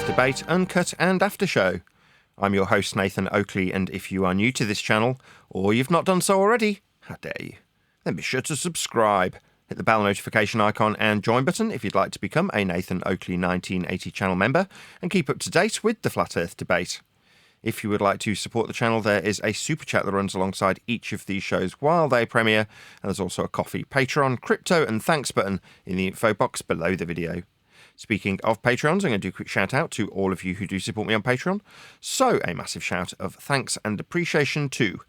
Debate, Uncut and After Show. I'm your host Nathan Oakley, and if you are new to this channel, or you've not done so already, how dare you, then be sure to subscribe. Hit the bell notification icon and join button if you'd like to become a Nathan Oakley 1980 channel member and keep up to date with the Flat Earth debate. If you would like to support the channel, there is a super chat that runs alongside each of these shows while they premiere, and there's also a coffee, Patreon, crypto and thanks button in the info box below the video. Speaking of Patreons, I'm going to do a quick shout out to all of you who do support me on Patreon. So a massive shout of thanks and appreciation to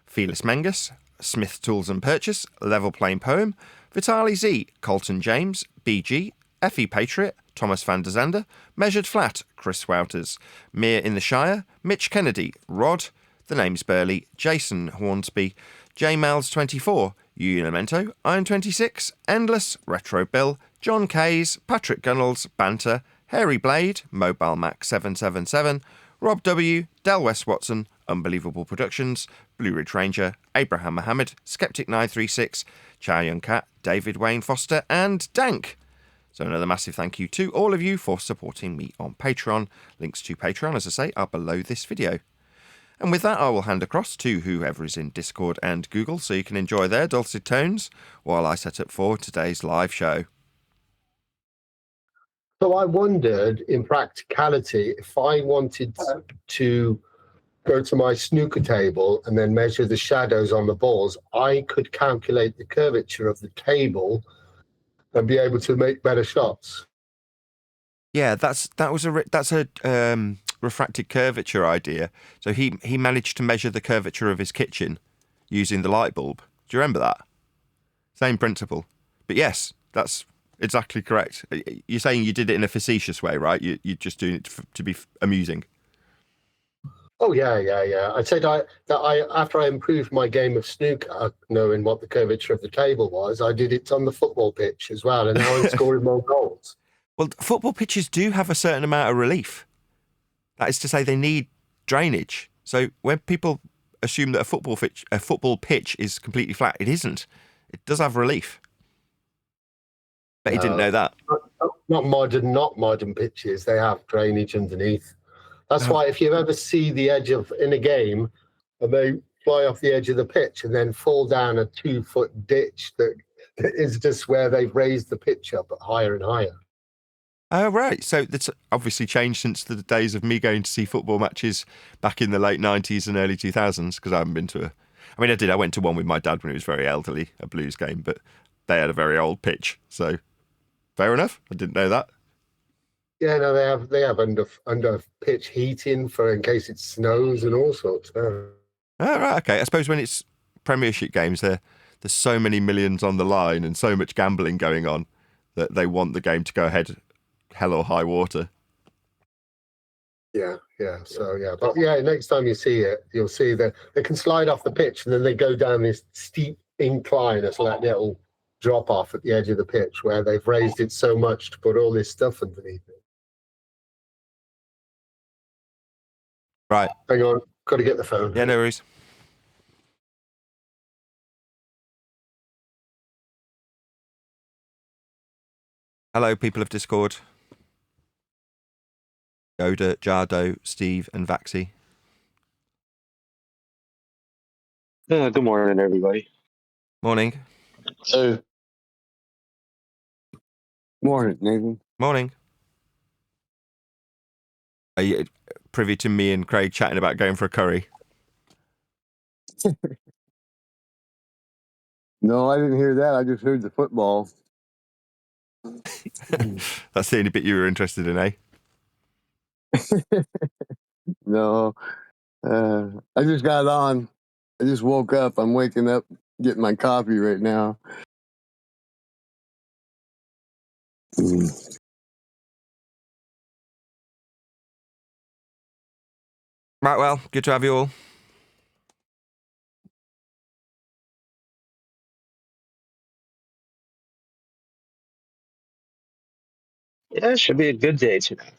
Felis Mengus, Smith Tools and Purchase, Level Plain Poem, Vitali Z, Colton James, BG, Effie Patriot, Thomas van der Zander, Measured Flat, Chris Wouters, Mere in the Shire, Mitch Kennedy, Rod, The Name's Burley, Jason Hornsby, JMals24, Unimento, Iron26, Endless, Retro Bill, John Kays, Patrick Gunnels, Banter, Hairy Blade, Mobile Mac 777, Rob W, Del West Watson, Unbelievable Productions, Blue Ridge Ranger, Abraham Mohammed, Skeptic 936, Chow Young Cat, David Wayne Foster, and Dank. So another massive thank you to all of you for supporting me on Patreon. Links to Patreon, as I say, are below this video. And with that, I will hand across to whoever is in Discord and Google so you can enjoy their dulcet tones while I set up for today's live show. So I wondered, in practicality, if I wanted to go to my snooker table and then measure the shadows on the balls, I could calculate the curvature of the table and be able to make better shots. Yeah, that's a refracted curvature idea. So he managed to measure the curvature of his kitchen using the light bulb. Do you remember that? Same principle. But yes, that's exactly correct. You're saying you did it in a facetious way, right? You're just doing it to be amusing. Oh yeah. I said that after I improved my game of snooker, knowing what the curvature of the table was, I did it on the football pitch as well, and now I'm scoring more goals. Well, football pitches do have a certain amount of relief. That is to say, they need drainage. So when people assume that a football pitch is completely flat, it isn't. It does have relief. But he didn't know that. Not modern pitches. They have drainage underneath. That's why if you ever see the edge in a game and they fly off the edge of the pitch and then fall down a 2-foot ditch that is just where they've raised the pitch up higher and higher. Oh, right. So that's obviously changed since the days of me going to see football matches back in the late 90s and early 2000s, because I haven't been to I did. I went to one with my dad when he was very elderly, a Blues game, but they had a very old pitch. So fair enough. I didn't know that. Yeah, no, they have under pitch heating for in case it snows and all sorts. Oh, right, okay. I suppose when it's Premiership games, there's so many millions on the line and so much gambling going on that they want the game to go ahead, hell or high water. Yeah. So but next time you see it, you'll see that they can slide off the pitch and then they go down this steep incline. It's like little drop off at the edge of the pitch where they've raised it so much to put all this stuff underneath it. Right. Hang on, got to get the phone. Yeah, no worries. Hello, people of Discord. Yoda, Jardo, Steve, and Vaxi. Good morning, everybody. Morning. Morning, Nathan. Morning. Are you privy to me and Craig chatting about going for a curry? No, I didn't hear that. I just heard the football. That's the only bit you were interested in, eh? No, I just got on. I just woke up. I'm waking up, getting my coffee right now. Right, well, good to have you all. Yeah, it should be a good day today.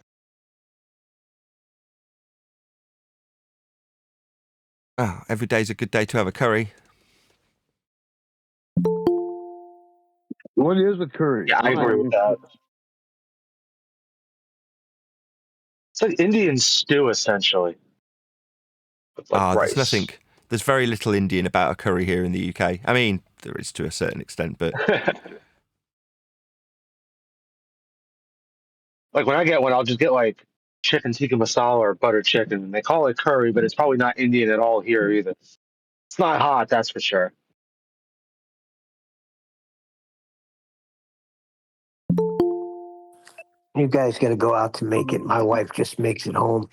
Oh, every day's a good day to have a curry. What is a curry? Yeah, I agree with that. It's like Indian stew, essentially. With like rice. There's very little Indian about a curry here in the UK. I mean, there is to a certain extent, but Like when I get one, I'll just get like chicken tikka masala or butter chicken. They call it curry, but it's probably not Indian at all here either. It's not hot, that's for sure. You guys got to go out to make it. My wife just makes it home.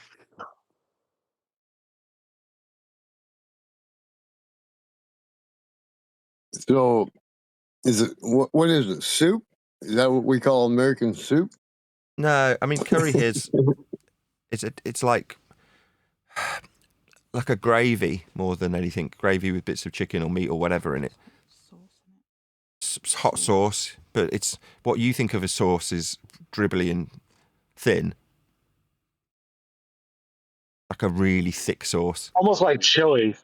So, is it what is it? Soup? Is that what we call American soup? no, I mean curry here's it's like a gravy more than anything. Gravy with bits of chicken or meat or whatever in it. Hot sauce, but it's what you think of as sauce is dribbly and thin, like a really thick sauce. Almost like chili.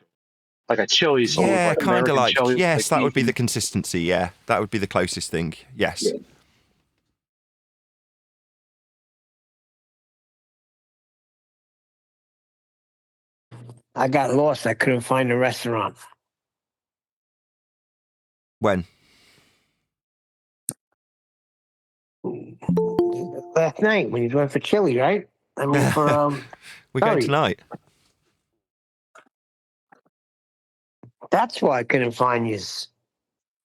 Like a chili sauce. Yeah, like kind of American like chili, yes, like that would be beefy. the consistency. Yeah, that would be the closest thing. Yes. Yeah. I got lost. I couldn't find a restaurant. When? Last night when you went for chili, right? I mean, for We're going curry. tonight. That's why I couldn't find you.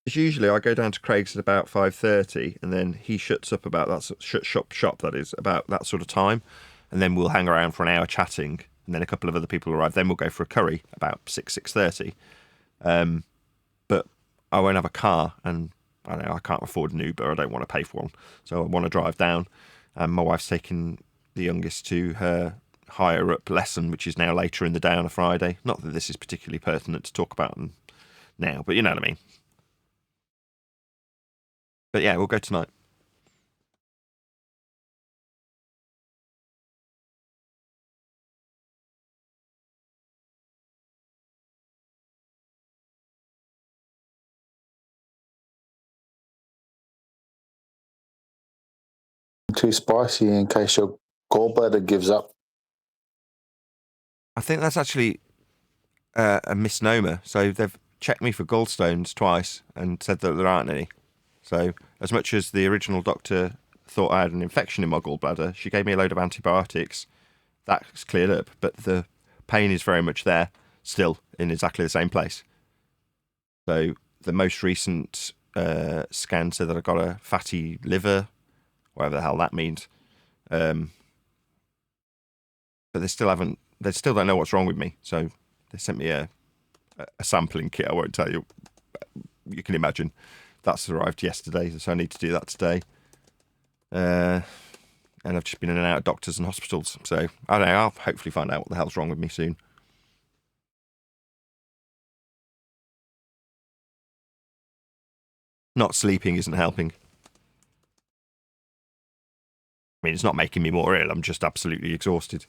Because usually I go down to Craig's at about 5:30, and then he shuts up about that shop that is about that sort of time, and then we'll hang around for an hour chatting, and then a couple of other people arrive. Then we'll go for a curry about 6:30. But I won't have a car, and I know I can't afford an Uber. I don't want to pay for one, so I want to drive down. And my wife's taking the youngest to her higher up lesson, which is now later in the day on a Friday. Not that this is particularly pertinent to talk about now, but you know what I mean. But yeah, we'll go tonight. Too spicy in case your gallbladder gives up. I think that's actually a misnomer. So they've checked me for gallstones twice and said that there aren't any. So as much as the original doctor thought I had an infection in my gallbladder, she gave me a load of antibiotics. That's cleared up, but the pain is very much there, still in exactly the same place. So the most recent scan said that I got a fatty liver, whatever the hell that means. But they still don't know what's wrong with me. So they sent me a sampling kit. I won't tell you. You can imagine. That's arrived yesterday, so I need to do that today. And I've just been in and out of doctors and hospitals. So I don't know. I'll hopefully find out what the hell's wrong with me soon. Not sleeping isn't helping. I mean, it's not making me more ill. I'm just absolutely exhausted.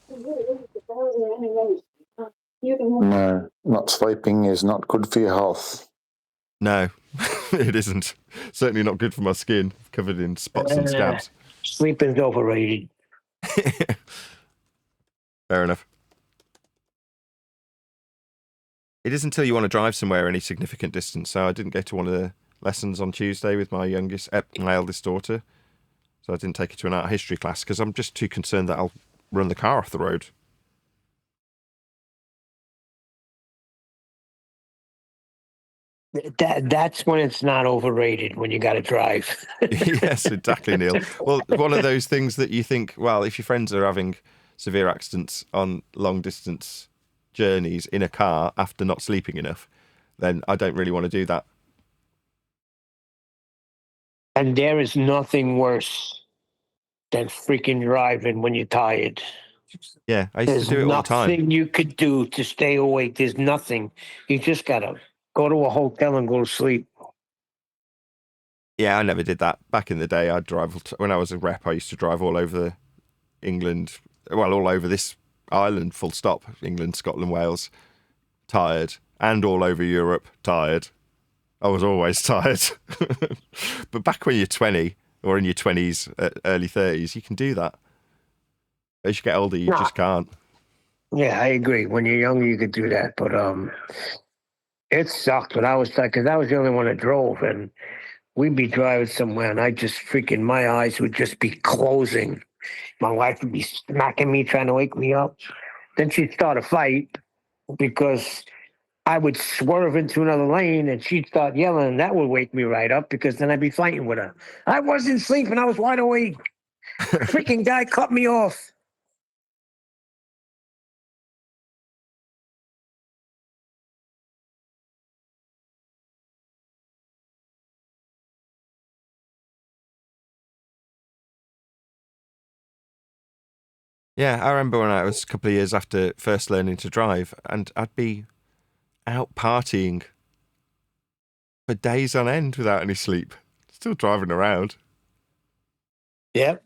No, not sleeping is not good for your health. No, it isn't. Certainly not good for my skin, covered in spots and scabs. Sleep is overrated. Fair enough. It is until you want to drive somewhere any significant distance. So I didn't go to one of the lessons on Tuesday with my eldest daughter. So I didn't take her to an art history class because I'm just too concerned that I'll run the car off the road. That's when it's not overrated, when you got to drive. Yes, exactly, Neil. Well, one of those things that you think, well, if your friends are having severe accidents on long distance journeys in a car after not sleeping enough, then I don't really want to do that. And there is nothing worse than freaking driving when you're tired. Yeah, I used There's to do it all the time. nothing you could do to stay awake. There's nothing. You just got to go to a hotel and go to sleep. Yeah, I never did that. Back in the day, I'd drive, when I was a rep, I used to drive all over England, well, all over this island, full stop, England, Scotland, Wales, tired, and all over Europe, tired. I was always tired. But back when you're 20 or in your 20s, early 30s, you can do that. As you get older, you just can't. Yeah, I agree. When you're younger, you could do that, but it sucked when I was like, because I was the only one that drove, and we'd be driving somewhere, and I just freaking my eyes would just be closing. My wife would be smacking me, trying to wake me up. Then she'd start a fight because I would swerve into another lane, and she'd start yelling, and that would wake me right up because then I'd be fighting with her. I wasn't sleeping; I was wide awake. Freaking guy cut me off. Yeah, I remember when I was a couple of years after first learning to drive, and I'd be out partying for days on end without any sleep, still driving around. Yep.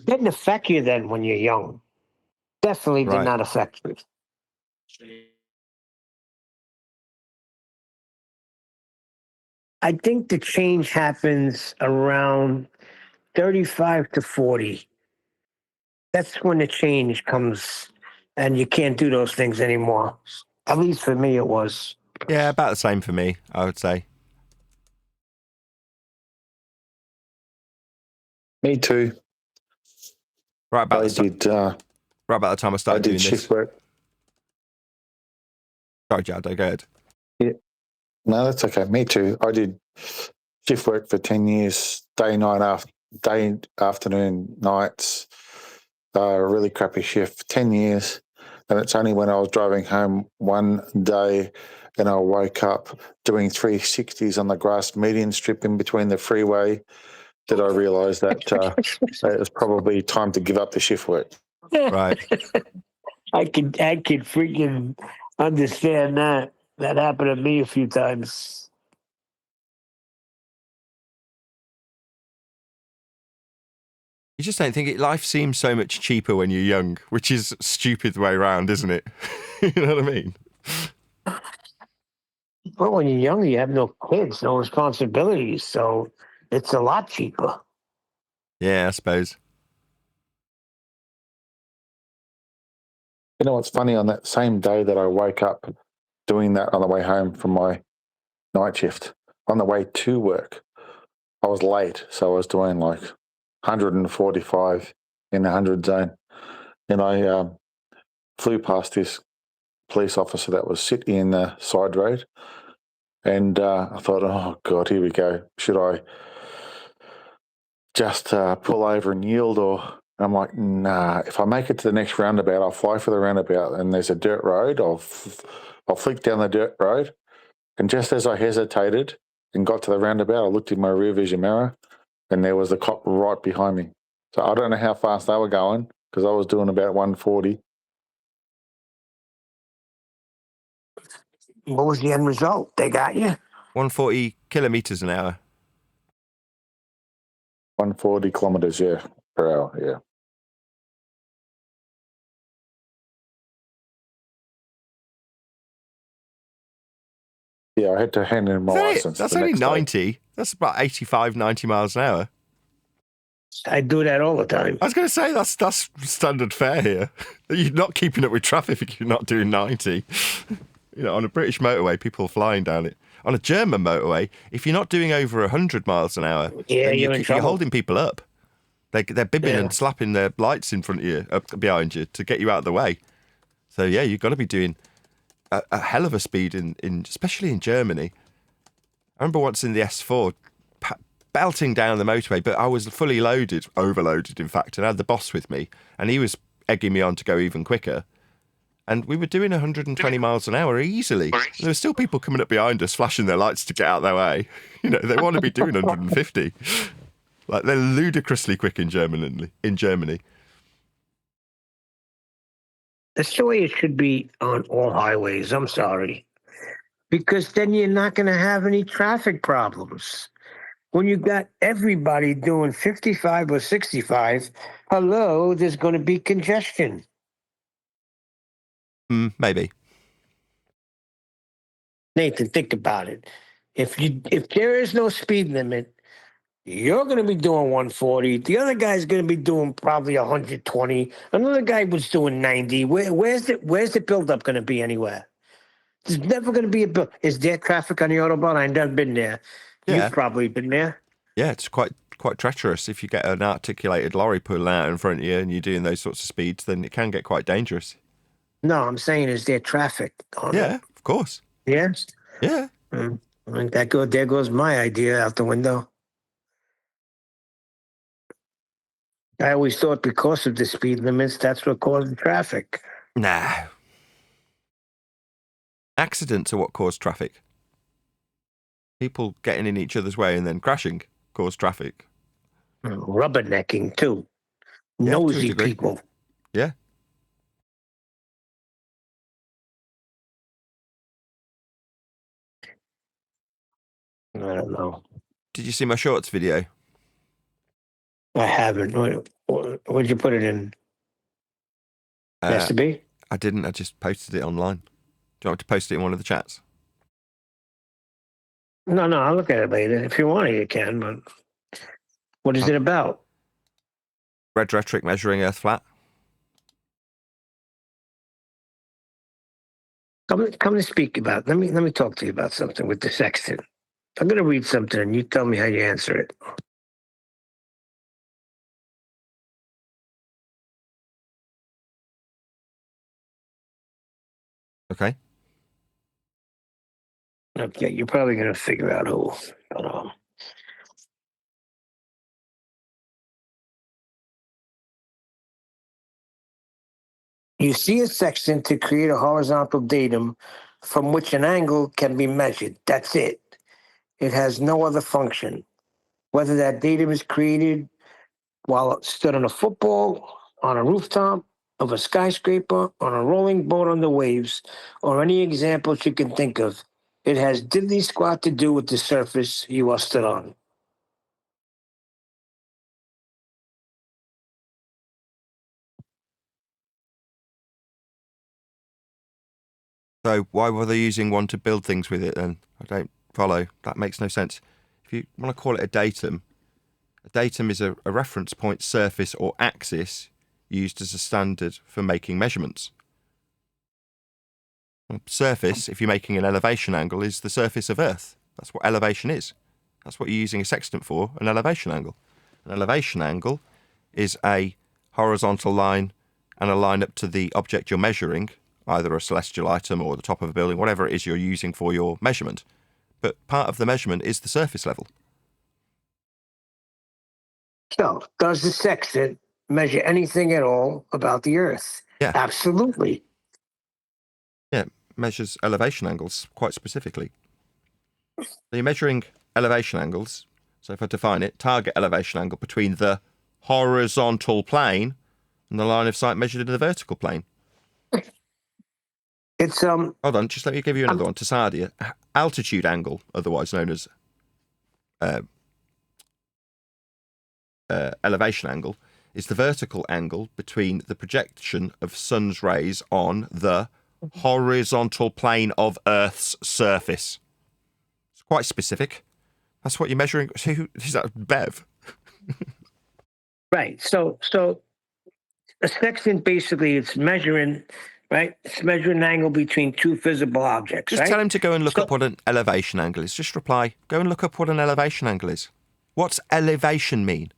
Didn't affect you then when you're young. Definitely did Right. not affect you. I think the change happens around 35 to 40. That's when the change comes, and you can't do those things anymore. At least for me, it was. Yeah, about the same for me, I would say. Me too. Right about I the time. did. Right about the time I I started did doing shift this. work. Sorry, Jado, go ahead. No, that's okay. Me too. I did shift work for 10 years, day, afternoon, nights. Really crappy shift for 10 years. And it's only when I was driving home one day and I woke up doing 360s on the grass median strip in between the freeway that I realised that it was probably time to give up the shift work. Right. I could freaking understand that. That happened to me a few times. You just don't think it. Life seems so much cheaper when you're young, which is stupid the way around, isn't it? You know what I mean? But when you're younger, you have no kids, no responsibilities, so it's a lot cheaper. Yeah, I suppose. You know what's funny? On that same day that I woke up doing that on the way home from my night shift, on the way to work, I was late. So I was doing like 145 in the 100 zone. And I flew past this police officer that was sitting in the side road. And I thought, oh, God, here we go. Should I just pull over and yield? Or I'm like, nah, if I make it to the next roundabout, I'll fly for the roundabout. And there's a dirt road. I'll flick down the dirt road. And just as I hesitated and got to the roundabout, I looked in my rear vision mirror and there was the cop right behind me. So I don't know how fast they were going because I was doing about 140. What was the end result? They got you? 140 kilometers an hour. 140 kilometers, per hour, yeah. Yeah, I had to hand in my license. That's the only next day. 90. That's about 85, 90 miles an hour. I do that all the time. I was going to say that's standard fare here. You're not keeping up with traffic if you're not doing 90. You know, on a British motorway, people are flying down it. On a German motorway, if you're not doing over 100 miles an hour, Yeah, then you're in you're trouble. holding people up. They're bibbing Yeah. and slapping their lights in front of you, up behind you, to get you out of the way. So yeah, you've got to be doing a hell of a speed in especially in Germany. I remember once in the S4, belting down the motorway, but I was fully loaded, overloaded in fact, and I had the boss with me, and he was egging me on to go even quicker. And we were doing 120 miles an hour easily. And there were still people coming up behind us, flashing their lights to get out of their way. You know, they want to be doing 150. Like, they're ludicrously quick in Germany. That's the way it should be on all highways. I'm sorry. Because then you're not going to have any traffic problems. When you got everybody doing 55 or 65, hello, there's going to be congestion. Maybe. Nathan, think about it. If there is no speed limit You're going to be doing 140. The other guy's going to be doing probably 120. Another guy was doing 90. Where's the buildup going to be anywhere? There's never going to be a build. Is there traffic on the Autobahn? I've never been there. Yeah. You've probably been there. Yeah, it's quite treacherous. If you get an articulated lorry pulling out in front of you and you're doing those sorts of speeds, then it can get quite dangerous. No, I'm saying, is there traffic on it? Yeah, of course. Yes. Yeah. There goes my idea out the window. I always thought because of the speed limits, that's what caused the traffic. Nah. Accidents are what cause traffic. People getting in each other's way and then crashing cause traffic. Rubbernecking, too. Yeah, to a Nosy degree. people. Yeah. I don't know. Did you see my shorts video? I haven't. Where'd you put it in? Has to be? I didn't. I just posted it online. Do you want me to post it in one of the chats? No, I'll look at it later. If you want to, you can, but what is it about? Red rhetoric measuring Earth flat. Come to speak about. Let me talk to you about something with the sextant. I'm going to read something, and you tell me how you answer it. Okay. Okay, you're probably going to figure out who. But, you see a sextant to create a horizontal datum from which an angle can be measured. That's it. It has no other function. Whether that datum is created while it stood on a football, on a rooftop, of a skyscraper, on a rolling boat on the waves, or any examples you can think of, it has diddly squat to do with the surface you are stood on. So why were they using one to build things with it then? I don't follow. That makes no sense. If you want to call it a datum is a reference point, surface, or axis used as a standard for making measurements. Surface, if you're making an elevation angle, is the surface of Earth. That's what elevation is. That's what you're using a sextant for, an elevation angle. An elevation angle is a horizontal line and a line up to the object you're measuring, either a celestial item or the top of a building, whatever it is you're using for your measurement. But part of the measurement is the surface level. So, does the sextant measure anything at all about the Earth? Yeah. Absolutely. Yeah, it measures elevation angles quite specifically. So you're measuring elevation angles. So if I define it, target elevation angle between the horizontal plane and the line of sight measured in the vertical plane. It's Hold on, just let me give you another one. Tasadia, altitude angle, otherwise known as elevation angle, is the vertical angle between the projection of sun's rays on the horizontal plane of Earth's surface. It's quite specific. That's what you're measuring. Is that Bev? right. So a sextant basically it's measuring, right? It's measuring an angle between two visible objects. Just right? tell him to go and look up what an elevation angle is. Just reply, go and look up what an elevation angle is. What's elevation mean?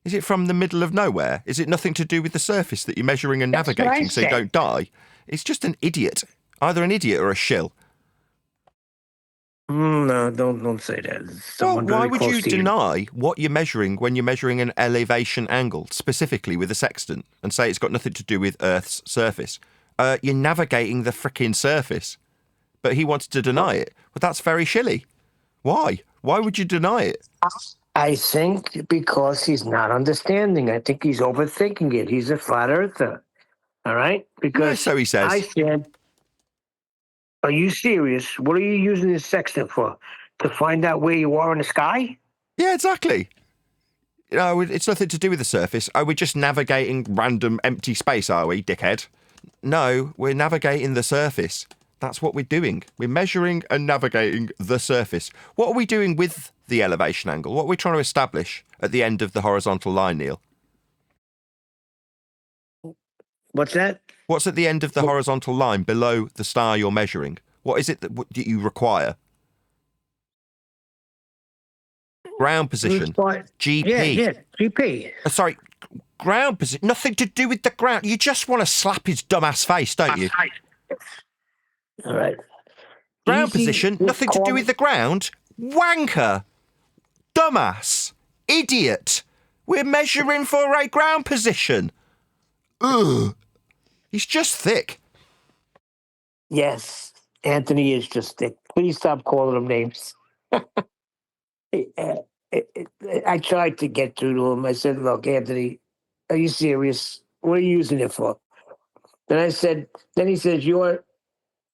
Is it from the middle of nowhere? Is it nothing to do with the surface that you're measuring and navigating so you don't die? It's just an idiot. Either an idiot or a shill. No, don't say that. Well, why would you deny what you're measuring when you're measuring an elevation angle, specifically with a sextant, and say it's got nothing to do with Earth's surface? You're navigating the frickin' surface. But he wanted to deny it. But that's very shilly. Why? Why would you deny it? I think because he's not understanding. I think he's overthinking it. He's a flat earther. All right? Because Yeah, so he says. I said, are you serious? What are you using this sextant for? To find out where you are in the sky? Yeah, exactly. You know, it's nothing to do with the surface. Are we just navigating random empty space, are we, dickhead? No, we're navigating the surface. That's what we're doing. We're measuring and navigating the surface. What are we doing with the elevation angle? What are we trying to establish at the end of the horizontal line, Neil? What's that? What's at the end of the horizontal line below the star you're measuring? What is it that you require? Ground position. GP. Yeah, GP. Sorry, ground position. Nothing to do with the ground. You just want to slap his dumbass face, don't you? All right. Ground Easy position. Nothing to do with the ground. Wanker. Dumbass. Idiot. We're measuring for a ground position. Ugh. He's just thick. Yes, Anthony is just thick. Please stop calling him names. I tried to get through to him. I said, look, Anthony, are you serious? What are you using it for? Then he says, you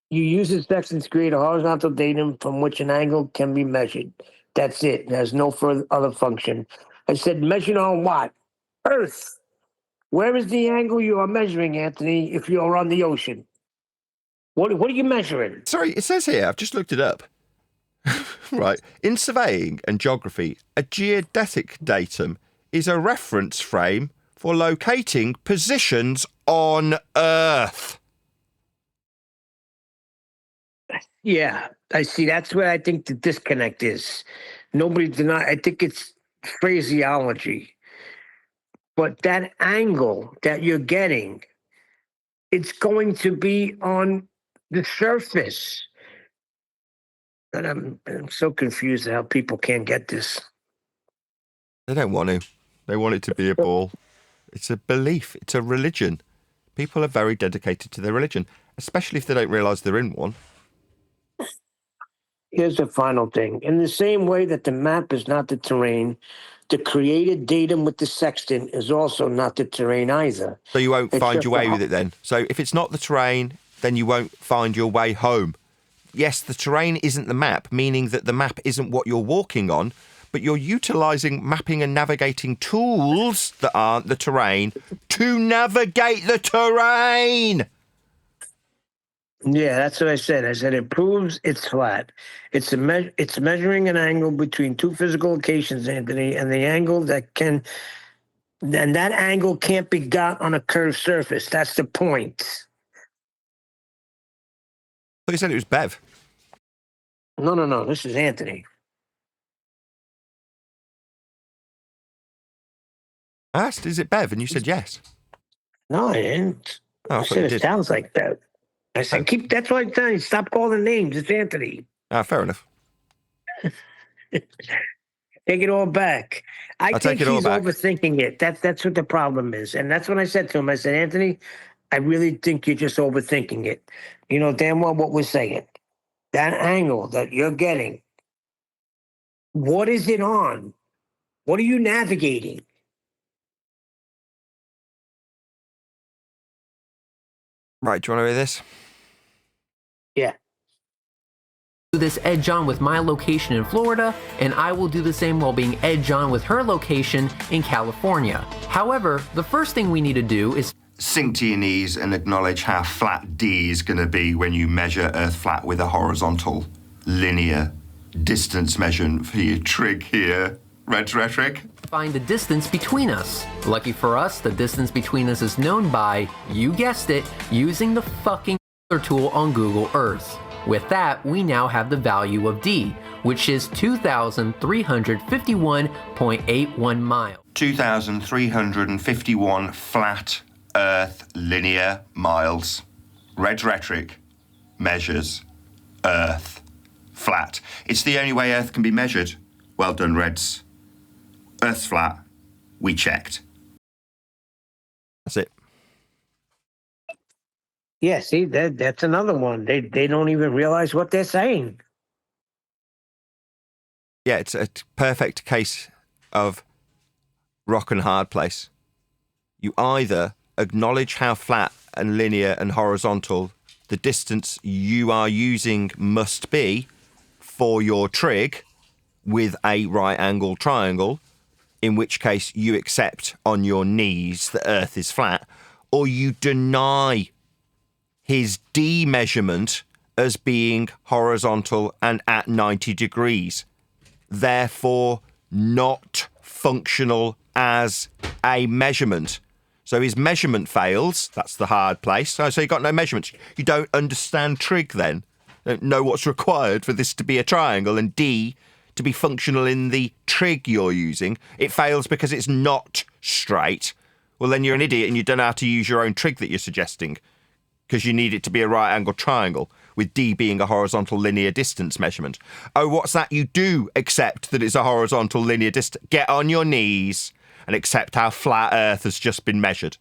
use this section to create a horizontal datum from which an angle can be measured. That's it. It has no further other function. I said, measured on what? Earth. Where is the angle you are measuring, Anthony, if you are on the ocean? What are you measuring? Sorry, it says here, I've just looked it up. Right. In surveying and geography, a geodetic datum is a reference frame for locating positions on Earth. Yeah, I see. That's where I think the disconnect is. I think it's phraseology. But that angle that you're getting, it's going to be on the surface. And I'm so confused at how people can't get this. They don't want to. They want it to be a ball. It's a belief. It's a religion. People are very dedicated to their religion, especially if they don't realise they're in one. Here's the final thing. In the same way that the map is not the terrain, the created datum with the sextant is also not the terrain either. So you won't find your way with it then. So if it's not the terrain, then you won't find your way home. Yes, the terrain isn't the map, meaning that the map isn't what you're walking on, but you're utilising mapping and navigating tools that aren't the terrain to navigate the terrain. Yeah, that's what I said. I said it proves it's flat. It's measuring an angle between two physical locations, Anthony, and the angle that angle can't be got on a curved surface. That's the point. But you said it was Bev. No. This is Anthony. I asked, is it Bev? And you said yes. No, I didn't. Oh, I I thought said you it did. sounds like that. I said, that's why I'm telling you, stop calling names. It's Anthony. Ah, fair enough. Take it all back. I think he's overthinking it. That's what the problem is. And that's what I said to him. I said, Anthony, I really think you're just overthinking it. You know damn well what we're saying. That angle that you're getting, what is it on? What are you navigating? Right, do you want to hear this? Yeah. Do this edge on with my location in Florida, and I will do the same while being edge on with her location in California. However, the first thing we need to do is Sink to your knees and acknowledge how flat D is going to be when you measure Earth flat with a horizontal, linear distance measurement for your trig here. Rhetoric. find the distance between us. Lucky for us, the distance between us is known by, you guessed it, using the fucking tool on Google Earth. With that, we now have the value of D, which is 2,351.81 miles. 2,351 flat Earth linear miles. Rhetoric measures Earth flat. It's the only way Earth can be measured. Well done, Reds. Earth's flat. We checked. That's it. Yeah, see, that's another one. They don't even realize what they're saying. Yeah, it's a perfect case of rock and hard place. You either acknowledge how flat and linear and horizontal the distance you are using must be for your trig with a right angle triangle, in which case you accept on your knees that Earth is flat, or you deny his D measurement as being horizontal and at 90 degrees. therefore not functional as a measurement. So his measurement fails. That's the hard place. So you got no measurements. You don't understand trig then. You don't know what's required for this to be a triangle and D to be functional in the trig you're using. It fails because it's not straight. Well, then you're an idiot and you don't know how to use your own trig that you're suggesting because you need it to be a right angle triangle with D being a horizontal linear distance measurement. Oh, what's that? You do accept that it's a horizontal linear distance. Get on your knees and accept how flat Earth has just been measured.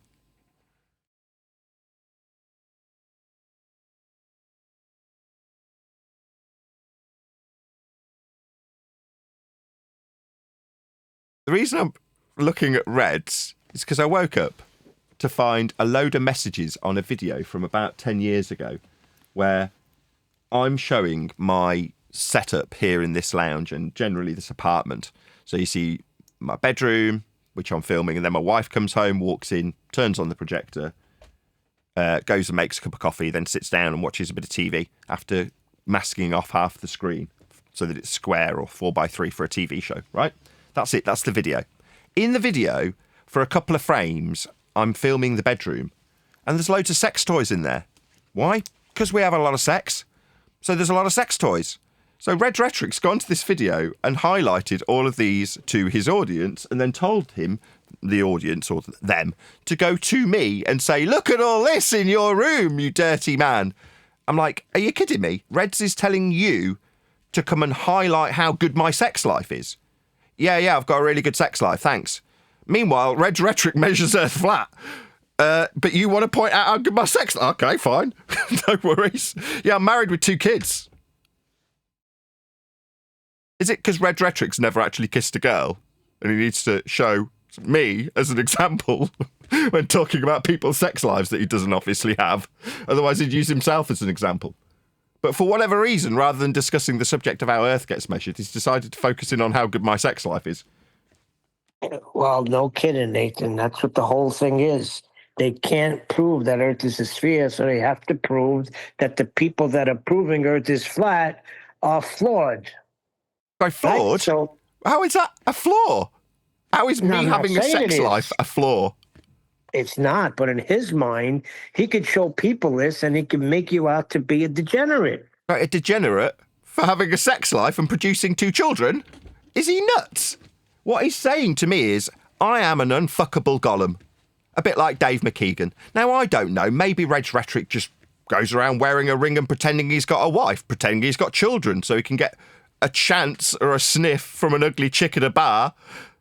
The reason I'm looking at reds is because I woke up to find a load of messages on a video from about 10 years ago where I'm showing my setup here in this lounge and generally this apartment. So you see my bedroom, which I'm filming, and then my wife comes home, walks in, turns on the projector, goes and makes a cup of coffee, then sits down and watches a bit of TV after masking off half the screen so that it's square or 4:3 for a TV show, right? That's it. That's the video. In the video, for a couple of frames, I'm filming the bedroom, and there's loads of sex toys in there. Why? Because we have a lot of sex. So there's a lot of sex toys. So Red Rhetoric's gone to this video and highlighted all of these to his audience and then told him, the audience or them, to go to me and say, look at all this in your room, you dirty man. I'm like, are you kidding me? Reds is telling you to come and highlight how good my sex life is. Yeah, I've got a really good sex life, thanks. Meanwhile, Red Rhetoric measures Earth flat. But you want to point out how good my sex life? Okay, fine. No worries. Yeah, I'm married with 2 kids. Is it because Red Rhetoric's never actually kissed a girl and he needs to show me as an example when talking about people's sex lives that he doesn't obviously have? Otherwise, he'd use himself as an example. But for whatever reason, rather than discussing the subject of how Earth gets measured, he's decided to focus in on how good my sex life is. Well, no kidding, Nathan. That's what the whole thing is. They can't prove that Earth is a sphere, so they have to prove that the people that are proving Earth is flat are flawed. By flawed? Right? So, how is that a flaw? How is me having a sex life a flaw? It's not, but in his mind, he could show people this and he can make you out to be a degenerate. A degenerate for having a sex life and producing 2 children? Is he nuts? What he's saying to me is, I am an unfuckable golem. A bit like Dave McKeegan. Now, I don't know, maybe Reg Rhetoric just goes around wearing a ring and pretending he's got a wife, pretending he's got children, so he can get a chance or a sniff from an ugly chick at a bar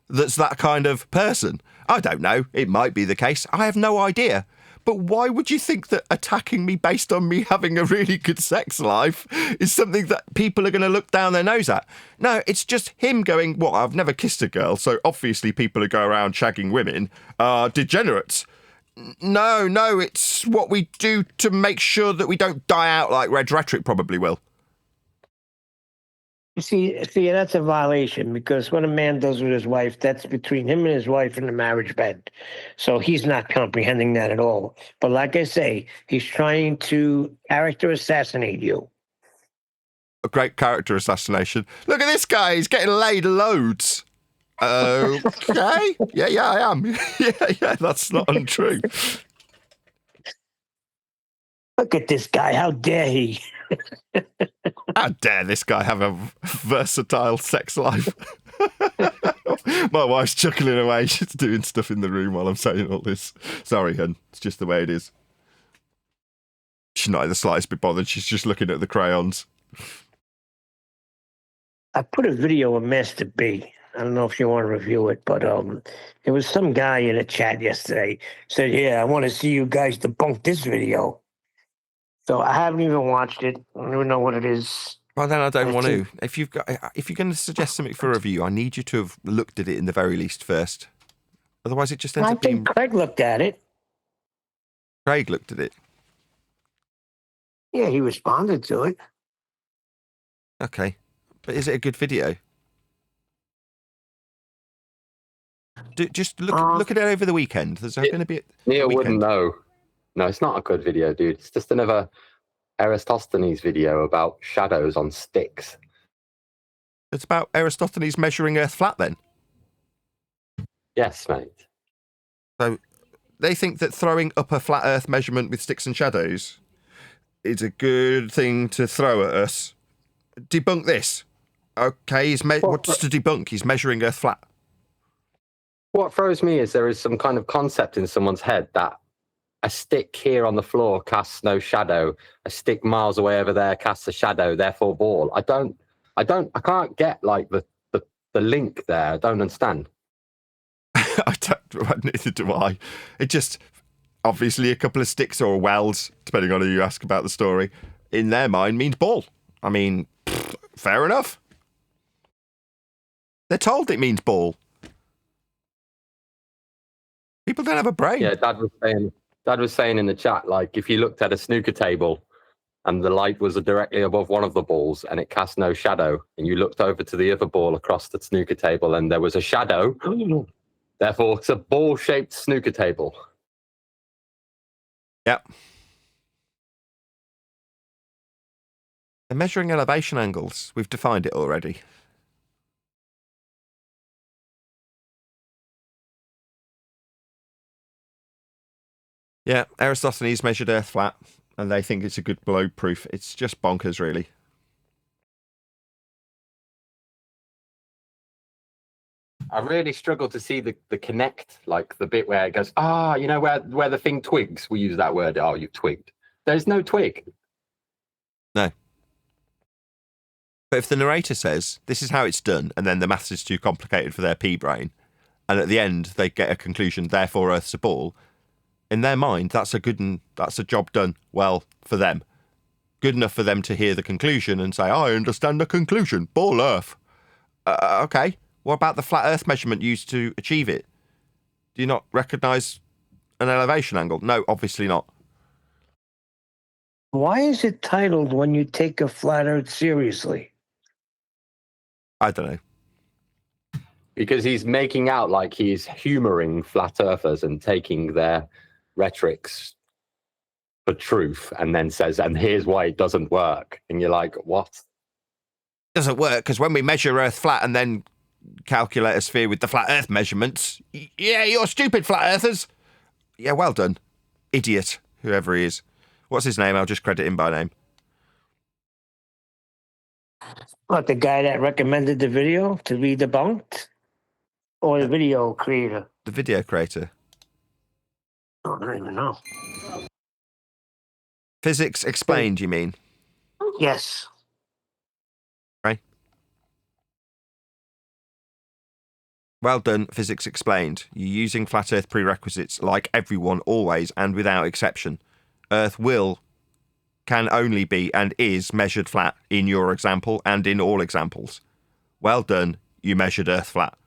that's that kind of person. I don't know. It might be the case. I have no idea. But why would you think that attacking me based on me having a really good sex life is something that people are going to look down their nose at? No, it's just him going, well, I've never kissed a girl, so obviously people who go around shagging women are degenerates. No, it's what we do to make sure that we don't die out like Red Rhetoric probably will. See, that's a violation because what a man does with his wife, that's between him and his wife in the marriage bed. So he's not comprehending that at all. But like I say, he's trying to character assassinate you. A great character assassination. Look at this guy. He's getting laid loads. Okay. Yeah, I am. yeah, that's not untrue. Look at this guy. How dare he? How dare this guy have a versatile sex life? My wife's chuckling away. She's doing stuff in the room while I'm saying all this. Sorry, hun. It's just the way it is. She's not in the slightest bit bothered. She's just looking at the crayons. I put a video of Master B. I don't know if you want to review it, but there was some guy in a chat yesterday said, yeah, I want to see you guys debunk this video. So I haven't even watched it. I don't even know what it is. Well, then I don't want to. If you're going to suggest something for review, I need you to have looked at it in the very least first. Otherwise, it just ends up being. Craig looked at it. Craig looked at it. Yeah, he responded to it. Okay, but is it a good video? Just look at it over the weekend. There's going to be. Neil wouldn't know. No, it's not a good video, dude. It's just another Eratosthenes video about shadows on sticks. It's about Aristophanes measuring Earth flat then. Yes, mate. So they think that throwing up a flat Earth measurement with sticks and shadows is a good thing to throw at us. Debunk this. Okay, what's to debunk? He's measuring Earth flat. What throws me is there is some kind of concept in someone's head that a stick here on the floor casts no shadow. A stick miles away over there casts a shadow, therefore ball. I can't get like the link there. I don't understand. Neither do I. It just, obviously a couple of sticks or wells, depending on who you ask about the story, in their mind means ball. I mean, fair enough. They're told it means ball. People don't have a brain. Yeah, Dad was saying in the chat, like, if you looked at a snooker table and the light was directly above one of the balls and it cast no shadow, and you looked over to the other ball across the snooker table and there was a shadow, therefore it's a ball-shaped snooker table. Yep. They're measuring elevation angles. We've defined it already. Yeah, Aristophanes measured Earth flat, and they think it's a good blow proof. It's just bonkers, really. I really struggle to see the connect, like the bit where it goes, you know, where the thing twigs. We use that word, you twigged. There's no twig. No. But if the narrator says, this is how it's done, and then the maths is too complicated for their pea brain, and at the end they get a conclusion, therefore Earth's a ball, in their mind, that's a job done well for them. Good enough for them to hear the conclusion and say, I understand the conclusion, ball Earth. Okay, what about the flat Earth measurement used to achieve it? Do you not recognise an elevation angle? No, obviously not. Why is it titled When You Take a Flat Earth Seriously? I don't know. Because he's making out like he's humouring flat earthers and taking their rhetorics for truth, and then says, and here's why it doesn't work. And you're like, what? It doesn't work because when we measure Earth flat and then calculate a sphere with the flat Earth measurements, yeah, you're stupid, flat earthers. Yeah, well done. Idiot, whoever he is. What's his name? I'll just credit him by name. What, the guy that recommended the video to be debunked? Or the video creator? The video creator. Oh, I don't even know. Physics Explained, you mean? Yes. Right. Well done, Physics Explained. You're using flat Earth prerequisites like everyone, always, and without exception. Earth can only be, and is measured flat in your example and in all examples. Well done, you measured Earth flat.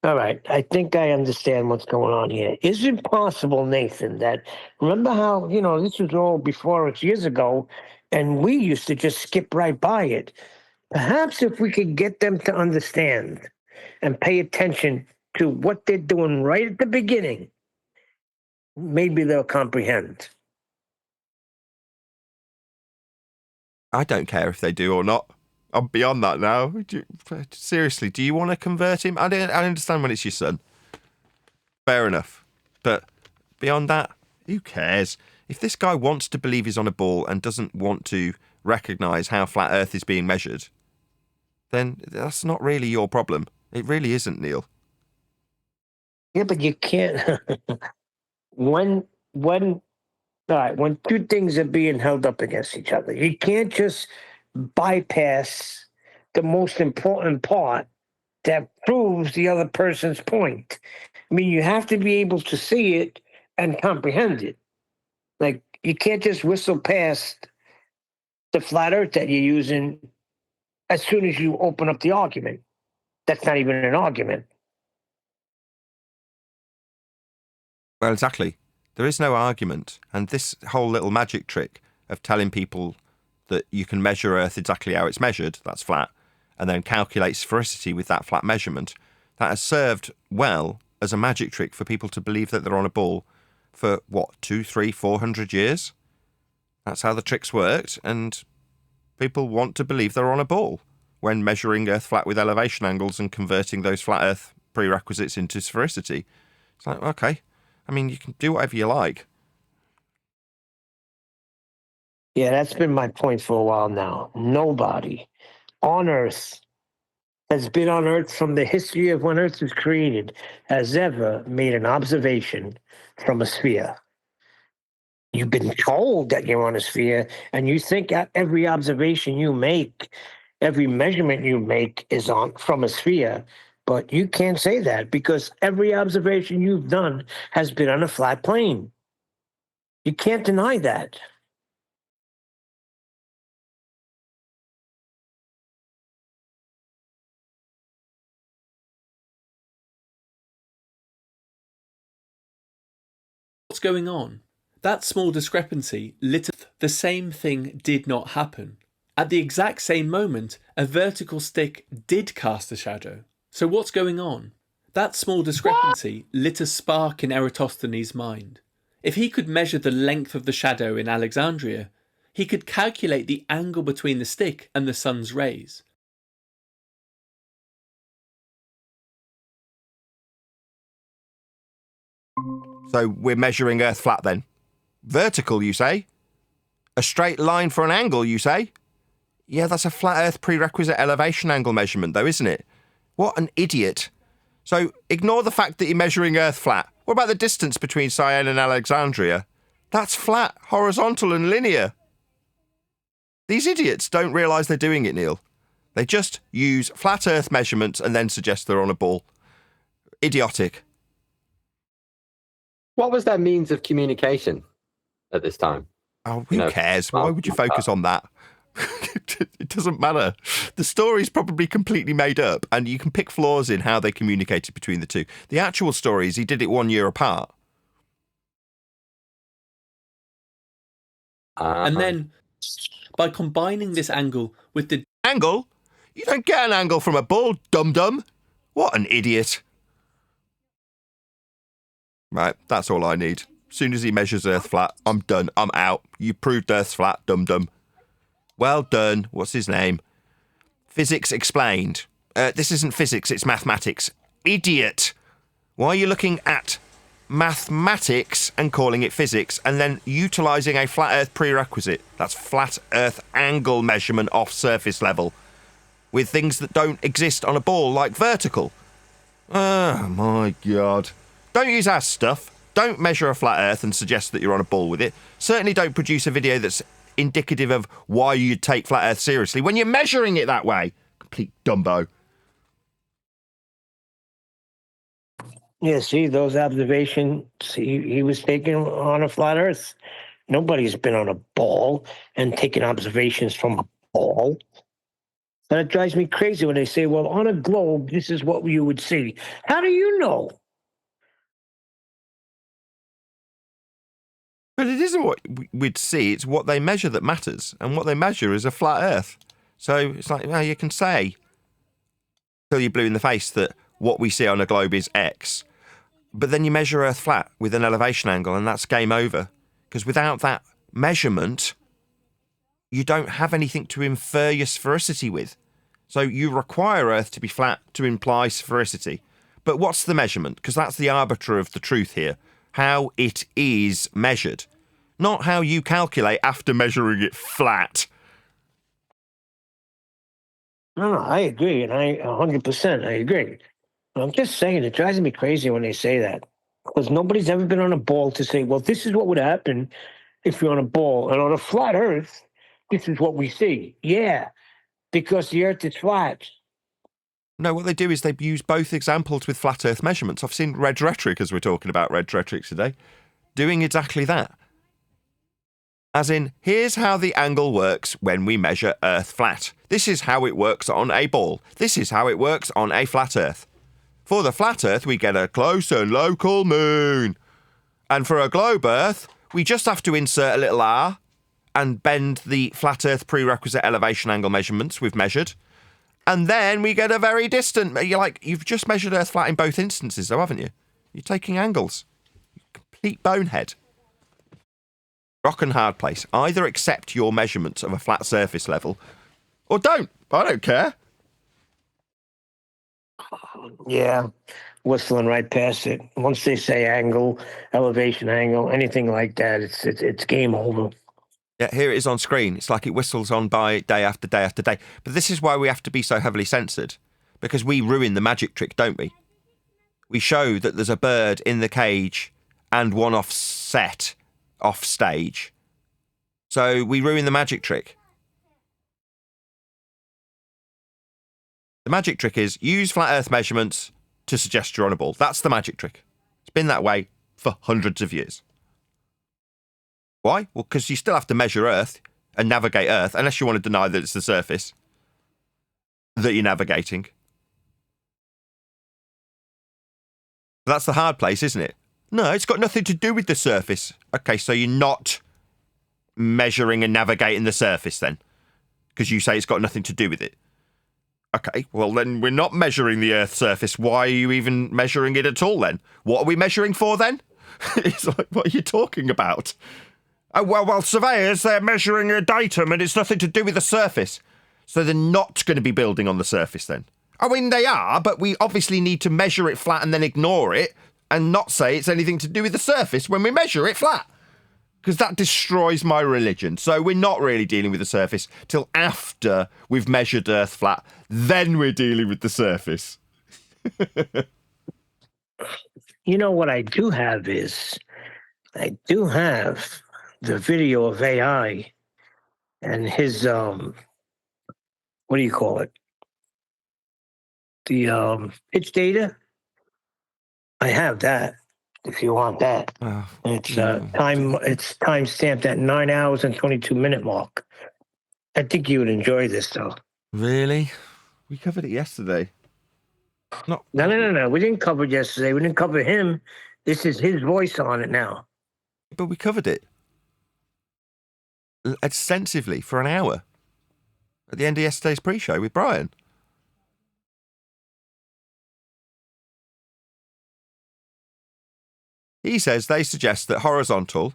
All right, I think I understand what's going on here. Is it possible, Nathan, that remember how, this was all before it's years ago, and we used to just skip right by it? Perhaps if we could get them to understand and pay attention to what they're doing right at the beginning, maybe they'll comprehend. I don't care if they do or not. I'm beyond that now. Seriously, do you want to convert him? I understand when it's your son. Fair enough. But beyond that, who cares? If this guy wants to believe he's on a ball and doesn't want to recognise how flat Earth is being measured, then that's not really your problem. It really isn't, Neil. Yeah, but you can't. When two things are being held up against each other, you can't just bypass the most important part that proves the other person's point. I mean, you have to be able to see it and comprehend it. Like, you can't just whistle past the flat earth that you're using as soon as you open up the argument. That's not even an argument. Well, exactly. There is no argument. And this whole little magic trick of telling people that you can measure Earth exactly how it's measured, that's flat, and then calculate sphericity with that flat measurement, that has served well as a magic trick for people to believe that they're on a ball for, 200, 300, 400 years? That's how the tricks worked, and people want to believe they're on a ball. when measuring Earth flat with elevation angles and converting those flat Earth prerequisites into sphericity. It's like, okay, I mean, you can do whatever you like. Yeah, that's been my point for a while now. Nobody on Earth has been on Earth from the history of when Earth was created has ever made an observation from a sphere. You've been told that you're on a sphere, and you think that every observation you make, every measurement you make is on from a sphere. But you can't say that because every observation you've done has been on a flat plane. You can't deny that. What's going on? That small discrepancy lit the same thing did not happen. At the exact same moment, a vertical stick did cast a shadow. So what's going on? That small discrepancy lit a spark in Eratosthenes' mind. If he could measure the length of the shadow in Alexandria, he could calculate the angle between the stick and the sun's rays. So we're measuring Earth flat then. Vertical, you say? A straight line for an angle, you say? Yeah, that's a flat Earth prerequisite elevation angle measurement, though, isn't it? What an idiot. So ignore the fact that you're measuring Earth flat. What about the distance between Cyan and Alexandria? That's flat, horizontal and linear. These idiots don't realise they're doing it, Neil. They just use flat Earth measurements and then suggest they're on a ball. Idiotic. What was their means of communication at this time? Oh, who cares? Why would you focus on that? It doesn't matter. The story's probably completely made up, and you can pick flaws in how they communicated between the two. The actual story is he did it 1 year apart. And then, by combining this angle with the... Angle? You don't get an angle from a ball, dum-dum. What an idiot. Right, that's all I need. As soon as he measures Earth flat, I'm done. I'm out. You proved Earth's flat, dum-dum. Well done. What's his name? Physics explained. This isn't physics, it's mathematics. Idiot. Why are you looking at mathematics and calling it physics and then utilising a flat Earth prerequisite? That's flat Earth angle measurement off surface level with things that don't exist on a ball, like vertical. Oh, my God. Don't use our stuff. Don't measure a flat Earth and suggest that you're on a ball with it. Certainly don't produce a video that's indicative of why you'd take flat Earth seriously when you're measuring it that way. Complete dumbo. Yeah, see, those observations he was taking on a flat Earth. Nobody's been on a ball and taken observations from a ball. And it drives me crazy when they say, well, on a globe, this is what you would see. How do you know? But it isn't what we'd see, it's what they measure that matters. And what they measure is a flat Earth. So it's like, well, you can say till you're blue in the face that what we see on a globe is X. But then you measure Earth flat with an elevation angle and that's game over. Because without that measurement, you don't have anything to infer your sphericity with. So you require Earth to be flat to imply sphericity. But what's the measurement? Because that's the arbiter of the truth here. How it is measured. Not how you calculate after measuring it flat. No, I agree, and I 100% I agree. But I'm just saying, it drives me crazy when they say that. Because nobody's ever been on a ball to say, well, this is what would happen if you're on a ball. And on a flat Earth, this is what we see. Yeah, because the Earth is flat. No, what they do is they use both examples with flat Earth measurements. I've seen Red Rhetoric, as we're talking about Red Rhetoric today, doing exactly that. As in, here's how the angle works when we measure Earth flat. This is how it works on a ball. This is how it works on a flat Earth. For the flat Earth, we get a close and local moon. And for a globe Earth, we just have to insert a little r and bend the flat Earth prerequisite elevation angle measurements we've measured. And then we get a very distant... You've just measured Earth flat in both instances, though, haven't you? You're taking angles. You complete bonehead. Rock and hard place. Either accept your measurements of a flat surface level, or don't. I don't care. Yeah, whistling right past it. Once they say angle, elevation angle, anything like that, it's game over. Yeah, here it is on screen. It's like it whistles on by day after day after day. But this is why we have to be so heavily censored, because we ruin the magic trick, don't we? We show that there's a bird in the cage and one off stage. So we ruin the magic trick. The magic trick is use flat Earth measurements to suggest you're on a ball. That's the magic trick. It's been that way for hundreds of years. Why? Well, because you still have to measure Earth and navigate Earth, unless you want to deny that it's the surface that you're navigating. That's the hard place, isn't it? No, it's got nothing to do with the surface. Okay, so you're not measuring and navigating the surface then, because you say it's got nothing to do with it. Okay, well then we're not measuring the Earth's surface. Why are you even measuring it at all then? What are we measuring for then? It's like, what are you talking about? Oh, well, surveyors, they're measuring a datum and it's nothing to do with the surface. So they're not going to be building on the surface then. I mean, they are, but we obviously need to measure it flat and then ignore it and not say it's anything to do with the surface when we measure it flat. Because that destroys my religion. So we're not really dealing with the surface till after we've measured Earth flat. Then we're dealing with the surface. You know what I do have is, I do have the video of AI and his, what do you call it? The pitch data. I have that if you want that. It's time stamped at 9 hours and 22-minute mark. I think you would enjoy this though. Really? We covered it yesterday. No. We didn't cover it yesterday. We didn't cover him. This is his voice on it now. But we covered it extensively for an hour at the end of yesterday's pre-show with Brian. He says they suggest that horizontal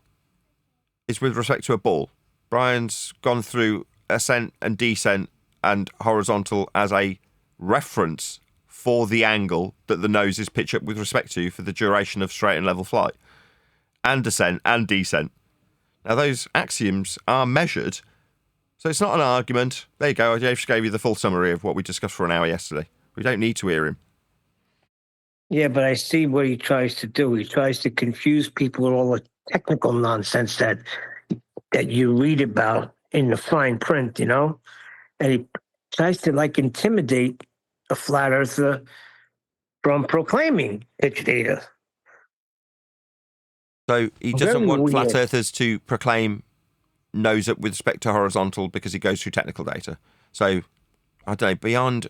is with respect to a ball. Brian's gone through ascent and descent and horizontal as a reference for the angle that the nose is pitched up with respect to for the duration of straight and level flight, and ascent and descent. Now, those axioms are measured, so it's not an argument. There you go. I just gave you the full summary of what we discussed for an hour yesterday. We don't need to hear him. Yeah, but I see what he tries to do. He tries to confuse people with all the technical nonsense that you read about in the fine print, you know? And he tries to, like, intimidate a flat earther from proclaiming pitch data. So he doesn't want flat weird. earthers to proclaim nose up with respect to horizontal because he goes through technical data. So, I don't know, beyond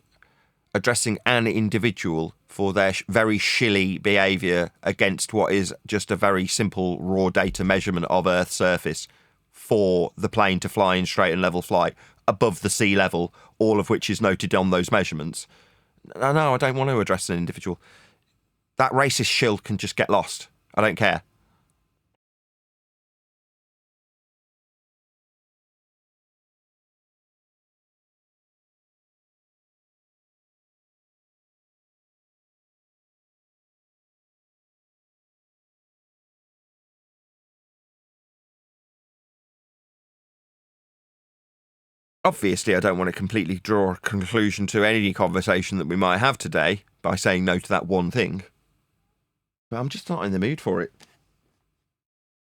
addressing an individual for their very shilly behaviour against what is just a very simple raw data measurement of Earth's surface for the plane to fly in straight and level flight above the sea level, all of which is noted on those measurements. No, I don't want to address an individual. That racist shill can just get lost. I don't care. Obviously, I don't want to completely draw a conclusion to any conversation that we might have today by saying no to that one thing. But I'm just not in the mood for it.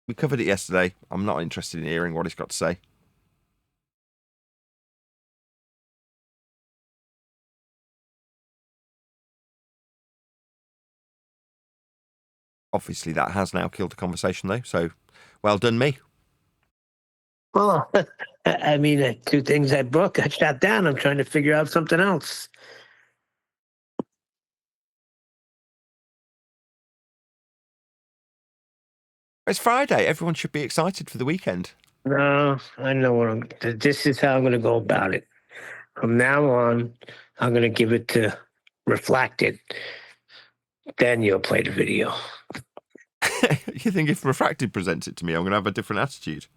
We covered it yesterday. I'm not interested in hearing what he's got to say. Obviously, that has now killed the conversation, though. So, well done, me. Well, I mean, two things I broke, I shot down. I'm trying to figure out something else. It's Friday. Everyone should be excited for the weekend. No, I know this is how I'm going to go about it. From now on, I'm going to give it to Refracted. Then you'll play the video. You think if Refracted presents it to me, I'm going to have a different attitude?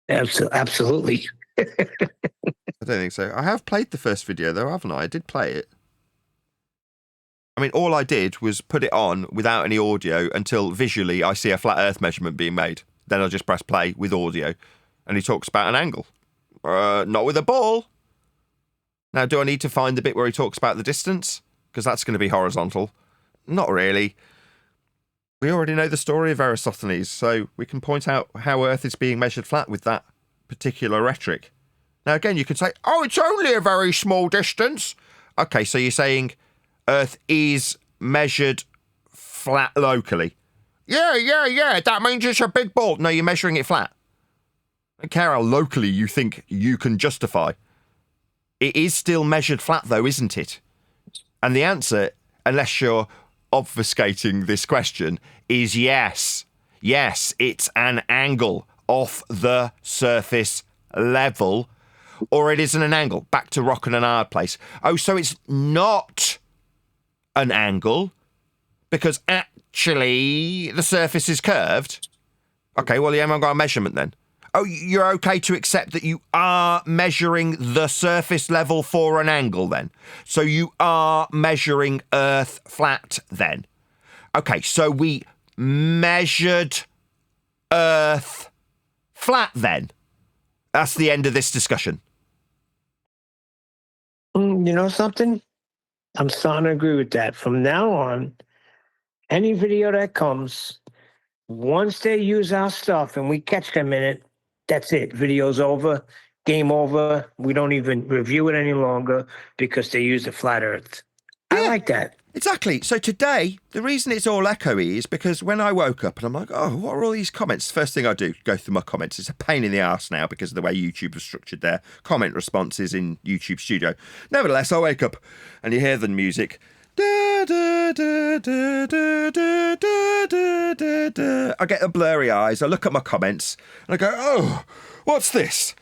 Absolutely. I don't think so. I have played the first video, though, haven't I? I did play it. I mean, all I did was put it on without any audio until visually I see a flat Earth measurement being made. Then I'll just press play with audio, and he talks about an angle. Not with a ball. Now, do I need to find the bit where he talks about the distance? Because that's going to be horizontal. Not really. We already know the story of Eratosthenes, so we can point out how Earth is being measured flat with that particular rhetoric. Now, again, you can say, oh, it's only a very small distance. Okay, so you're saying Earth is measured flat locally. Yeah. That means it's a big ball. No, you're measuring it flat. I don't care how locally you think you can justify. It is still measured flat, though, isn't it? And the answer, unless you're obfuscating this question, is yes. Yes, it's an angle off the surface level, or it isn't an angle. Back to rock and an hard place. Oh, so it's not an angle because actually the surface is curved. Okay, well, you haven't got a measurement then. Oh, you're okay to accept that you are measuring the surface level for an angle then. So you are measuring Earth flat then. Okay, so we measured Earth flat then. That's the end of this discussion. You know something? I'm starting to agree with that. From now on, any video that comes, once they use our stuff and we catch them in it, that's it. Video's over. Game over. We don't even review it any longer because they use the flat Earth. I like that. Exactly. So today, the reason it's all echoey is because when I woke up and I'm like, oh, what are all these comments? First thing I do, go through my comments. It's a pain in the arse now because of the way YouTube has structured their comment responses in YouTube Studio. Nevertheless, I wake up and you hear the music. I get the blurry eyes. I look at my comments and I go, oh, what's this?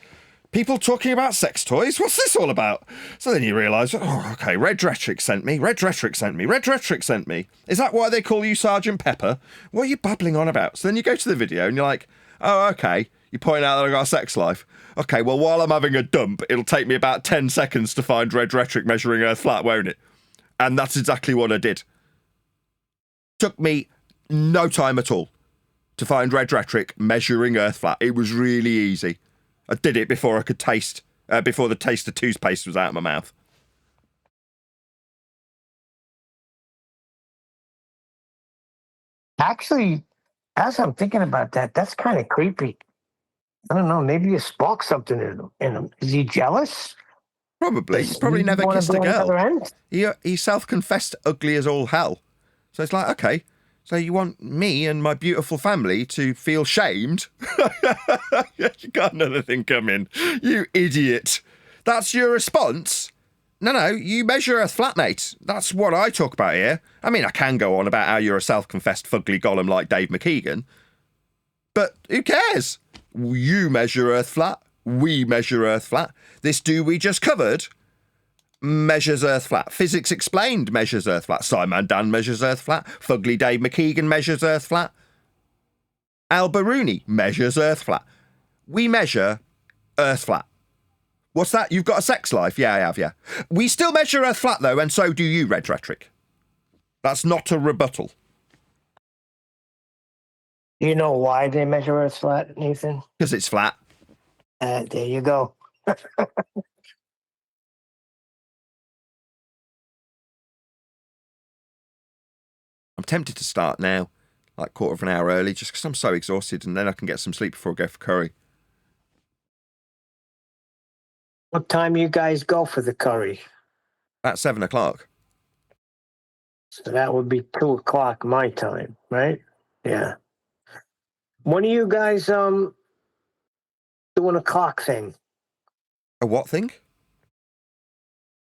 People talking about sex toys? What's this all about? So then you realise, oh, okay, Red Rhetoric sent me. Red Rhetoric sent me. Red Rhetoric sent me. Is that why they call you Sergeant Pepper? What are you babbling on about? So then you go to the video and you're like, oh, okay. You point out that I got a sex life. Okay, well, while I'm having a dump, it'll take me about 10 seconds to find Red Rhetoric measuring Earth flat, won't it? And that's exactly what I did. Took me no time at all to find Red Rhetoric measuring Earth flat. It was really easy. I did it before I could taste, before the taste of toothpaste was out of my mouth. Actually, as I'm thinking about that, that's kind of creepy. I don't know. Maybe you sparked something in him. Is he jealous? Probably. He's probably never kissed a girl. He self-confessed ugly as all hell. So it's like, okay, so you want me and my beautiful family to feel shamed? You got another thing coming. You idiot. That's your response? No, you measure Earth flat, mate. That's what I talk about here. I mean, I can go on about how you're a self-confessed fugly golem like Dave McKeegan. But who cares? You measure Earth flat. We measure Earth flat. This dude we just covered measures Earth flat. Physics Explained measures Earth flat. Simon Dan measures Earth flat. Fugly Dave McKeegan measures Earth flat. Al Baruni measures Earth flat. We measure Earth flat. What's that? You've got a sex life? Yeah, I have, yeah. We still measure Earth flat, though, and so do you, Red Rhetoric. That's not a rebuttal. You know why they measure Earth flat, Nathan? Because it's flat. There you go. I'm tempted to start now, like quarter of an hour early, just because I'm so exhausted, and then I can get some sleep before I go for curry. What time you guys go for the curry? At 7 o'clock. So that would be 2 o'clock my time, right? Yeah. When are you guys doing a clock thing? A what thing?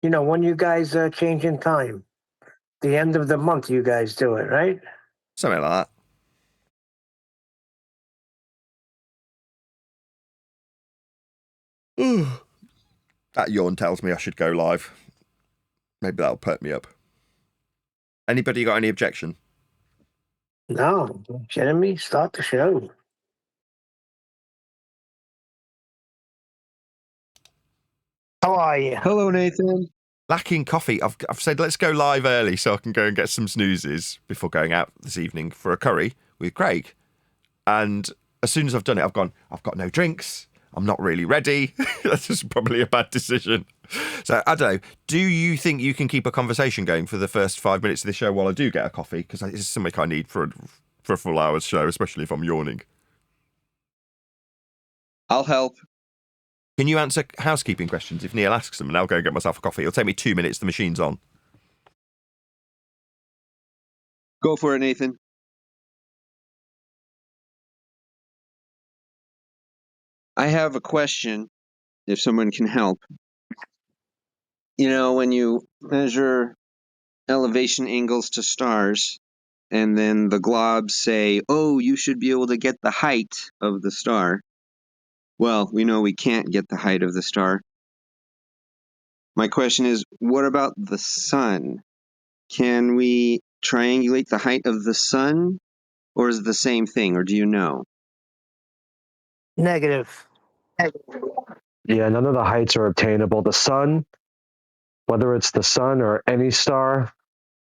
You know, when you guys changing time. The end of the month you guys do it, right? Something like that. That yawn tells me I should go live. Maybe that'll perk me up. Anybody got any objection? No. Jeremy, start the show. How are you? Hello, Nathan. Lacking coffee, I've said let's go live early so I can go and get some snoozes before going out this evening for a curry with Craig. And as soon as I've done it, I've got no drinks. I'm not really ready. That's just probably a bad decision. So, I don't know. Do you think you can keep a conversation going for the first 5 minutes of the show while I do get a coffee? Because it's something I need for a full hour's show, especially if I'm yawning. I'll help. Can you answer housekeeping questions if Neil asks them? And I'll go and get myself a coffee. It'll take me 2 minutes. The machine's on. Go for it, Nathan. I have a question, if someone can help. You know, when you measure elevation angles to stars, and then the globs say, oh, you should be able to get the height of the star. Well, we know we can't get the height of the star. My question is, what about the sun? Can we triangulate the height of the sun, or is it the same thing, or do you know? Negative. Yeah, none of the heights are obtainable. The sun, whether it's the sun or any star,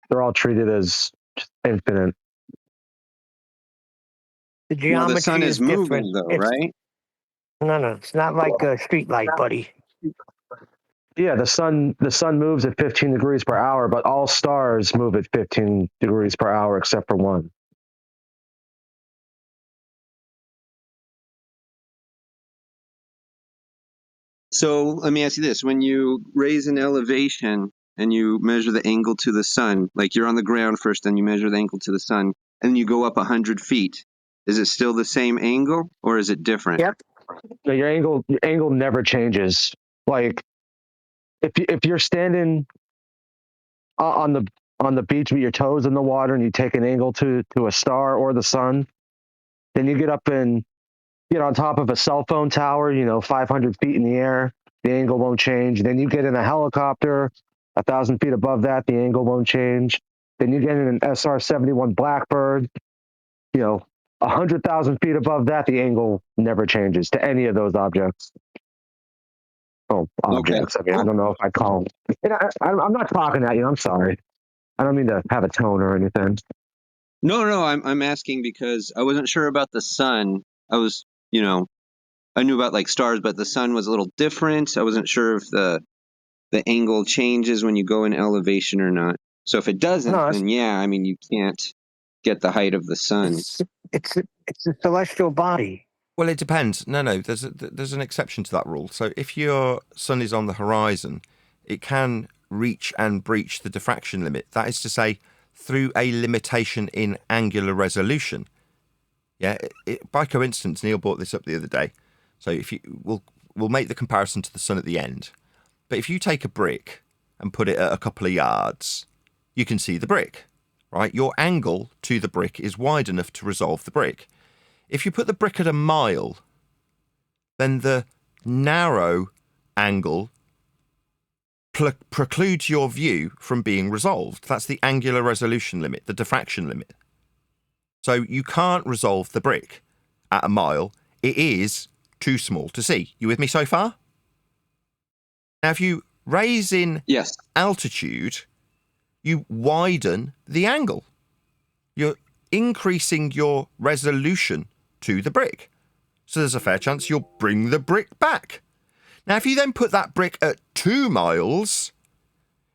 they're all treated as infinite. The Well, geometry the sun is moving, different. though, It's, right? no, it's not like a street light, buddy. Yeah, the sun moves at 15 degrees per hour, but all stars move at 15 degrees per hour except for one. So let me ask you this. When you raise an elevation and you measure the angle to the sun, like you're on the ground first and you measure the angle to the sun, and you go up 100 feet, is it still the same angle or is it different? Yep. So your angle never changes. Like if you're standing on the beach with your toes in the water and you take an angle to a star or the sun, then you get up and get on top of a cell phone tower, 500 feet in the air, the angle won't change. Then you get in a helicopter 1,000 feet above that, the angle won't change. Then you get in an SR-71 Blackbird, 100,000 feet above that, the angle never changes to any of those objects. Oh, objects. Okay. I mean, I don't know if I call them. I'm not talking at you. I'm sorry. I don't mean to have a tone or anything. No, I'm asking because I wasn't sure about the sun. I was, I knew about like stars, but the sun was a little different. I wasn't sure if the angle changes when you go in elevation or not. So if it doesn't, No, then yeah, I mean, you can't get the height of the sun. it's a celestial body. Well, it depends. No, there's an exception to that rule. So if your sun is on the horizon, it can reach and breach the diffraction limit. That is to say, through a limitation in angular resolution. Yeah, by coincidence, Neil brought this up the other day. So we'll make the comparison to the sun at the end. But if you take a brick and put it at a couple of yards, you can see the brick, right? Your angle to the brick is wide enough to resolve the brick. If you put the brick at a mile, then the narrow angle precludes your view from being resolved. That's the angular resolution limit, the diffraction limit. So you can't resolve the brick at a mile. It is too small to see. You with me so far? Now, if you raise in altitude, you widen the angle. You're increasing your resolution to the brick. So there's a fair chance you'll bring the brick back. Now, if you then put that brick at 2 miles,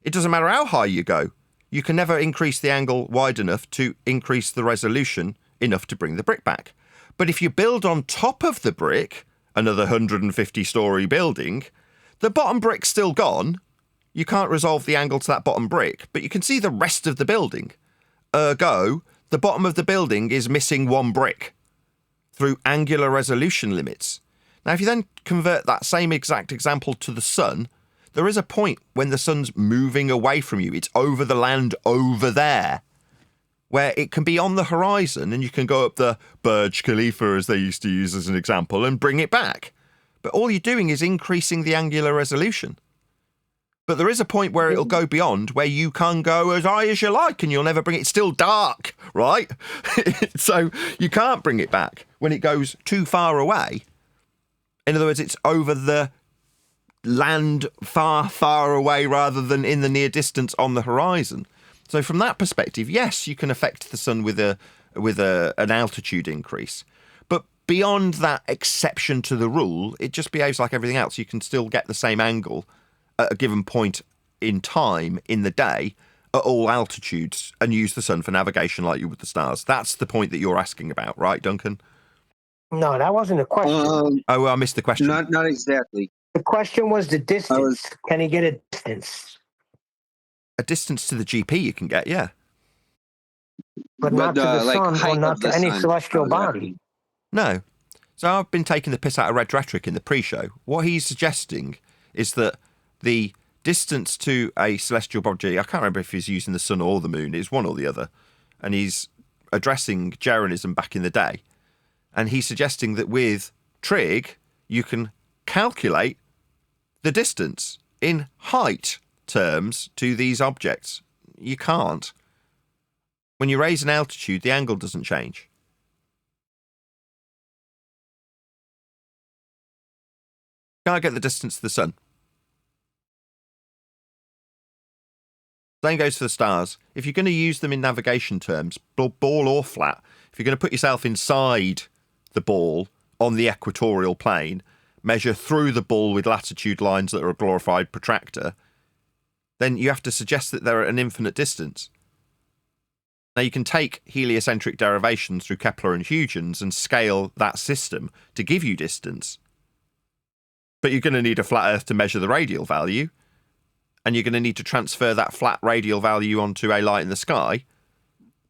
it doesn't matter how high you go. You can never increase the angle wide enough to increase the resolution enough to bring the brick back. But if you build on top of the brick, another 150-story building, the bottom brick's still gone. You can't resolve the angle to that bottom brick, but you can see the rest of the building. Ergo, the bottom of the building is missing 1 brick through angular resolution limits. Now, if you then convert that same exact example to the sun, there is a point when the sun's moving away from you. It's over the land over there, where it can be on the horizon and you can go up the Burj Khalifa, as they used to use as an example, and bring it back. But all you're doing is increasing the angular resolution. But there is a point where it'll go beyond, where you can go as high as you like and you'll never bring it. It's still dark, right? So you can't bring it back when it goes too far away. In other words, it's over the land far, far away rather than in the near distance on the horizon. So from that perspective, yes, you can affect the sun with an altitude increase. But beyond that exception to the rule, it just behaves like everything else. You can still get the same angle at a given point in time in the day at all altitudes and use the sun for navigation like you would the stars. That's the point that you're asking about, right, Duncan? No, that wasn't a question. Oh, I missed the question. Not exactly. The question was the distance. Can he get a distance? A distance to the GP you can get, yeah. But not to the like sun height or not of the to any sun. celestial Oh, body. No. So I've been taking the piss out of Red Rhetoric in the pre-show. What he's suggesting is that the distance to a celestial body, I can't remember if he's using the sun or the moon, it's one or the other, and he's addressing Jeranism back in the day. And he's suggesting that with trig, you can calculate the distance in height terms to these objects. You can't. When you raise an altitude, the angle doesn't change. Can't get the distance to the sun. Same goes for the stars. If you're going to use them in navigation terms, ball or flat, if you're going to put yourself inside the ball on the equatorial plane, measure through the ball with latitude lines that are a glorified protractor, then you have to suggest that they're at an infinite distance. Now, you can take heliocentric derivations through Kepler and Huygens and scale that system to give you distance. But you're going to need a flat Earth to measure the radial value, and you're going to need to transfer that flat radial value onto a light in the sky,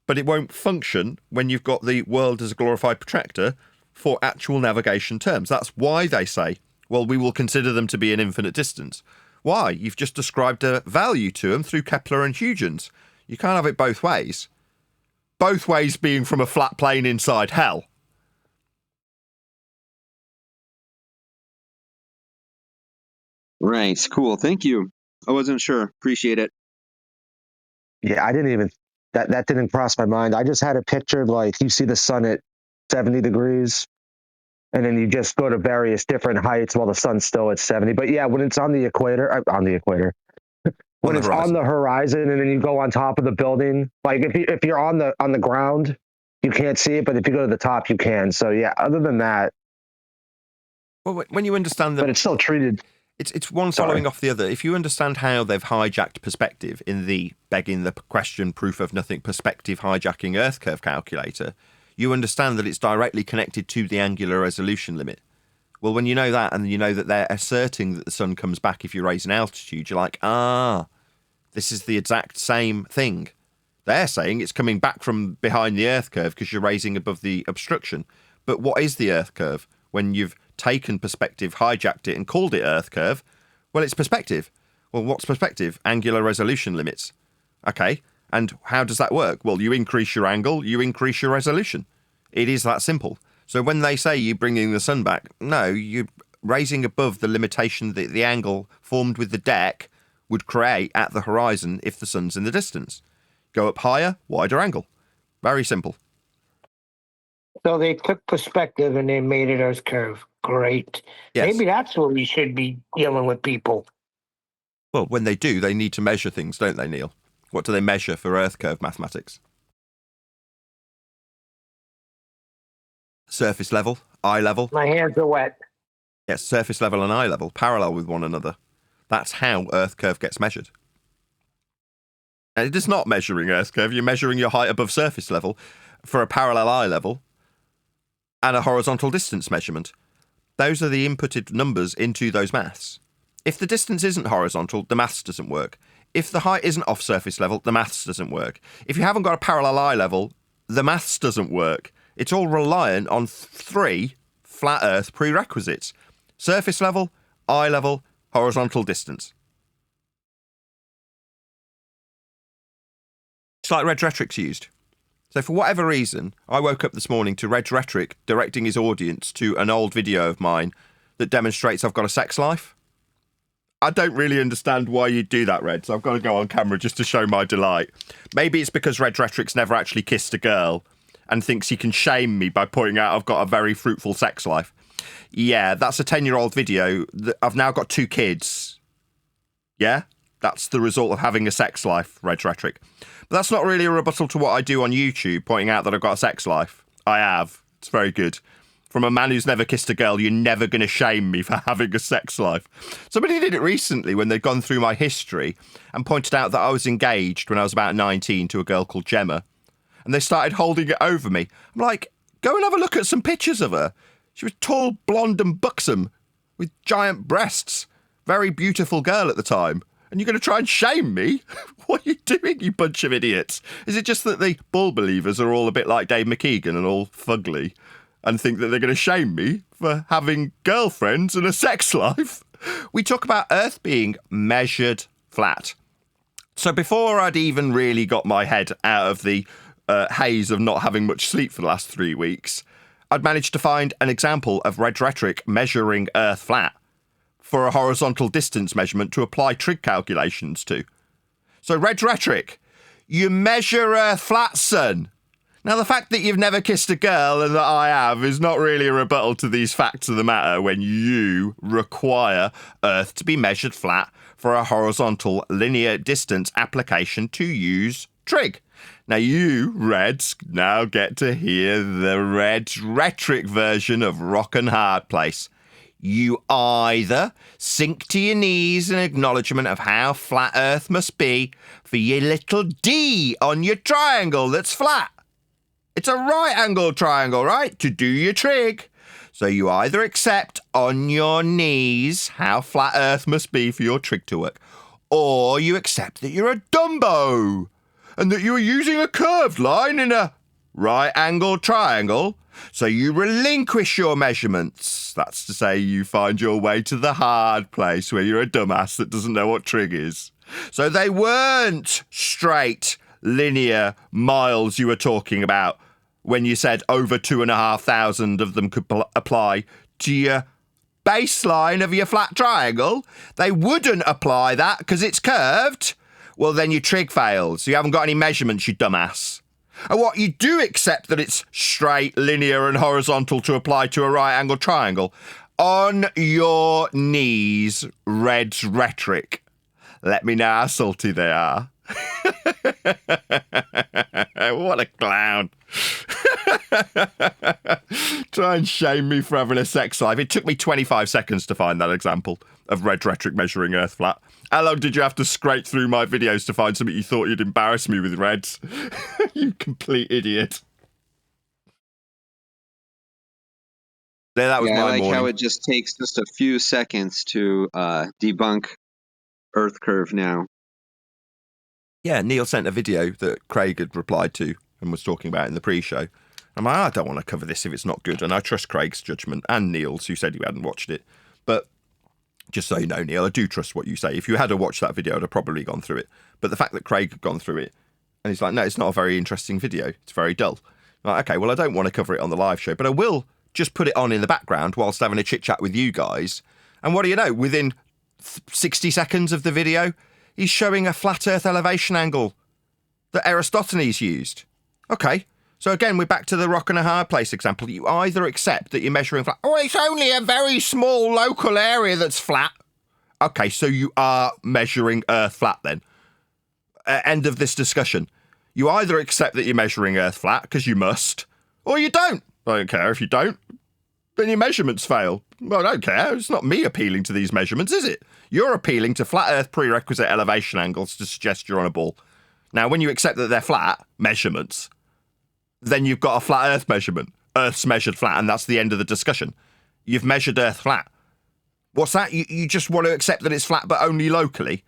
but it won't function when you've got the world as a glorified protractor for actual navigation terms. That's why they say, well, we will consider them to be an infinite distance. Why? You've just described a value to them through Kepler and Huygens. You can't have it both ways. Both ways being from a flat plane inside hell. Right. Cool. Thank you. I wasn't sure. Appreciate it. Yeah, I didn't even that didn't cross my mind. I just had a picture like you see the sun at 70 degrees, and then you just go to various different heights while the sun's still at 70. But yeah, when it's on the equator, when it's on the horizon, and then you go on top of the building, like if you're on the ground, you can't see it, but if you go to the top, you can. So yeah, other than that, well, when you understand that, but it's still treated. It's one following off the other. If you understand how they've hijacked perspective in the begging the question proof of nothing perspective hijacking Earth curve calculator, you understand that it's directly connected to the angular resolution limit. Well, when you know that, and you know that they're asserting that the sun comes back if you raise an altitude, you're like, this is the exact same thing. They're saying it's coming back from behind the Earth curve because you're raising above the obstruction. But what is the Earth curve? When you've taken perspective, hijacked it, and called it Earth curve, well, it's perspective. Well, what's perspective? Angular resolution limits. Okay, and how does that work? Well, you increase your angle, you increase your resolution. It is that simple. So when they say you're bringing the sun back, no, you're raising above the limitation that the angle formed with the deck would create at the horizon if the sun's in the distance. Go up higher, wider angle. Very simple. So they took perspective and they made it Earth curve. Great. Yes. Maybe that's what we should be dealing with people. Well, when they do, they need to measure things, don't they, Neil? What do they measure for Earth curve mathematics? Surface level, eye level. My hands are wet. Yes, surface level and eye level, parallel with one another. That's how Earth curve gets measured. And it is not measuring Earth curve. You're measuring your height above surface level for a parallel eye level and a horizontal distance measurement. Those are the inputted numbers into those maths. If the distance isn't horizontal, the maths doesn't work. If the height isn't off surface level, the maths doesn't work. If you haven't got a parallel eye level, the maths doesn't work. It's all reliant on three flat Earth prerequisites: surface level, eye level, horizontal distance. It's like Red Rhetoric's used. So for whatever reason, I woke up this morning to Red Rhetoric directing his audience to an old video of mine that demonstrates I've got a sex life. I don't really understand why you'd do that, Red, so I've got to go on camera just to show my delight. Maybe it's because Red Rhetoric's never actually kissed a girl and thinks he can shame me by pointing out I've got a very fruitful sex life. Yeah, that's a 10-year-old video. I've now got 2 kids. Yeah? That's the result of having a sex life, Red's Rhetoric. But that's not really a rebuttal to what I do on YouTube, pointing out that I've got a sex life. I have. It's very good. From a man who's never kissed a girl, you're never going to shame me for having a sex life. Somebody did it recently when they'd gone through my history and pointed out that I was engaged when I was about 19 to a girl called Gemma. And they started holding it over me. I'm like, go and have a look at some pictures of her. She was tall, blonde and buxom, with giant breasts. Very beautiful girl at the time. And you're going to try and shame me? What are you doing, you bunch of idiots? Is it just that the bull believers are all a bit like Dave McKeegan and all fugly and think that they're going to shame me for having girlfriends and a sex life? We talk about Earth being measured flat. So before I'd even really got my head out of the haze of not having much sleep for the last 3 weeks, I'd managed to find an example of Red's Rhetoric measuring Earth flat for a horizontal distance measurement to apply trig calculations to. So Red's Rhetoric, you measure Earth flat, son. Now, the fact that you've never kissed a girl and that I have is not really a rebuttal to these facts of the matter when you require Earth to be measured flat for a horizontal linear distance application to use trig. Now, you, Reds, now get to hear the Red's Rhetoric version of Rock and Hard Place. You either sink to your knees in acknowledgement of how flat Earth must be for your little D on your triangle that's flat. It's a right-angled triangle, right, to do your trig. So you either accept on your knees how flat Earth must be for your trig to work, or you accept that you're a Dumbo and that you're using a curved line in a right-angled triangle. So you relinquish your measurements. That's to say, you find your way to the hard place where you're a dumbass that doesn't know what trig is. So they weren't straight, linear miles you were talking about when you said over 2,500 of them could apply to your baseline of your flat triangle. They wouldn't apply that because it's curved. Well, then your trig fails. You haven't got any measurements, you dumbass. And what, you do accept that it's straight, linear and horizontal to apply to a right-angled triangle? On your knees, Red's Rhetoric. Let me know how salty they are. What a clown. Try and shame me for having a sex life. It took me 25 seconds to find that example of Red's Rhetoric measuring Earth flat. How long did you have to scrape through my videos to find something you thought you'd embarrass me with, Reds? You complete idiot. There, that was my I like morning. how it just takes just a few seconds to debunk Earth curve now. Yeah, Neil sent a video that Craig had replied to and was talking about in the pre-show. I'm like, I don't want to cover this if it's not good. And I trust Craig's judgment and Neil's, who said he hadn't watched it. But just so you know, Neil, I do trust what you say. If you had watched that video, I'd have probably gone through it. But the fact that Craig had gone through it, and he's like, no, it's not a very interesting video. It's very dull. I'm like, okay, well, I don't want to cover it on the live show, but I will just put it on in the background whilst having a chit-chat with you guys. And what do you know? Within 60 seconds of the video, he's showing a flat Earth elevation angle that Eratosthenes used. Okay, so again, we're back to the rock and a hard place example. You either accept that you're measuring flat. Oh, it's only a very small local area that's flat. Okay, so you are measuring Earth flat then. End of this discussion. You either accept that you're measuring Earth flat, because you must, or you don't. I don't care if you don't. Then your measurements fail. Well, I don't care. It's not me appealing to these measurements, is it? You're appealing to flat Earth prerequisite elevation angles to suggest you're on a ball. Now, when you accept that they're flat measurements, then you've got a flat Earth measurement. Earth's measured flat, and that's the end of the discussion. You've measured Earth flat. What's that? You just want to accept that it's flat, but only locally?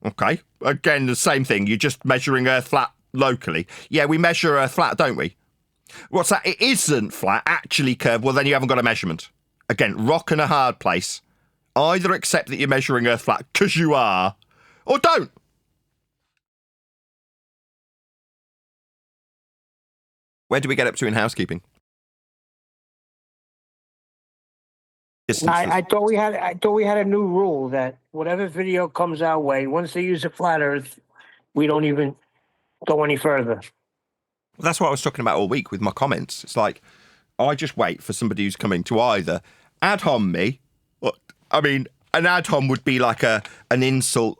Okay. Again, the same thing. You're just measuring Earth flat locally. Yeah, we measure Earth flat, don't we? What's that? It isn't flat, actually curved. Well, then you haven't got a measurement. Again, rock and a hard place. Either accept that you're measuring Earth flat, because you are, or don't. Where do we get up to in housekeeping? I thought we had a new rule that whatever video comes our way, once they use a flat Earth, we don't even go any further. Well, that's what I was talking about all week with my comments. It's like, I just wait for somebody who's coming to either ad hom me. What? I mean, an ad hom would be like an insult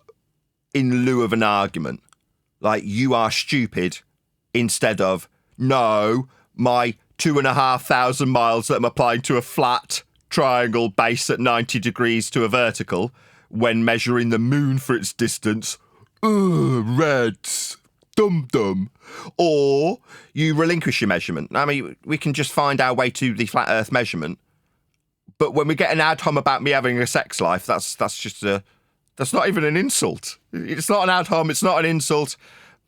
in lieu of an argument. Like, you are stupid, instead of, no, my 2,500 miles that I'm applying to a flat triangle base at 90 degrees to a vertical when measuring the moon for its distance. Ugh, reds. Dum-dum. Or you relinquish your measurement. I mean, we can just find our way to the flat earth measurement. But when we get an ad hom about me having a sex life, that's not even an insult. It's not an ad hom, it's not an insult,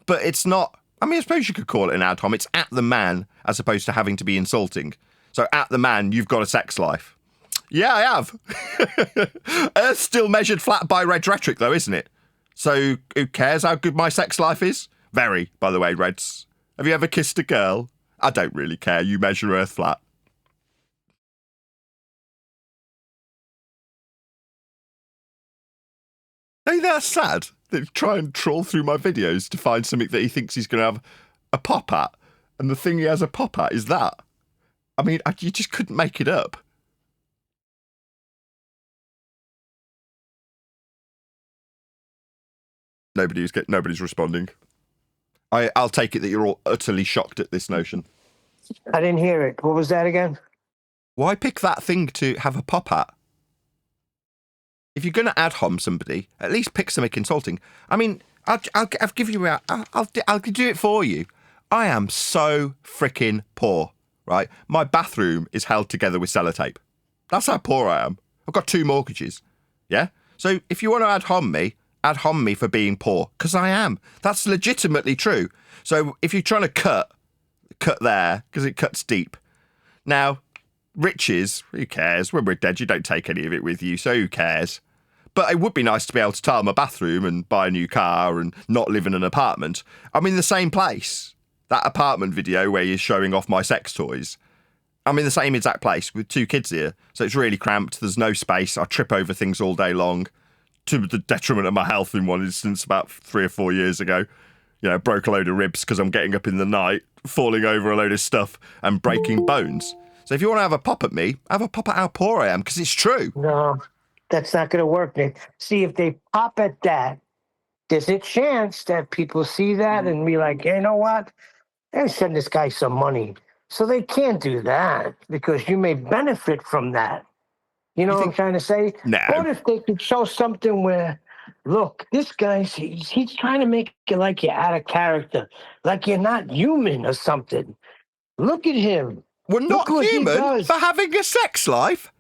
but it's not, I mean, I suppose you could call it an ad hom. It's at the man as opposed to having to be insulting. So at the man, you've got a sex life. Yeah, I have. Earth's still measured flat by red rhetoric, though, isn't it? So who cares how good my sex life is? Very, by the way, Reds. Have you ever kissed a girl? I don't really care. You measure Earth flat. Hey, that's sad. They try and troll through my videos to find something that he thinks he's going to have a pop at. And the thing he has a pop at is that. I mean, you just couldn't make it up. Nobody's responding. I'll take it that you're all utterly shocked at this notion. I didn't hear it. What was that again? Why pick that thing to have a pop at? If you're going to ad hom somebody, at least pick something insulting. I mean, I'll give you. I'll do it for you. I am so freaking poor, right? My bathroom is held together with sellotape. That's how poor I am. I've got 2 mortgages. Yeah. So if you want to ad hom me for being poor, because I am. That's legitimately true. So if you're trying to cut there, because it cuts deep. Now, riches, who cares? When we're dead, you don't take any of it with you, so who cares? But it would be nice to be able to tile my bathroom and buy a new car and not live in an apartment. I'm in the same place. That apartment video where you're showing off my sex toys. I'm in the same exact place with 2 kids here. So it's really cramped. There's no space. I trip over things all day long, to the detriment of my health in one instance about 3 or 4 years ago. You know, broke a load of ribs because I'm getting up in the night, falling over a load of stuff and breaking bones. So if you want to have a pop at me, have a pop at how poor I am, because it's true. No, that's not going to work, Nick. See, if they pop at that, there's a chance that people see that and be like, hey, you know what? They send this guy some money. So they can't do that because you may benefit from that. You know what I'm trying to say? No. What if they could show something where, look, this guy, he's trying to make it like you're out of character, like you're not human or something. Look at him. We're not human for having a sex life?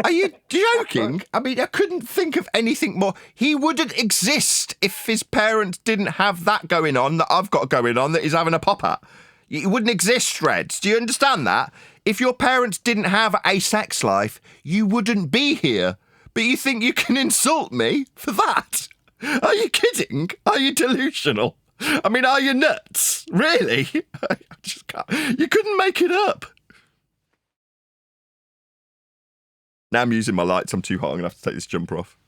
Are you joking? I mean, I couldn't think of anything more. He wouldn't exist if his parents didn't have that going on that I've got going on that he's having a pop at. It wouldn't exist, Reds. Do you understand that? If your parents didn't have a sex life, you wouldn't be here. But you think you can insult me for that? Are you kidding? Are you delusional? I mean, are you nuts? Really? I just can't. You couldn't make it up. Now I'm using my lights. I'm too hot. I'm going to have to take this jumper off.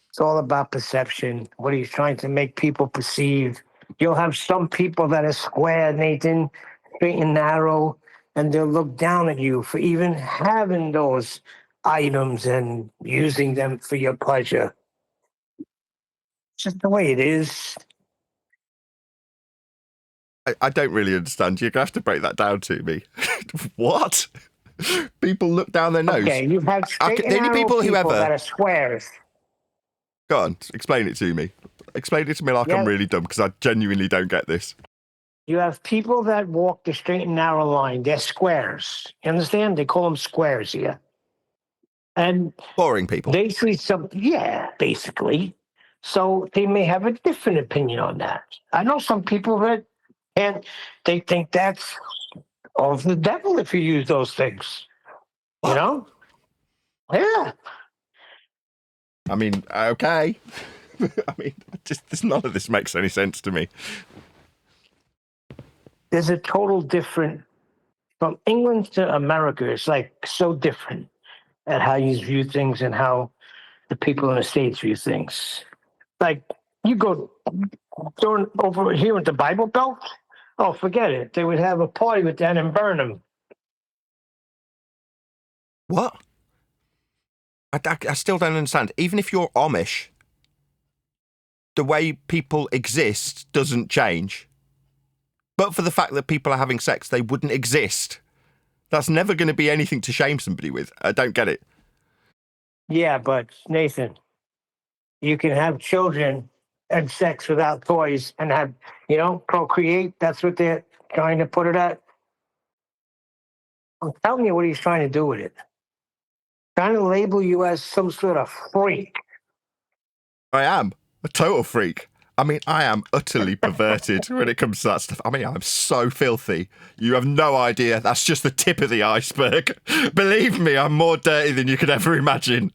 It's all about perception. What he's trying to make people perceive. You'll have some people that are square, Nathan, straight and narrow, and they'll look down at you for even having those items and using them for your pleasure. It's just the way it is. I don't really understand. You're going to have to break that down to me. What? People look down their nose. Okay, you have straight and narrow people that are squares. Go on, explain it to me. Explain it to me like I'm really dumb, because I genuinely don't get this. You have people that walk the straight and narrow line. They're squares. You understand? They call them squares here. And boring people. Basically, basically. So they may have a different opinion on that. I know some people that, and they think that's of the devil if you use those things. You know? Yeah. I mean, okay. I mean, none of this makes any sense to me. There's a total different, from England to America, it's like so different at how you view things and how the people in the States view things. Like, you go over here with the Bible Belt, oh, forget it. They would have a party with that and burn them. What? I still don't understand. Even if you're Amish, the way people exist doesn't change. But for the fact that people are having sex, they wouldn't exist. That's never going to be anything to shame somebody with. I don't get it. Yeah, but Nathan, you can have children and sex without toys and have, procreate. That's what they're trying to put it at. I'm telling you what he's trying to do with it. Trying to label you as some sort of freak. I am a total freak. I mean, I am utterly perverted when it comes to that stuff. I mean, I'm so filthy. You have no idea. That's just the tip of the iceberg. Believe me, I'm more dirty than you could ever imagine.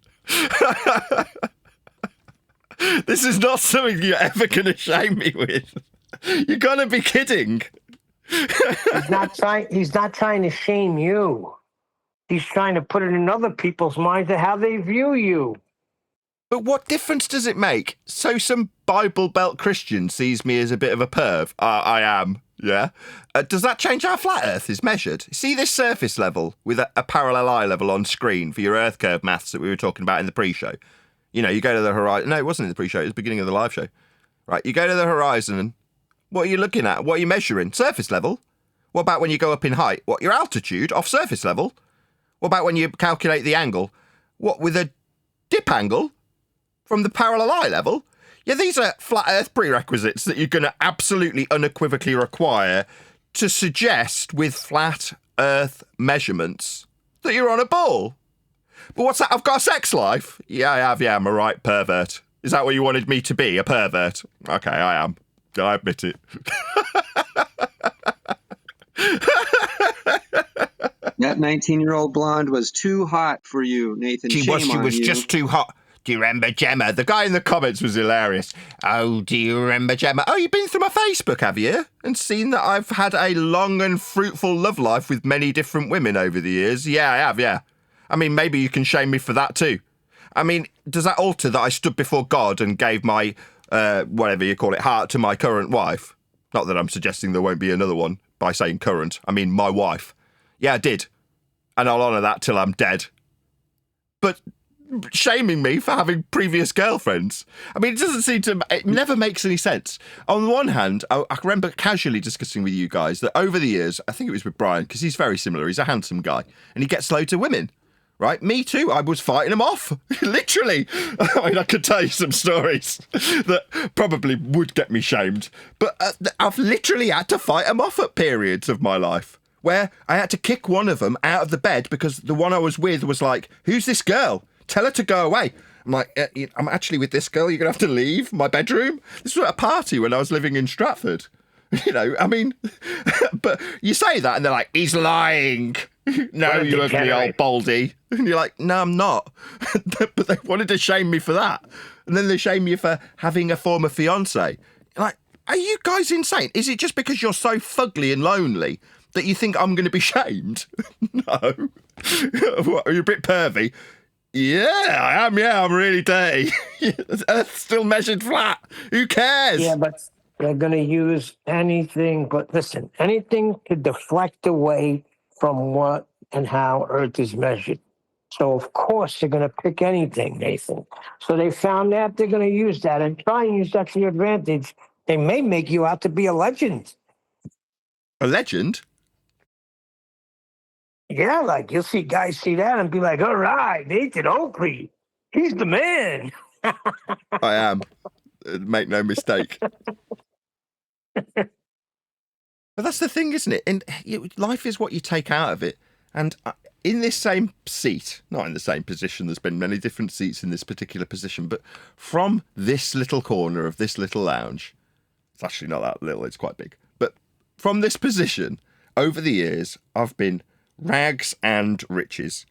This is not something you're ever going to shame me with. You're going to be kidding. He's not trying to shame you. He's trying to put it in other people's minds of how they view you. But what difference does it make? So some Bible Belt Christian sees me as a bit of a perv. I am, yeah? Does that change how flat Earth is measured? See this surface level with a parallel eye level on screen for your Earth curve maths that we were talking about in the pre-show? You know, you go to the horizon. No, it wasn't in the pre-show. It was the beginning of the live show. Right, you go to the horizon and what are you looking at? What are you measuring? Surface level? What about when you go up in height? What, your altitude off surface level? What about when you calculate the angle? What, with a dip angle? From the parallel eye level? Yeah, these are flat Earth prerequisites that you're going to absolutely unequivocally require to suggest with flat Earth measurements that you're on a ball. But what's that? I've got a sex life? Yeah, I have. Yeah, I'm a right pervert. Is that what you wanted me to be? A pervert? Okay, I am. I admit it. That 19-year-old blonde was too hot for you, Nathan. She was just too hot. Do you remember Gemma? The guy in the comments was hilarious. Oh, do you remember Gemma? Oh, you've been through my Facebook, have you? And seen that I've had a long and fruitful love life with many different women over the years? Yeah, I have, yeah. I mean, maybe you can shame me for that too. I mean, does that alter that I stood before God and gave my, whatever you call it, heart to my current wife? Not that I'm suggesting there won't be another one by saying current. I mean, my wife. Yeah, I did. And I'll honour that till I'm dead. But shaming me for having previous girlfriends. I mean, it never makes any sense. On the one hand, I remember casually discussing with you guys that over the years, I think it was with Brian, because he's very similar, he's a handsome guy, and he gets loads of women, right? Me too, I was fighting him off, literally. I mean, I could tell you some stories that probably would get me shamed, but I've literally had to fight him off at periods of my life, where I had to kick one of them out of the bed because the one I was with was like, who's this girl? Tell her to go away. I'm like, I'm actually with this girl. You're going to have to leave my bedroom. This was at a party when I was living in Stratford. You know, I mean, but you say that and they're like, he's lying. No, you ugly old baldy. And you're like, no, I'm not. But they wanted to shame me for that. And then they shame you for having a former fiance. Like, are you guys insane? Is it just because you're so fugly and lonely that you think I'm going to be shamed? No. What, are you a bit pervy? Yeah, I am. Yeah, I'm really dirty. Earth's still measured flat. Who cares? Yeah, but they're going to use anything. But listen, anything to deflect away from what and how Earth is measured. So, of course, they're going to pick anything, Nathan. So they found that they're going to use that and try and use that to your advantage. They may make you out to be a legend. A legend? Yeah, like you'll see guys see that and be like, all right, Nathan Oakley, he's the man. I am. Make no mistake. But that's the thing, isn't it? And life is what you take out of it. And in this same seat, not in the same position, there's been many different seats in this particular position, but from this little corner of this little lounge, it's actually not that little, it's quite big. But from this position, over the years, I've been rags and riches.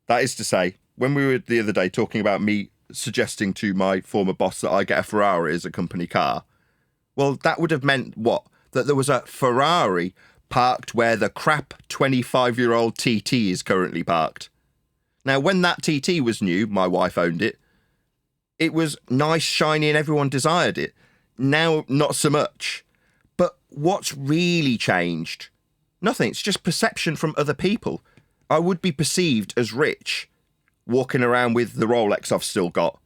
That is to say, when we were the other day talking about me suggesting to my former boss that I get a Ferrari as a company car, well, that would have meant what? That there was a Ferrari parked where the crap 25-year-old TT is currently parked. Now, when that TT was new, my wife owned it. It was nice, shiny, and everyone desired it. Now, not so much. But what's really changed? Nothing. It's just perception from other people. I would be perceived as rich walking around with the Rolex I've still got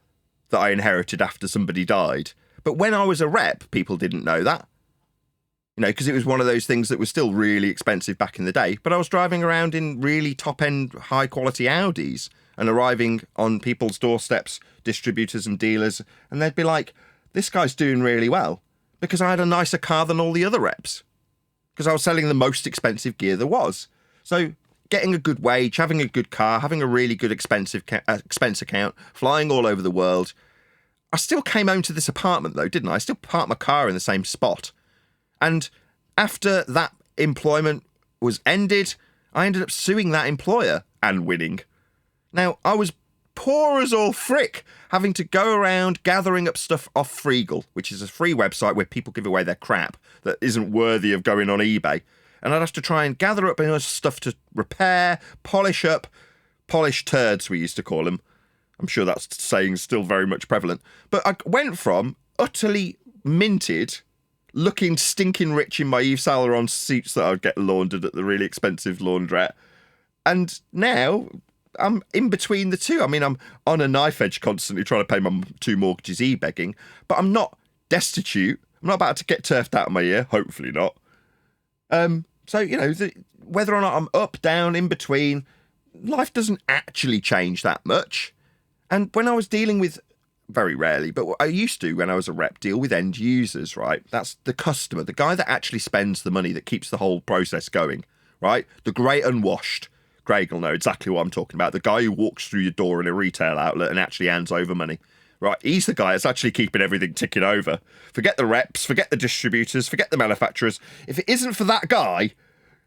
that I inherited after somebody died. But when I was a rep, people didn't know that. You know, because it was one of those things that was still really expensive back in the day. But I was driving around in really top-end, high-quality Audis and arriving on people's doorsteps, distributors and dealers, and they'd be like, this guy's doing really well because I had a nicer car than all the other reps because I was selling the most expensive gear there was. So getting a good wage, having a good car, having a really good expense account, flying all over the world. I still came home to this apartment, though, didn't I? I still parked my car in the same spot. And after that employment was ended, I ended up suing that employer and winning. Now, I was poor as all frick, having to go around gathering up stuff off Freegal, which is a free website where people give away their crap that isn't worthy of going on eBay. And I'd have to try and gather up enough stuff to repair, polish up, polish turds, we used to call them. I'm sure that saying's still very much prevalent. But I went from utterly minted, looking stinking rich in my Yves Saint Laurent suits that I'd get laundered at the really expensive laundrette. And now I'm in between the two. I mean, I'm on a knife edge constantly trying to pay my 2 mortgages e-begging, but I'm not destitute. I'm not about to get turfed out of my ear. Hopefully not. So, you know, whether or not I'm up, down, in between, life doesn't actually change that much. And when I was dealing with, very rarely, but I used to, when I was a rep, deal with end users, right? That's the customer, the guy that actually spends the money that keeps the whole process going, right? The great unwashed. Craig will know exactly what I'm talking about. The guy who walks through your door in a retail outlet and actually hands over money. Right, he's the guy that's actually keeping everything ticking over. Forget the reps, forget the distributors, forget the manufacturers. If it isn't for that guy,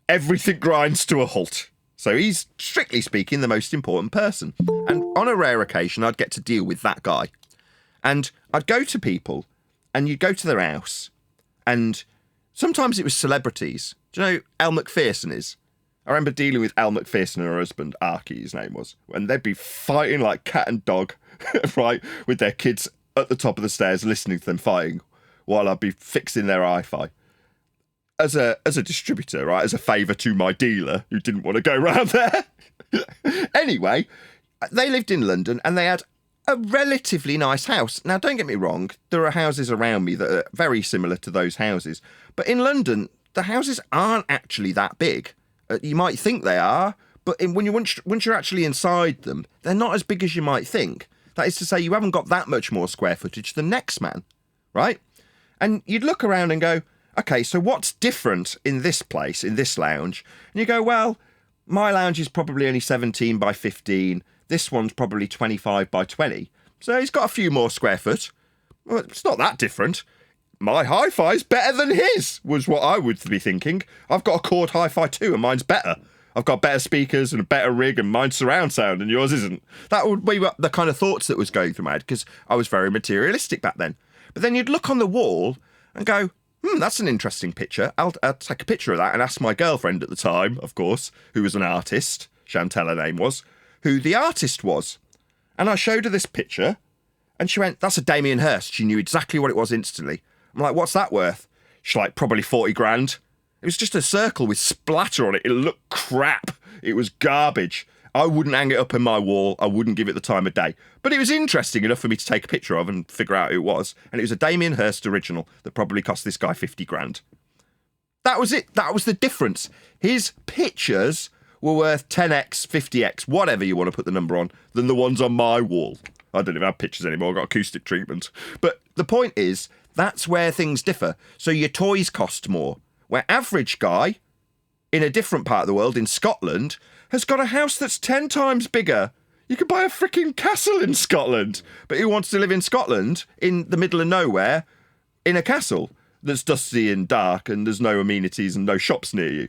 everything grinds to a halt. So he's, strictly speaking, the most important person. And on a rare occasion, I'd get to deal with that guy. And I'd go to people, and you'd go to their house, and sometimes it was celebrities. Do you know who Elle Macpherson is? I remember dealing with Elle Macpherson and her husband, Archie, his name was, and they'd be fighting like cat and dog, right, with their kids at the top of the stairs listening to them fighting while I'd be fixing their hi-fi. As a distributor, right, as a favour to my dealer who didn't want to go round there. Anyway, they lived in London and they had a relatively nice house. Now, don't get me wrong, there are houses around me that are very similar to those houses. But in London, the houses aren't actually that big. You might think they are, but once you're actually inside them, they're not as big as you might think. That is to say, you haven't got that much more square footage than next man, right? And you'd look around and go, okay, so what's different in this place, in this lounge? And you go, well, my lounge is probably only 17 by 15. This one's probably 25 by 20. So he's got a few more square foot. Well, it's not that different. My hi-fi's better than his, was what I would be thinking. I've got a Cord hi-fi too, and mine's better. I've got better speakers and a better rig, and mine's surround sound, and yours isn't. That would be the kind of thoughts that was going through my head, because I was very materialistic back then. But then you'd look on the wall and go, that's an interesting picture. I'll take a picture of that and ask my girlfriend at the time, of course, who was an artist, Chantel her name was, who the artist was. And I showed her this picture, and she went, that's a Damien Hirst. She knew exactly what it was instantly. I'm like, what's that worth? She's like, probably 40 grand. It was just a circle with splatter on it. It looked crap. It was garbage. I wouldn't hang it up in my wall. I wouldn't give it the time of day. But it was interesting enough for me to take a picture of and figure out who it was. And it was a Damien Hirst original that probably cost this guy 50 grand. That was it. That was the difference. His pictures were worth 10x, 50x, whatever you want to put the number on, than the ones on my wall. I don't even have pictures anymore. I've got acoustic treatment. But the point is, that's where things differ. So your toys cost more. Where average guy in a different part of the world, in Scotland, has got a house that's 10 times bigger. You could buy a freaking castle in Scotland. But who wants to live in Scotland, in the middle of nowhere, in a castle that's dusty and dark and there's no amenities and no shops near you?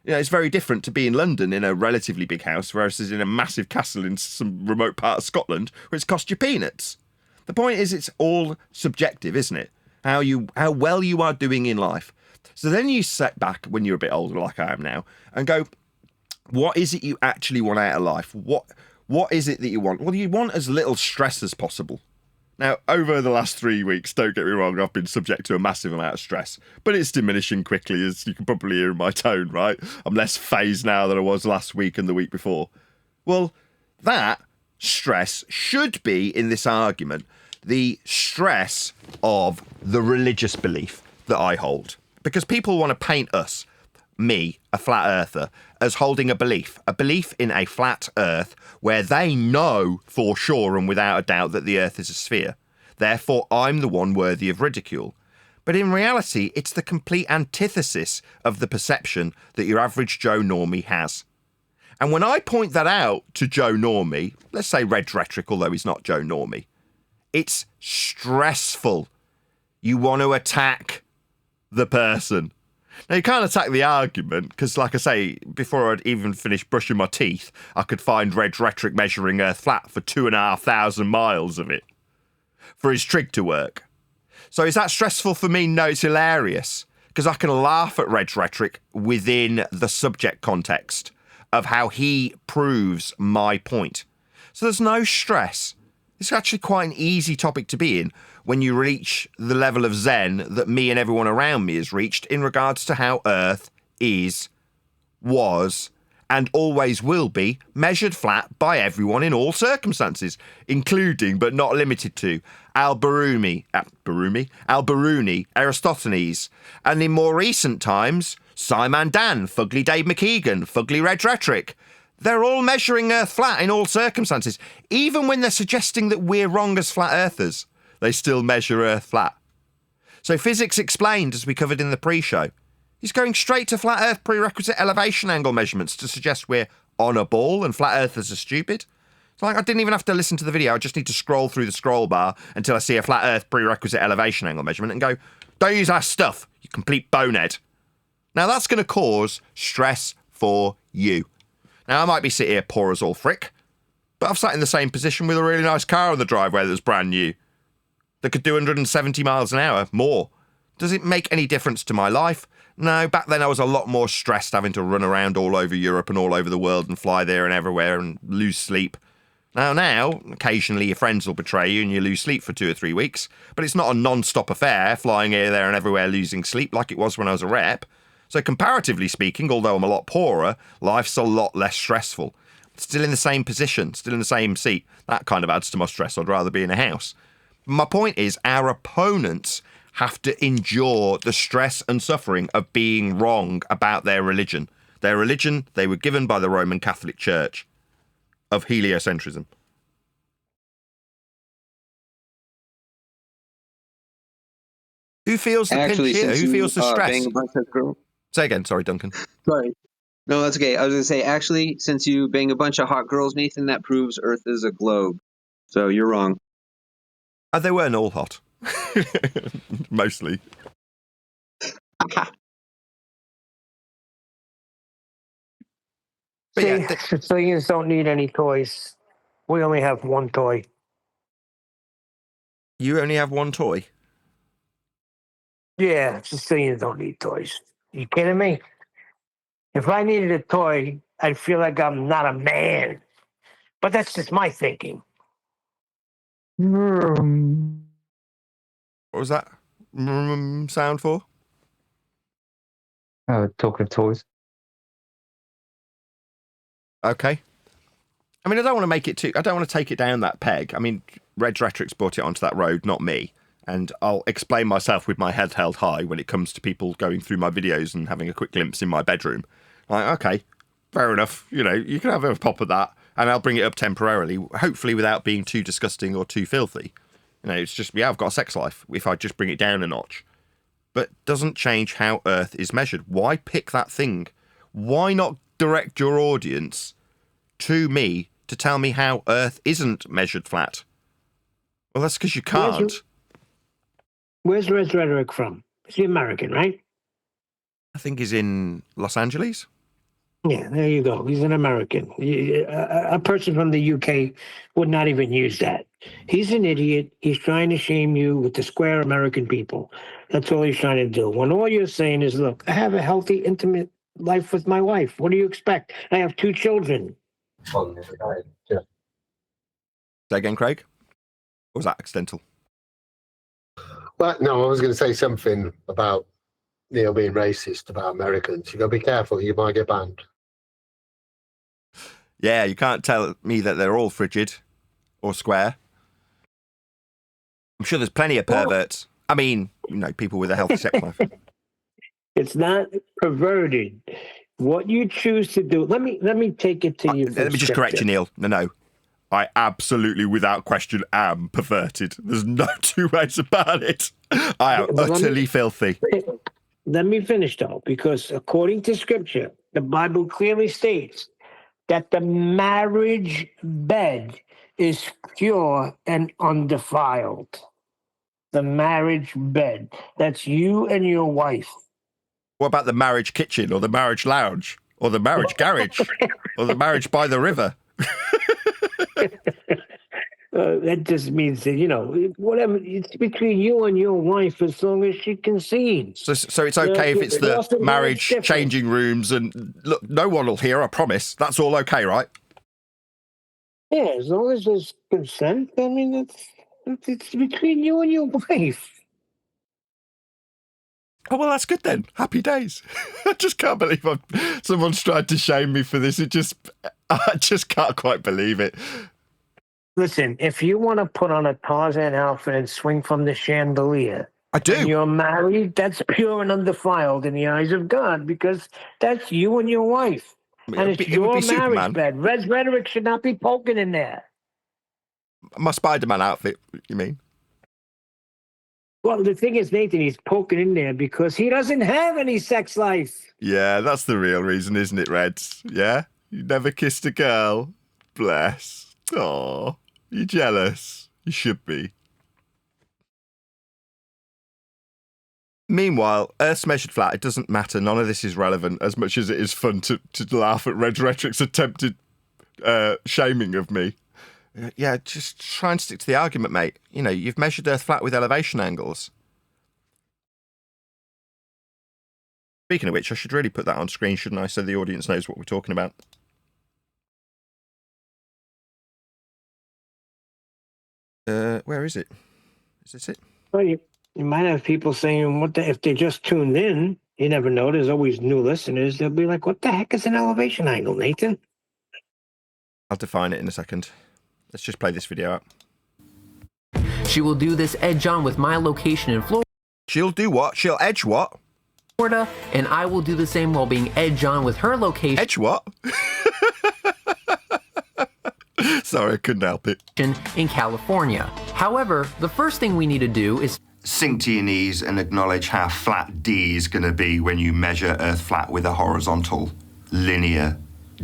You know, it's very different to be in London in a relatively big house versus in a massive castle in some remote part of Scotland where it's cost you peanuts. The point is, it's all subjective, isn't it? How well you are doing in life. So then you sit back when you're a bit older, like I am now, and go, what is it you actually want out of life? What is it that you want? Well, you want as little stress as possible. Now, over the last 3 weeks, don't get me wrong, I've been subject to a massive amount of stress, but it's diminishing quickly, as you can probably hear in my tone, right? I'm less phased now than I was last week and the week before. Well, that stress should be in this argument the stress of the religious belief that I hold. Because people want to paint us, me, a flat earther, as holding a belief in a flat earth where they know for sure and without a doubt that the earth is a sphere. Therefore, I'm the one worthy of ridicule. But in reality, it's the complete antithesis of the perception that your average Joe Normie has. And when I point that out to Joe Normie, let's say Red Rhetoric, although he's not Joe Normie, it's stressful. You want to attack the person. Now, you can't attack the argument, because, like I say, before I'd even finished brushing my teeth, I could find Red Rhetoric measuring Earth flat for 2,500 miles of it for his trig to work. So is that stressful for me? No, it's hilarious, because I can laugh at Red Rhetoric within the subject context of how he proves my point. So there's no stress. It's actually quite an easy topic to be in when you reach the level of zen that me and everyone around me has reached in regards to how Earth is, was, and always will be measured flat by everyone in all circumstances, including but not limited to Al-Biruni, Aristophanes, and in more recent times, Simon Dan, Fugly Dave McKeegan, Fugly Red Rhetoric. They're all measuring Earth flat in all circumstances. Even when they're suggesting that we're wrong as flat earthers, they still measure Earth flat. So Physics Explained, as we covered in the pre-show, is going straight to flat Earth prerequisite elevation angle measurements to suggest we're on a ball and flat earthers are stupid. It's like I didn't even have to listen to the video. I just need to scroll through the scroll bar until I see a flat Earth prerequisite elevation angle measurement and go, don't use our stuff, you complete bonehead. Now that's going to cause stress for you. Now I might be sitting here poor as all frick, but I've sat in the same position with a really nice car on the driveway that's brand new, that could do 170 miles an hour, more. Does it make any difference to my life? No, back then I was a lot more stressed having to run around all over Europe and all over the world and fly there and everywhere and lose sleep. Now, occasionally your friends will betray you and you lose sleep for 2 or 3 weeks, but it's not a non-stop affair flying here, there and everywhere losing sleep like it was when I was a rep. So comparatively speaking, although I'm a lot poorer, life's a lot less stressful. Still in the same position, still in the same seat. That kind of adds to my stress. I'd rather be in a house. My point is, our opponents have to endure the stress and suffering of being wrong about their religion. Their religion they were given by the Roman Catholic Church of heliocentrism. Who feels the pinch here? Who feels the stress? Say again, sorry, Duncan. Sorry. No, that's okay. I was going to say, actually, since you bang a bunch of hot girls, Nathan, that proves Earth is a globe. So you're wrong. They weren't all hot. Mostly. But See, Sicilians don't need any toys. We only have one toy. You only have one toy? Yeah, Sicilians don't need toys. You kidding me? If I needed a toy, I'd feel like I'm not a man. But that's just my thinking. What was that sound for? Talking of toys. Okay. I mean, I don't want to make it too... I don't want to take it down that peg. I mean, Red Rhetoric's brought it onto that road, not me. And I'll explain myself with my head held high when it comes to people going through my videos and having a quick glimpse in my bedroom. Like, okay, fair enough. You know, you can have a pop of that, and I'll bring it up temporarily, hopefully without being too disgusting or too filthy. You know, it's just, yeah, I've got a sex life if I just bring it down a notch. But doesn't change how Earth is measured. Why pick that thing? Why not direct your audience to me to tell me how Earth isn't measured flat? Well, that's because you can't. Where's Red Rhetoric from? Is he American, right? I think he's in Los Angeles. Yeah, there you go. He's an American. A person from the UK would not even use that. He's an idiot. He's trying to shame you with the square American people. That's all he's trying to do. When all you're saying is, look, I have a healthy, intimate life with my wife. What do you expect? I have 2 children. Say again, Craig? Or was that accidental? Well, no, I was going to say something about Neil being racist about Americans. You got to be careful. You might get banned. Yeah, you can't tell me that they're all frigid. or square. I'm sure there's plenty of perverts. I mean, people with a healthy sex life. It's not perverted. What you choose to do. Let me take it to you. Let me just correct you, Neil. No. I absolutely, without question, am perverted. There's no two ways about it. I am utterly filthy. Let me finish, though, because according to Scripture, the Bible clearly states that the marriage bed is pure and undefiled. The marriage bed. That's you and your wife. What about the marriage kitchen or the marriage lounge or the marriage garage or the marriage by the river? That just means that, whatever, it's between you and your wife as long as she concedes. So it's okay if it's the marriage changing rooms and look, no one will hear, I promise. That's all okay, right? Yeah, as long as there's consent. I mean, it's between you and your wife. Oh, well, that's good then. Happy days. I just can't believe someone's tried to shame me for this. I just can't quite believe it. Listen, if you want to put on a Tarzan outfit and swing from the chandelier, I do. And you're married, that's pure and undefiled in the eyes of God, because that's you and your wife. And it's your marriage Superman. bed. Red rhetoric should not be poking in there. My Spider-Man outfit, you mean? Well, the thing is, Nathan, he's poking in there because he doesn't have any sex life. Yeah, that's the real reason, isn't it, Reds? Yeah? You never kissed a girl? Bless. Aw, you jealous? You should be. Meanwhile, Earth's measured flat, it doesn't matter. None of this is relevant as much as it is fun to laugh at Red Rhetoric's attempted shaming of me. Yeah, just try and stick to the argument, mate. You've measured Earth flat with elevation angles. Speaking of which, I should really put that on screen, shouldn't I, so the audience knows what we're talking about. Where is it? Is this it? Well, you might have people saying, if they just tuned in, you never know, there's always new listeners. They'll be like, what the heck is an elevation angle, Nathan? I'll define it in a second. Let's just play this video out. She will do this edge on with my location in Florida. She'll do what? She'll edge what? And I will do the same while being edge on with her location. Edge what? Sorry, I couldn't help it. In California. However, the first thing we need to do is sink to your knees and acknowledge how flat D is going to be when you measure Earth flat with a horizontal, linear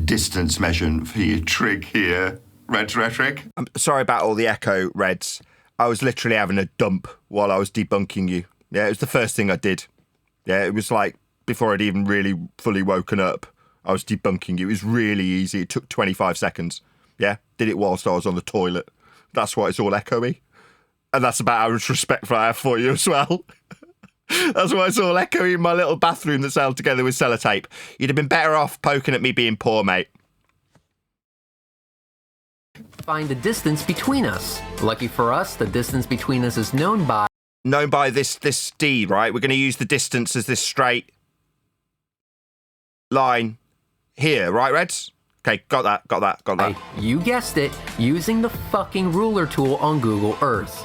distance measurement for your trig here. Red Rhetoric. I'm sorry about all the echo, Reds. I was literally having a dump while I was debunking you. Yeah, it was the first thing I did. Yeah, it was like before I'd even really fully woken up, I was debunking you. It was really easy. It took 25 seconds. Yeah, did it whilst I was on the toilet. That's why it's all echoey. And that's about how much respect I have for you as well. That's why it's all echoey in my little bathroom that's held together with sellotape. You'd have been better off poking at me being poor, mate. find the distance between us. Lucky for us, the distance between us is known by this D, right? We're going to use the distance as this straight line here, right, Reds? Okay, got that. You guessed it, using the fucking ruler tool on Google Earth.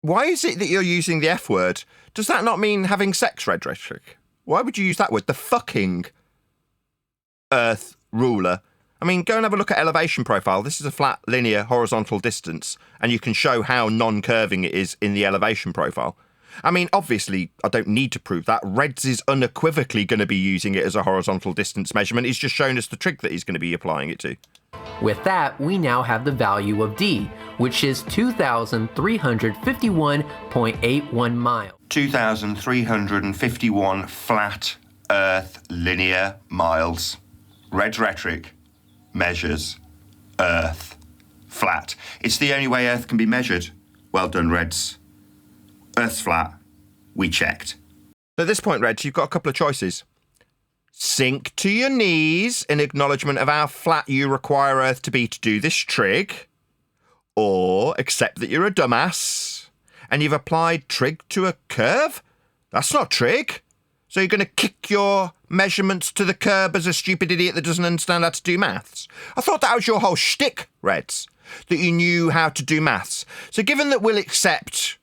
Why is it that you're using the F word? Does that not mean having sex, Red Rhetoric? Why would you use that word? The fucking Earth ruler. I mean, go and have a look at elevation profile. This is a flat, linear, horizontal distance, and you can show how non-curving it is in the elevation profile. I mean, obviously, I don't need to prove that. Reds is unequivocally going to be using it as a horizontal distance measurement. He's just shown us the trig that he's going to be applying it to. With that, we now have the value of D, which is 2,351.81 miles. 2,351 flat Earth linear miles. Red Rhetoric measures Earth flat. It's the only way Earth can be measured. Well done, Reds. Earth's flat. We checked. At this point, Reds, you've got a couple of choices. Sink to your knees in acknowledgement of how flat you require Earth to be to do this trig, or accept that you're a dumbass and you've applied trig to a curve. That's not trig. So you're going to kick your measurements to the curb as a stupid idiot that doesn't understand how to do maths? I thought that was your whole shtick, Reds. that you knew how to do maths. So given that we'll accept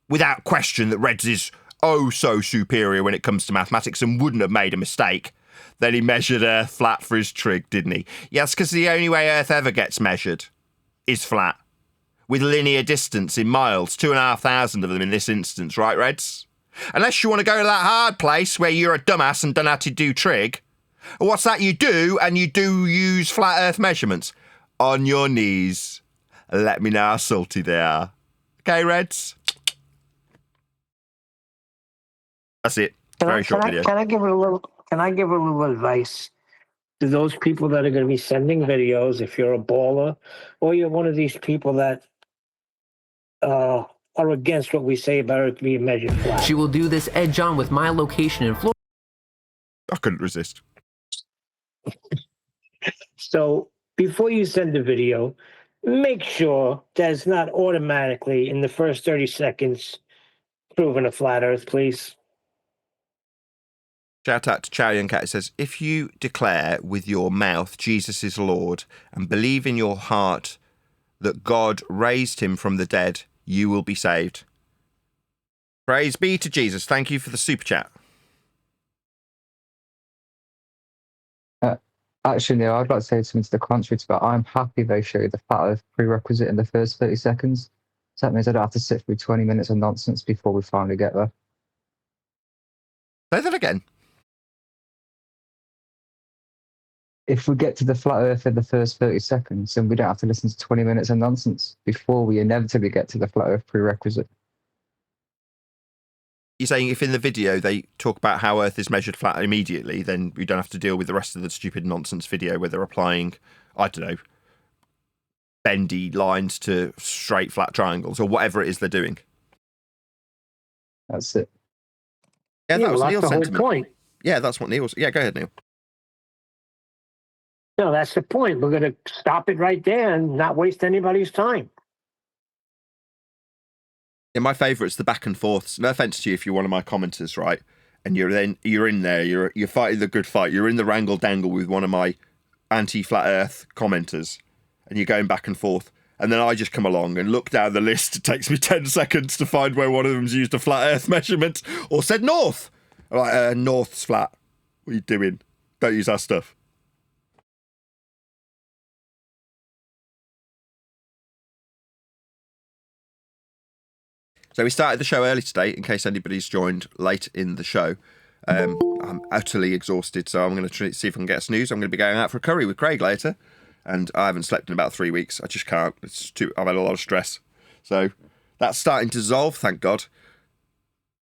without question that Reds is oh so superior when it comes to mathematics and wouldn't have made a mistake, then he measured Earth flat for his trig, didn't he? Yes, because the only way Earth ever gets measured is flat, with linear distance in miles, 2,500 of them in this instance, right, Reds? Unless you want to go to that hard place where you're a dumbass and don't know how to do trig. What's that you do, and you do use flat Earth measurements? On your knees. Let me know how salty they are. Okay, Reds? That's it. Very short video. Can I give a little advice to those people that are going to be sending videos? If you're a baller, or you're one of these people that are against what we say about it being measured flat. She will do this edge on with my location in Florida. I couldn't resist. So before you send a video, make sure that it's not automatically in the first 30 seconds proven a flat Earth, please. Shout out to Chow Cat. It says, if you declare with your mouth Jesus is Lord and believe in your heart that God raised him from the dead, you will be saved. Praise be to Jesus. Thank you for the super chat. Actually, Neil, I'd like to say something to the contrary to that. I'm happy they show you the flat Earth prerequisite in the first 30 seconds. So that means I don't have to sit through 20 minutes of nonsense before we finally get there. Say that again. If we get to the flat Earth in the first 30 seconds, then we don't have to listen to 20 minutes of nonsense before we inevitably get to the flat Earth prerequisite. You're saying if in the video they talk about how Earth is measured flat immediately, then you don't have to deal with the rest of the stupid nonsense video where they're applying, I don't know, bendy lines to straight flat triangles or whatever it is they're doing. That's it. Yeah, that was that's Neil's the whole sentiment. point. Yeah, that's what Neil's... Yeah, go ahead, Neil. No, that's the point. We're going to stop it right there and not waste anybody's time. Yeah, my favourite's the back and forths. No offence to you if you're one of my commenters, right? And you're in there, you're fighting the good fight. You're in the wrangle dangle with one of my anti-flat Earth commenters, and you're going back and forth. And then I just come along and look down the list. It takes me 10 seconds to find where one of them's used a flat Earth measurement or said north. I'm like, north's flat. What are you doing? Don't use our stuff. So we started the show early today, in case anybody's joined late in the show. I'm utterly exhausted, so I'm going to see if I can get a snooze. I'm going to be going out for a curry with Craig later, and I haven't slept in about 3 weeks. I just can't. I've had a lot of stress. So that's starting to dissolve, thank God.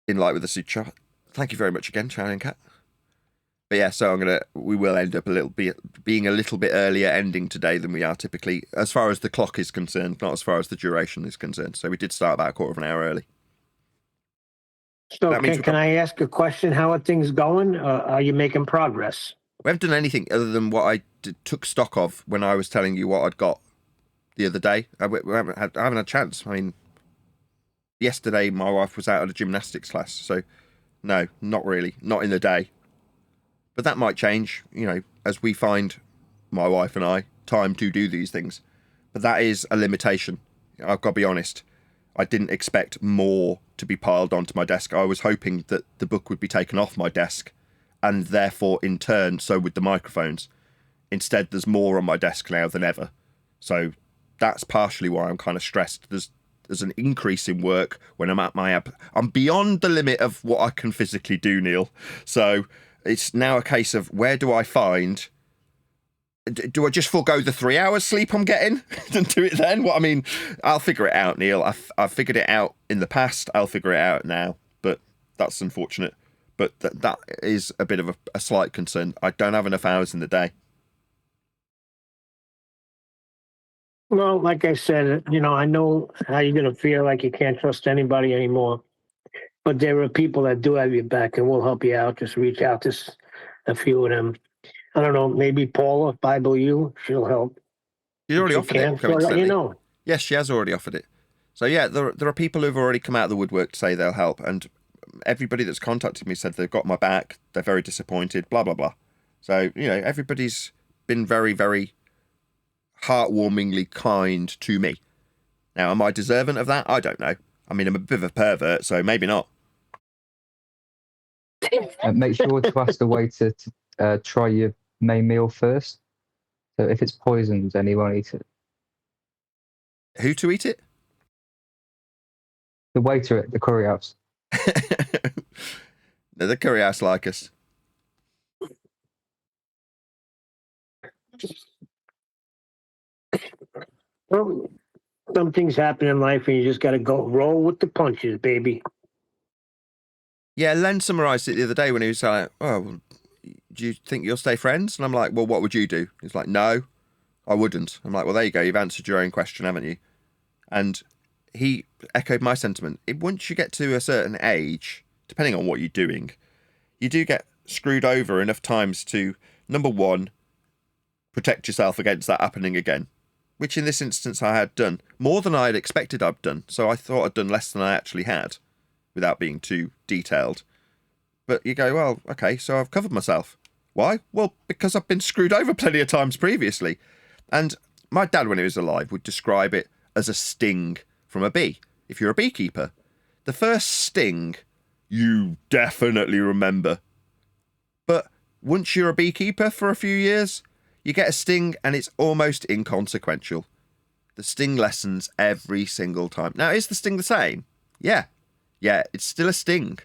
In light with the suture. Thank you very much again, Charlie and Kat. But yeah, so we will end up being a little bit earlier ending today than we are typically, as far as the clock is concerned, not as far as the duration is concerned. So we did start about a quarter of an hour early. So can I ask a question? How are things going? Are you making progress? We haven't done anything other than what I took stock of when I was telling you what I'd got the other day. I haven't had a chance. I mean, yesterday my wife was out at a gymnastics class, so no, not really, not in the day. But that might change, as we find, my wife and I, time to do these things. But that is a limitation. I've got to be honest. I didn't expect more to be piled onto my desk. I was hoping that the book would be taken off my desk, and therefore, in turn, so would the microphones. Instead, there's more on my desk now than ever. So that's partially why I'm kind of stressed. There's an increase in work when I'm at my I'm beyond the limit of what I can physically do, Neil. So it's now a case of where do I find... Do I just forego the 3 hours sleep I'm getting and do it then? Well, I mean, I'll figure it out, Neil. I've figured it out in the past. I'll figure it out now. But that's unfortunate. But that is a bit of a slight concern. I don't have enough hours in the day. Well, like I said, I know how you're going to feel like you can't trust anybody anymore. But there are people that do have your back and will help you out. Just reach out to a few of them. I don't know, maybe Paula, Bible U, she'll help. She's already offered it, coincidentally. Yes, Yes, she has already offered it. So yeah, there are people who've already come out of the woodwork to say they'll help, and everybody that's contacted me said they've got my back, they're very disappointed, blah, blah, blah. So, everybody's been very, very heartwarmingly kind to me. Now, am I deserving of that? I don't know. I mean, I'm a bit of a pervert, so maybe not. Make sure to ask the waiter to try your main meal first. So if it's poisoned, then he won't eat it. Who to eat it? The waiter at the curry house. No, the curry house like us. Well, some things happen in life and you just got to go roll with the punches, baby. Yeah, Len summarised it the other day when he was like, oh, well, do you think you'll stay friends? And I'm like, well, what would you do? He's like, no, I wouldn't. I'm like, well, there you go. You've answered your own question, haven't you? And he echoed my sentiment. Once you get to a certain age, depending on what you're doing, you do get screwed over enough times to, number one, protect yourself against that happening again, which in this instance I had done more than I had expected I'd done. So I thought I'd done less than I actually had, without being too detailed. But you go, well, okay, so I've covered myself. Why? Well, because I've been screwed over plenty of times previously. And my dad, when he was alive, would describe it as a sting from a bee. If you're a beekeeper, the first sting you definitely remember. But once you're a beekeeper for a few years, you get a sting and it's almost inconsequential. The sting lessens every single time. Now, is the sting the same? Yeah. Yeah, it's still a sting.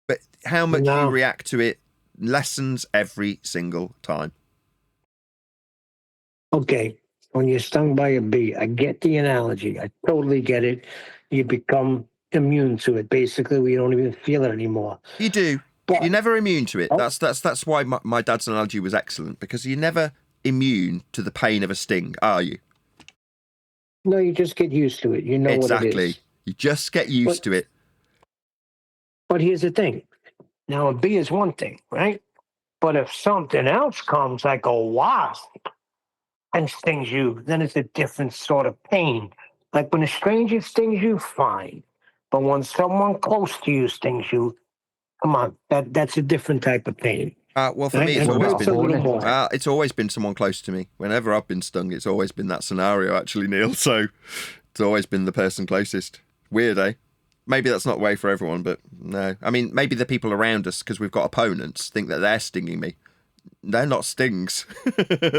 But how much you react to it lessens every single time. Okay, when you're stung by a bee, I get the analogy. I totally get it. You become immune to it. Basically, we don't even feel it anymore. You do. But you're never immune to it. That's why my dad's analogy was excellent, because you're never immune to the pain of a sting, are you? No, you just get used to it. You know what it is. Exactly. You just get used to it. But here's the thing. Now, a bee is one thing, right? But if something else comes, like a wasp, and stings you, then it's a different sort of pain. Like when a stranger stings you, fine. But when someone close to you stings you, come on, that's a different type of pain. Well, for me, it's always been someone close to me. Whenever I've been stung, it's always been that scenario, actually, Neil. So it's always been the person closest. Weird, eh? Maybe that's not the way for everyone, but no. I mean, maybe the people around us, because we've got opponents, think that they're stinging me. They're not stings.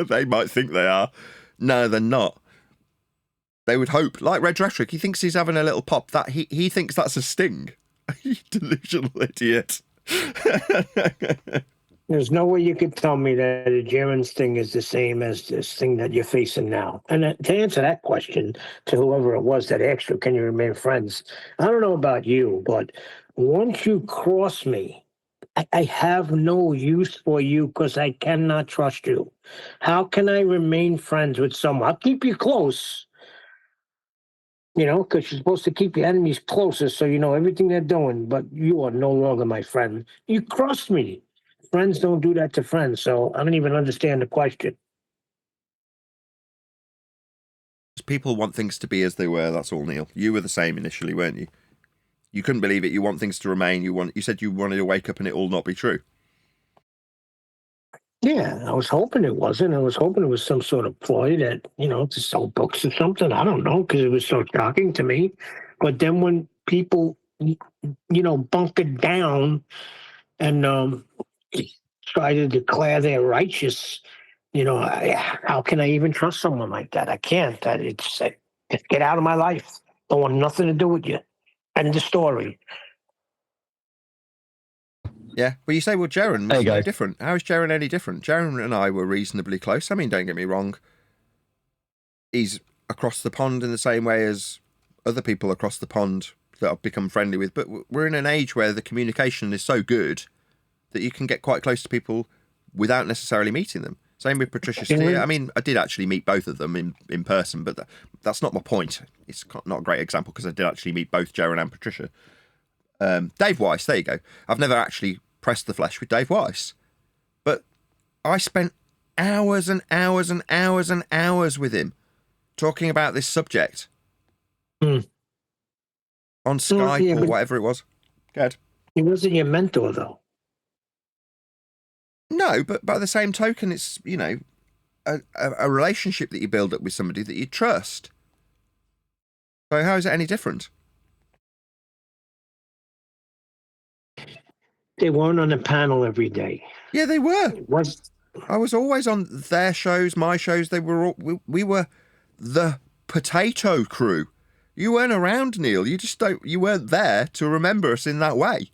They might think they are. No, they're not. They would hope. Like Red Rhetoric, he thinks he's having a little pop. That he thinks that's a sting. You delusional idiot. There's no way you could tell me that a German sting is the same as this thing that you're facing now. And to answer that question to whoever it was that asked you, can you remain friends? I don't know about you, but once you cross me, I have no use for you because I cannot trust you. How can I remain friends with someone? I'll keep you close, because you're supposed to keep your enemies closer so you know everything they're doing, but you are no longer my friend. You crossed me. Friends don't do that to friends, so I don't even understand the question. People want things to be as they were, that's all, Neil. You were the same initially, weren't you? You couldn't believe it. You want things to remain. You said you wanted to wake up and it all not be true. Yeah, I was hoping it wasn't. I was hoping it was some sort of ploy that, to sell books or something. I don't know, because it was so shocking to me. But then when people, bunkered down and try to declare they're righteous, how can I even trust someone like that? I can't. Just get out of my life. Don't want nothing to do with you. End of story. Yeah, well, you say, well, Jaron was no different. How is Jaron any different? Jaron and I were reasonably close. I mean, don't get me wrong. He's across the pond in the same way as other people across the pond that I've become friendly with. But we're in an age where the communication is so good that you can get quite close to people without necessarily meeting them. Same with Patricia Steer. I mean, I did actually meet both of them in person, but that's not my point. It's not a great example because I did actually meet both Jaron and Patricia. Dave Weiss, there you go. I've never actually pressed the flesh with Dave Weiss, but I spent hours and hours and hours and hours with him talking about this subject on Skype or whatever it was. Good. He wasn't your mentor, though. No, but by the same token, it's, a relationship that you build up with somebody that you trust. So how is it any different? They weren't on the panel every day. Yeah, they were. Was I was always on their shows, my shows. They were all, we were the potato crew. You weren't around, Neil. You weren't there to remember us in that way.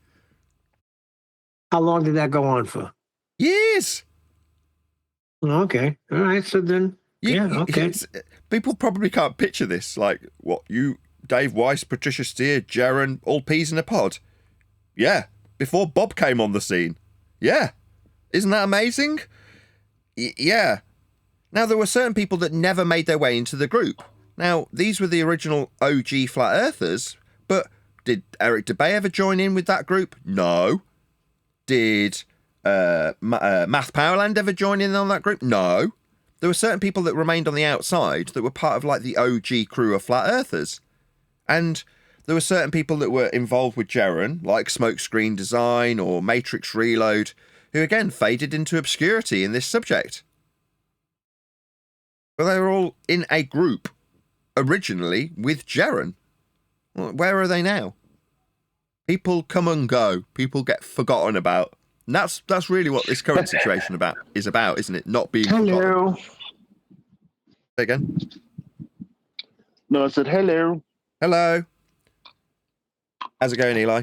how long did that go on for? Years. Okay, all right. So then, okay. People probably can't picture this. Like, what, you, Dave Weiss, Patricia Steer, Jaron, all peas in a pod? Yeah, before Bob came on the scene. Yeah. Isn't that amazing? Yeah. Now, there were certain people that never made their way into the group. Now, these were the original OG Flat Earthers, but did Eric DeBay ever join in with that group? No. Did Math Powerland ever join in on that group? No. There were certain people that remained on the outside that were part of like the OG crew of Flat Earthers. And there were certain people that were involved with Jaron, like Smokescreen Design or Matrix Reload, who again faded into obscurity in this subject. But they were all in a group originally with Jaron. Well, where are they now? People come and go. People get forgotten about. And that's really what this current situation is about, isn't it? Not being hello. Say again? No, I said hello. Hello. How's it going, Eli?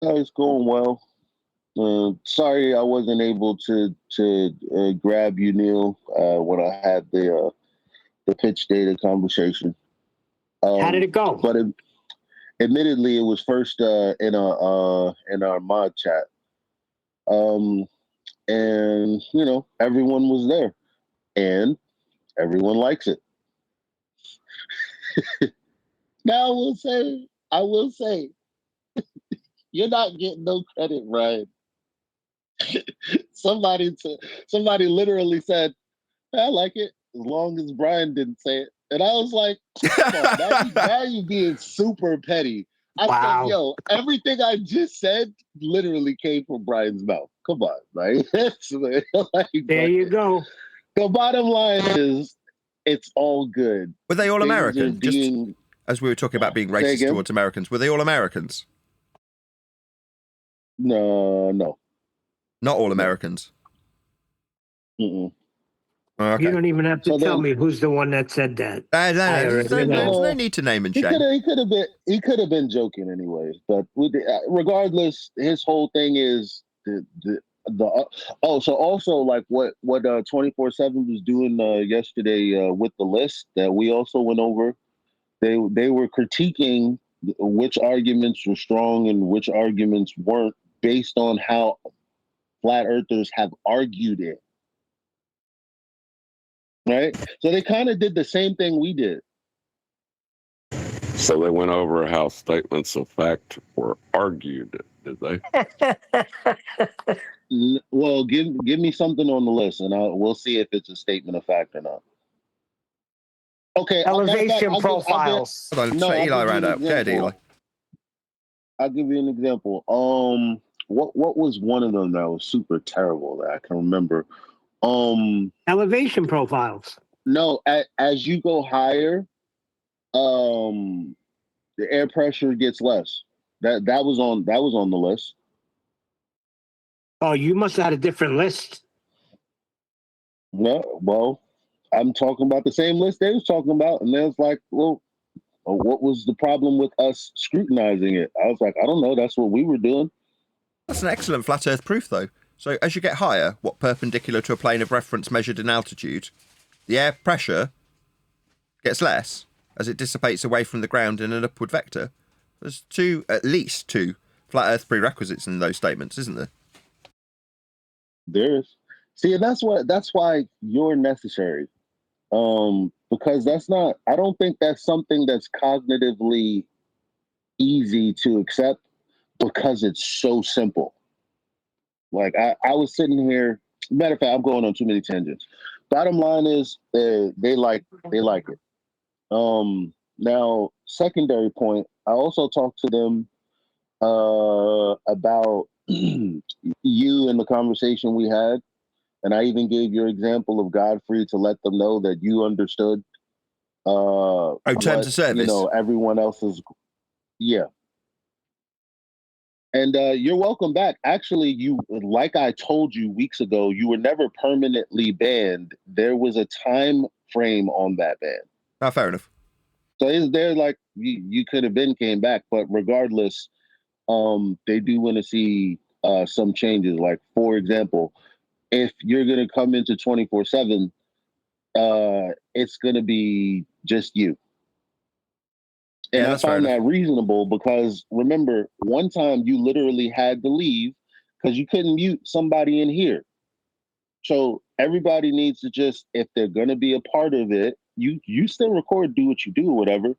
It's going well. Sorry I wasn't able to grab you, Neil, when I had the pitch data conversation. How did it go? But admittedly, it was first in our mod chat, and everyone was there, and everyone likes it. Now I will say, you're not getting no credit, Ryan. Somebody literally said, I like it, as long as Brian didn't say it. And I was like, now you being super petty. I said, yo, everything I just said literally came from Brian's mouth. Come on, right? There you go. The bottom line is, it's all good. Were they all American? Just as we were talking about being racist towards Americans, were they all Americans? No. Not all Americans? Mm-mm. Okay. You don't even have to tell me who's the one that said that. There's no need to name and shame. He could have been joking anyway. But regardless, his whole thing is so also like what 24/7 was doing yesterday with the list that we also went over. They were critiquing which arguments were strong and which arguments weren't based on how flat earthers have argued it. Right? So they kind of did the same thing we did. So they went over how statements of fact were argued, did they? Well, give me something on the list, and we'll see if it's a statement of fact or not. Okay. Elevation profiles. Eli round up. Go ahead, Eli. I'll give you an example. What was one of them that was super terrible that I can remember? Elevation profiles. No, as you go higher, the air pressure gets less. That was on the list. Oh, you must have had a different list. No, well, I'm talking about the same list they was talking about, and they was like, well, what was the problem with us scrutinizing it? I was like, I don't know. That's what we were doing. That's an excellent flat Earth proof, though. So as you get higher, perpendicular to a plane of reference measured in altitude, the air pressure gets less as it dissipates away from the ground in an upward vector. There's at least two flat Earth prerequisites in those statements, isn't there? There is. See, and that's why you're necessary. Because I don't think that's something that's cognitively easy to accept because it's so simple. Like I was sitting here, matter of fact, I'm going on too many tangents. Bottom line is they like it. Now, secondary point, I also talked to them about you and the conversation we had. And I even gave your example of Godfrey to let them know that you understood. Terms of service. You know, everyone else's. Yeah. And you're welcome back. Actually, you, like I told you weeks ago, you were never permanently banned. There was a time frame on that ban. Oh, fair enough. So is there like you could have came back, but regardless, they do want to see some changes. Like, for example, if you're going to come into 24/7, it's going to be just you. And I find that reasonable because remember, one time you literally had to leave because you couldn't mute somebody in here. So everybody needs to just, if they're going to be a part of it, you still record, do what you do or whatever,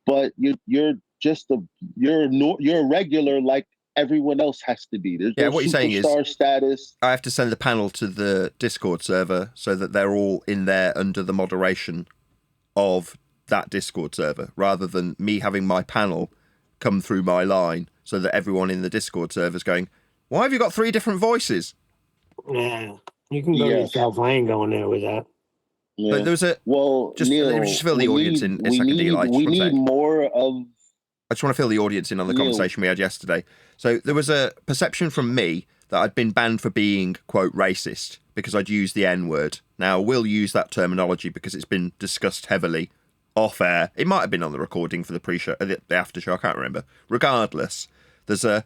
but you're a regular like everyone else has to be. There's no what you're saying is superstar status. I have to send the panel to the Discord server so that they're all in there under the moderation of that Discord server, rather than me having my panel come through my line so that everyone in the Discord server is going, why have you got 3 different voices? Yeah, you can go yourself. I ain't going there with that. Yeah. But there was a... Well, just, Neil, just fill the audience in a second, Eli. We need more of... I just want to fill the audience in on the conversation we had yesterday. So there was a perception from me that I'd been banned for being, quote, racist because I'd used the N-word. Now, we'll use that terminology because it's been discussed heavily off air. It might have been on the recording for the pre-show, the after show, I can't remember. Regardless, there's a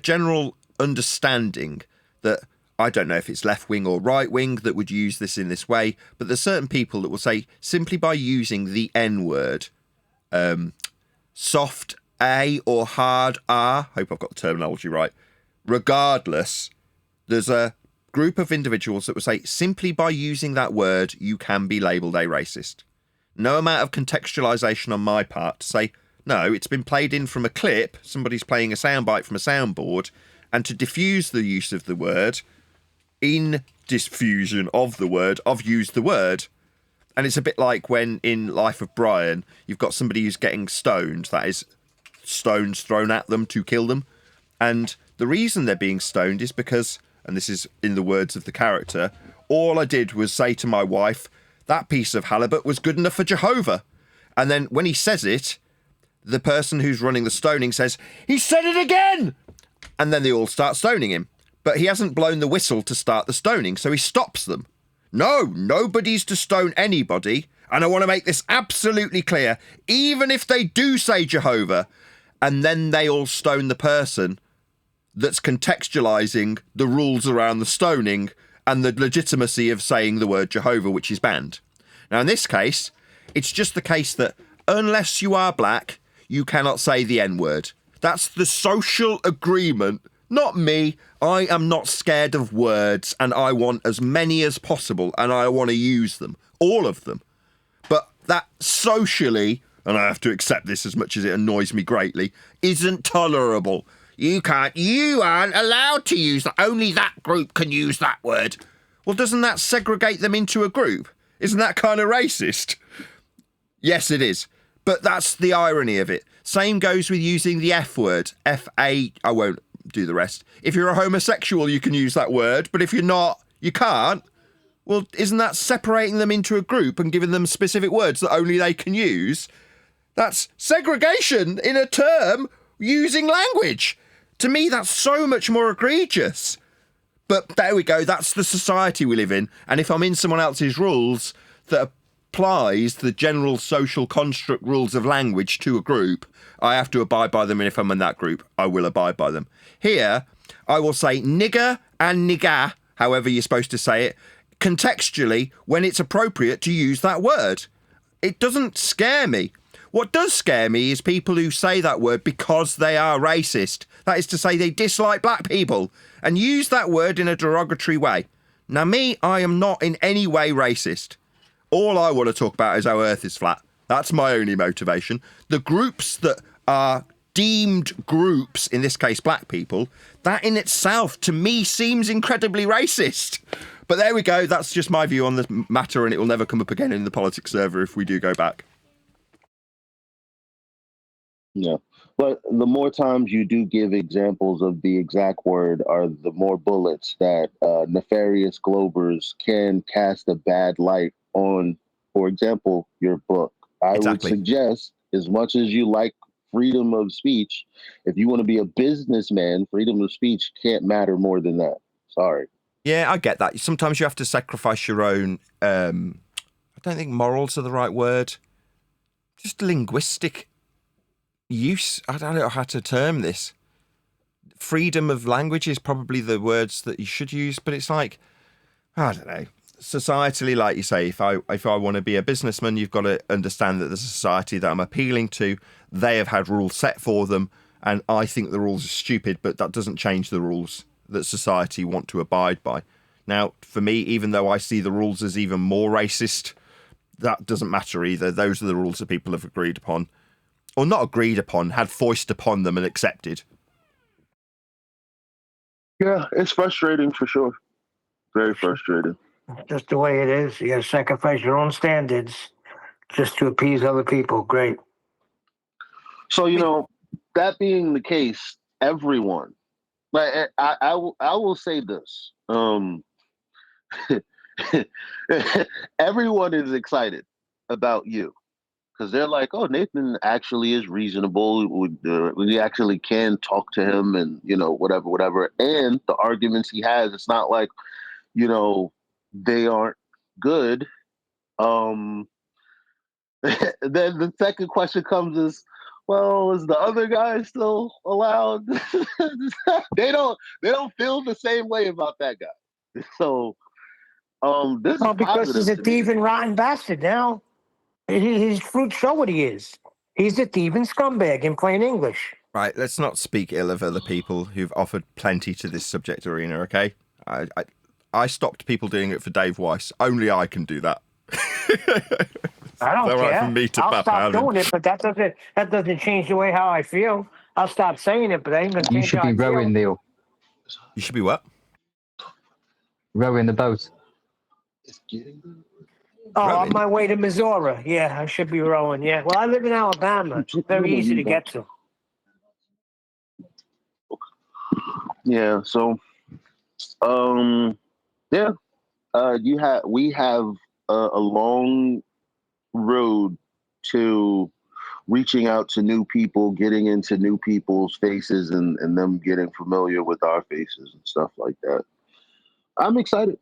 general understanding that, I don't know if it's left-wing or right-wing that would use this in this way, but there's certain people that will say, simply by using the N-word, soft A or hard R, hope I've got the terminology right, regardless, there's a group of individuals that will say, simply by using that word, you can be labelled a racist. No amount of contextualisation on my part to say, no, it's been played in from a clip, somebody's playing a soundbite from a soundboard, and to diffuse the use of the word, in diffusion of the word, I've used the word. And it's a bit like when in Life of Brian, you've got somebody who's getting stoned, that is, stones thrown at them to kill them. And the reason they're being stoned is because, and this is in the words of the character, all I did was say to my wife, that piece of halibut was good enough for Jehovah. And then when he says it, the person who's running the stoning says, he said it again! And then they all start stoning him. But he hasn't blown the whistle to start the stoning, so he stops them. No, nobody's to stone anybody, and I want to make this absolutely clear, even if they do say Jehovah, and then they all stone the person that's contextualising the rules around the stoning and the legitimacy of saying the word Jehovah, which is banned. Now, in this case, it's just the case that unless you are black, you cannot say the N-word. That's the social agreement. Not me. I am not scared of words, and I want as many as possible, and I want to use them. All of them. But that socially, and I have to accept this as much as it annoys me greatly, isn't tolerable. You aren't allowed to use that. Only that group can use that word. Well, doesn't that segregate them into a group? Isn't that kind of racist? Yes, it is. But that's the irony of it. Same goes with using the F word. F-A, I won't do the rest. If you're a homosexual, you can use that word, but if you're not, you can't. Well, isn't that separating them into a group and giving them specific words that only they can use? That's segregation in a term using language. To me, that's so much more egregious. But there we go. That's the society we live in. And if I'm in someone else's rules that applies the general social construct rules of language to a group, I have to abide by them. And if I'm in that group, I will abide by them. Here, I will say nigger and nigga, however you're supposed to say it, contextually when it's appropriate to use that word. It doesn't scare me. What does scare me is people who say that word because they are racist. That is to say, they dislike black people and use that word in a derogatory way. Now, me, I am not in any way racist. All I want to talk about is how Earth is flat. That's my only motivation. The groups that are deemed groups, in this case black people, that in itself, to me, seems incredibly racist. But there we go. That's just my view on the matter, and it will never come up again in the politics server if we do go back. Yeah. But the more times you do give examples of the exact word, are the more bullets that nefarious globers can cast a bad light on, for example, your book. I would suggest, as much as you like freedom of speech, if you want to be a businessman, freedom of speech can't matter more than that. Sorry. Yeah, I get that. Sometimes you have to sacrifice your own, I don't think morals are the right word, just linguistic use. I don't know how to term this. Freedom of language is probably the words that you should use, but it's like, I don't know. Societally, like you say, if I want to be a businessman, you've got to understand that the society that I'm appealing to, they have had rules set for them, and I think the rules are stupid, but that doesn't change the rules that society want to abide by. Now, for me, even though I see the rules as even more racist, that doesn't matter either. Those are the rules that people have agreed upon. Or not agreed upon, had foisted upon them and accepted. Yeah, it's frustrating for sure. Very frustrating. Just the way it is. You got to sacrifice your own standards just to appease other people. Great. So, that being the case, everyone, like I will say this. Everyone is excited about you. Because they're like, oh, Nathan actually is reasonable. We actually can talk to him and, whatever. And the arguments he has, it's not like, they aren't good. Then the second question comes is, well, is the other guy still allowed? They don't feel the same way about that guy. So this is because he's a positive to me. thieving, rotten bastard now. His fruits show what he is. He's a thieving scumbag in plain English. Right, let's not speak ill of other people who've offered plenty to this subject arena, okay? I stopped people doing it for Dave Weiss. Only I can do that. I don't care. Right for me to I'll stop doing it, but that doesn't change the way how I feel. I'll stop saying it, but that ain't gonna change how I feel. You should be rowing, Neil. You should be what? Rowing the boat. On my way to Missouri. Yeah, I should be rowing. Yeah. Well, I live in Alabama. It's very easy to get to. Yeah. So, yeah. We have a long road to reaching out to new people, getting into new people's faces, and them getting familiar with our faces and stuff like that. I'm excited.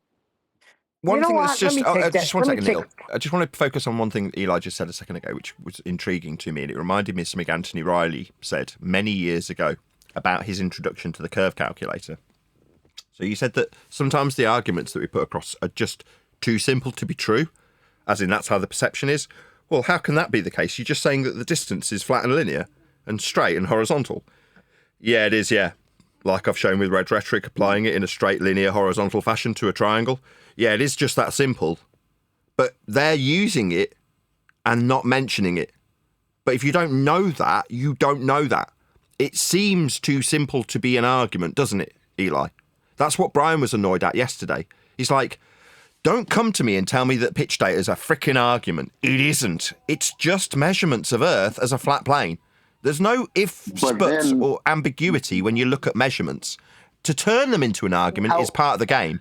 One thing that's just one second, Neil. I just want to focus on one thing that Eli just said a second ago, which was intriguing to me, and it reminded me of something Anthony Riley said many years ago about his introduction to the curve calculator. So you said that sometimes the arguments that we put across are just too simple to be true, as in that's how the perception is. Well, how can that be the case? You're just saying that the distance is flat and linear and straight and horizontal. Yeah, it is, yeah. Like I've shown with red rhetoric, applying it in a straight, linear, horizontal fashion to a triangle. Yeah, it is just that simple. But they're using it and not mentioning it. But if you don't know that, you don't know that. It seems too simple to be an argument, doesn't it, Eli? That's what Brian was annoyed at yesterday. He's like, don't come to me and tell me that pitch data is a frickin' argument. It isn't. It's just measurements of Earth as a flat plane. There's no ifs, buts, or ambiguity when you look at measurements. To turn them into an argument is part of the game.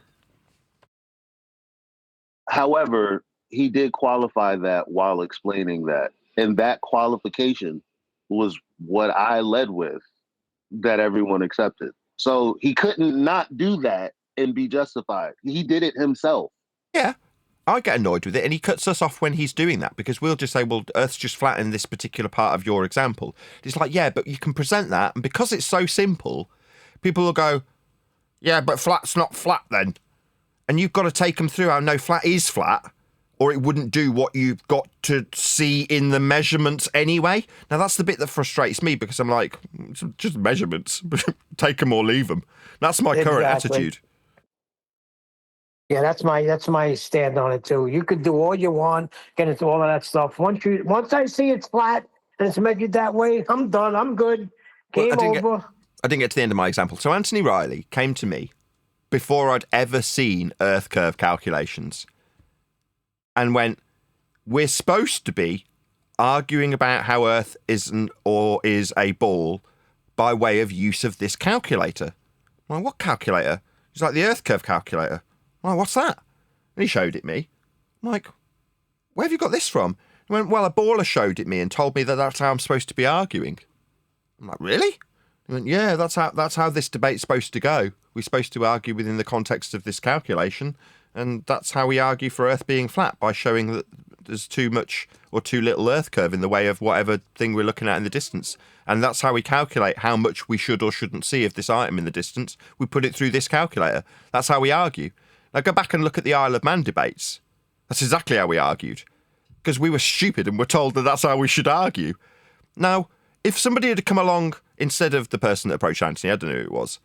However, he did qualify that while explaining that. And that qualification was what I led with, that everyone accepted. So he couldn't not do that and be justified. He did it himself. Yeah, I get annoyed with it, and he cuts us off when he's doing that, because we'll just say, well, Earth's just flat in this particular part of your example. It's like, yeah, but you can present that, and because it's so simple, people will go, yeah, but flat's not flat then. And you've got to take them through how no, flat is flat, or it wouldn't do what you've got to see in the measurements anyway. Now, that's the bit that frustrates me, because I'm like, it's just measurements. Take them or leave them. That's my current attitude. Yeah, that's my stand on it too. You could do all you want, get into all of that stuff. Once I see it's flat and it's measured that way, I'm done. I'm good. Game over. I didn't get to the end of my example. So Anthony Riley came to me before I'd ever seen Earth curve calculations and went, we're supposed to be arguing about how Earth isn't or is a ball by way of use of this calculator. I'm like, what calculator? He's like, the Earth curve calculator. I'm like, what's that? And he showed it me. I'm like, where have you got this from? He went, well, a baller showed it me and told me that that's how I'm supposed to be arguing. I'm like, really? He went, yeah, that's how this debate's supposed to go. We're supposed to argue within the context of this calculation, and that's how we argue for Earth being flat, by showing that there's too much or too little Earth curve in the way of whatever thing we're looking at in the distance. And that's how we calculate how much we should or shouldn't see of this item in the distance. We put it through this calculator. That's how we argue. Now go back and look at the Isle of Man debates. That's exactly how we argued. Because we were stupid and were told that that's how we should argue. Now, if somebody had come along instead of the person that approached Anthony, I don't know who it was,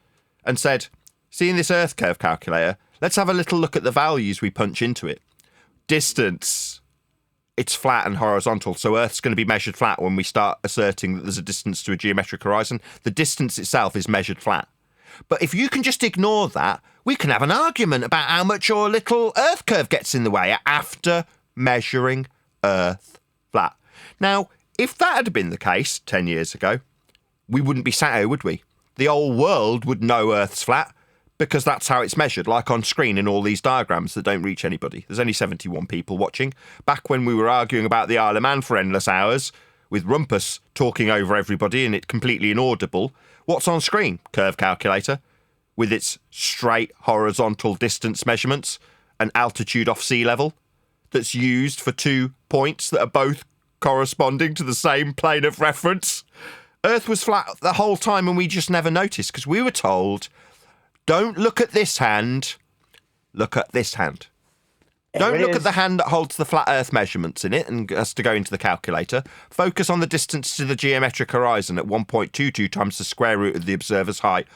and said, seeing this Earth curve calculator, let's have a little look at the values we punch into it. Distance. It's flat and horizontal, so Earth's going to be measured flat when we start asserting that there's a distance to a geometric horizon. The distance itself is measured flat. But if you can just ignore that, we can have an argument about how much or little Earth curve gets in the way after measuring Earth flat. Now, if that had been the case 10 years ago, we wouldn't be sat here, would we? The whole world would know Earth's flat, because that's how it's measured, like on screen in all these diagrams that don't reach anybody. There's only 71 people watching. Back when we were arguing about the Isle of Man for endless hours, with Rumpus talking over everybody and it completely inaudible, what's on screen? Curve calculator, with its straight horizontal distance measurements and altitude off sea level, that's used for 2 points that are both corresponding to the same plane of reference. Earth was flat the whole time and we just never noticed, because we were told, don't look at this hand, look at this hand. Don't look at the hand that holds the flat Earth measurements in it and has to go into the calculator. Focus on the distance to the geometric horizon at 1.22 times the square root of the observer's height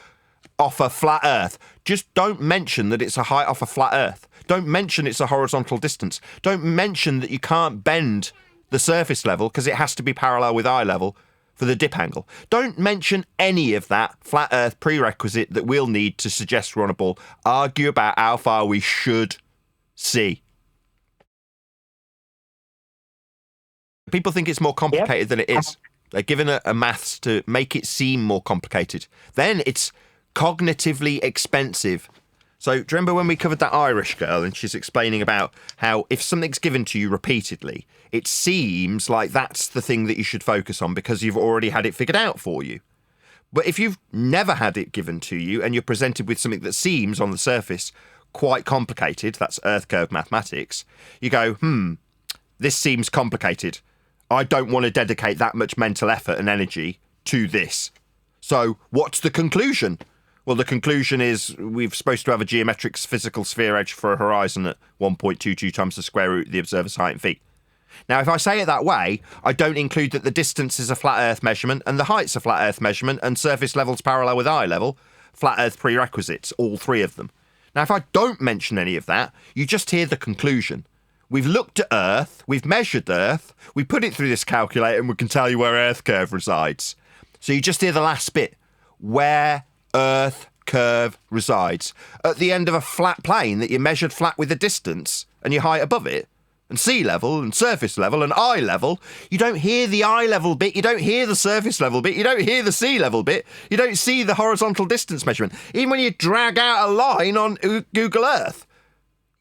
off a flat Earth. Just don't mention that it's a height off a flat Earth. Don't mention it's a horizontal distance. Don't mention that you can't bend the surface level because it has to be parallel with eye level for the dip angle. Don't mention any of that flat Earth prerequisite that we'll need to suggest we're on a ball. Argue about how far we should see. People think it's more complicated than it is. They're given a maths to make it seem more complicated. Then it's cognitively expensive. So do you remember when we covered that Irish girl and she's explaining about how if something's given to you repeatedly, it seems like that's the thing that you should focus on because you've already had it figured out for you. But if you've never had it given to you and you're presented with something that seems on the surface quite complicated, that's Earth curve mathematics, you go, this seems complicated. I don't want to dedicate that much mental effort and energy to this. So what's the conclusion? Well, the conclusion is we're supposed to have a geometric physical sphere edge for a horizon at 1.22 times the square root of the observer's height in feet. Now, if I say it that way, I don't include that the distance is a flat Earth measurement and the height's a flat Earth measurement and surface level's parallel with eye level, flat Earth prerequisites, all three of them. Now, if I don't mention any of that, you just hear the conclusion. We've looked at Earth, we've measured Earth, we put it through this calculator and we can tell you where Earth curve resides. So you just hear the last bit, where Earth curve resides. At the end of a flat plane that you measured flat with the distance and your height above it, and sea level and surface level and eye level, you don't hear the eye level bit, you don't hear the surface level bit, you don't hear the sea level bit, you don't see the horizontal distance measurement. Even when you drag out a line on Google Earth,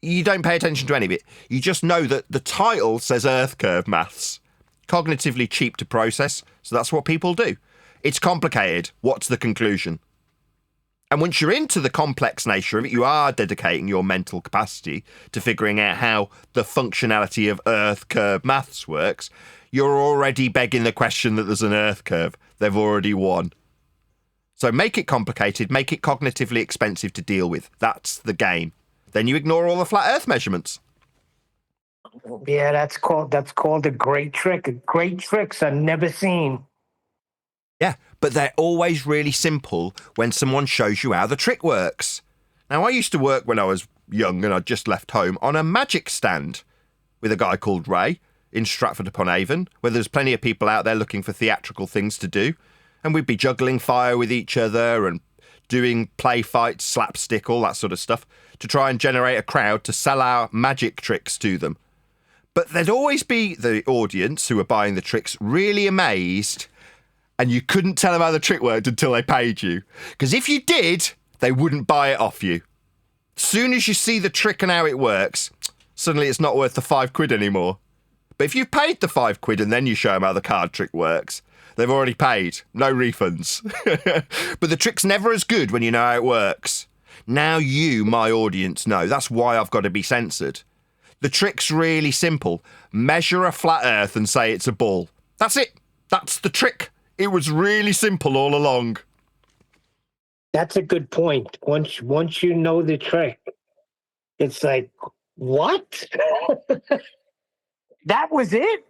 you don't pay attention to any of it. You just know that the title says Earth curve maths. Cognitively cheap to process, so that's what people do. It's complicated. What's the conclusion? And once you're into the complex nature of it, you are dedicating your mental capacity to figuring out how the functionality of Earth curve maths works. You're already begging the question that there's an Earth curve. They've already won. So make it complicated, make it cognitively expensive to deal with. That's the game. Then you ignore all the flat Earth measurements. Yeah, that's called a great trick. Great tricks are never seen. Yeah, but they're always really simple when someone shows you how the trick works. Now, I used to work when I was young and I'd just left home on a magic stand with a guy called Ray in Stratford-upon-Avon, where there's plenty of people out there looking for theatrical things to do. And we'd be juggling fire with each other and doing play fights, slapstick, all that sort of stuff, to try and generate a crowd to sell our magic tricks to them. But there'd always be the audience who were buying the tricks really amazed, and you couldn't tell them how the trick worked until they paid you. Because if you did, they wouldn't buy it off you. As soon as you see the trick and how it works, suddenly it's not worth the £5 anymore. But if you've paid the £5 and then you show them how the card trick works, they've already paid. No refunds. But the trick's never as good when you know how it works. Now you, my audience, know. That's why I've got to be censored. The trick's really simple. Measure a flat earth and say it's a ball. That's it. That's the trick. It was really simple all along. That's a good point. Once you know the trick, it's like, what? That was it?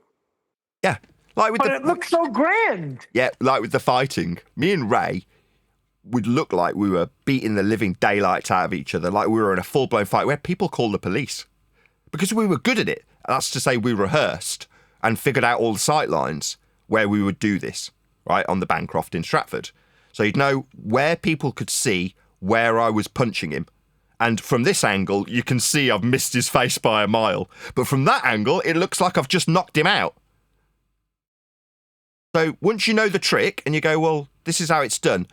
Yeah. Like with but it looks so grand. Yeah, like with the fighting. Me and Ray would look like we were beating the living daylights out of each other, like we were in a full-blown fight where people called the police. Because we were good at it. That's to say we rehearsed and figured out all the sight lines where we would do this, right, on the Bancroft in Stratford. So you'd know where people could see where I was punching him. And from this angle, you can see I've missed his face by a mile. But from that angle, it looks like I've just knocked him out. So once you know the trick and you go, well, this is how it's done.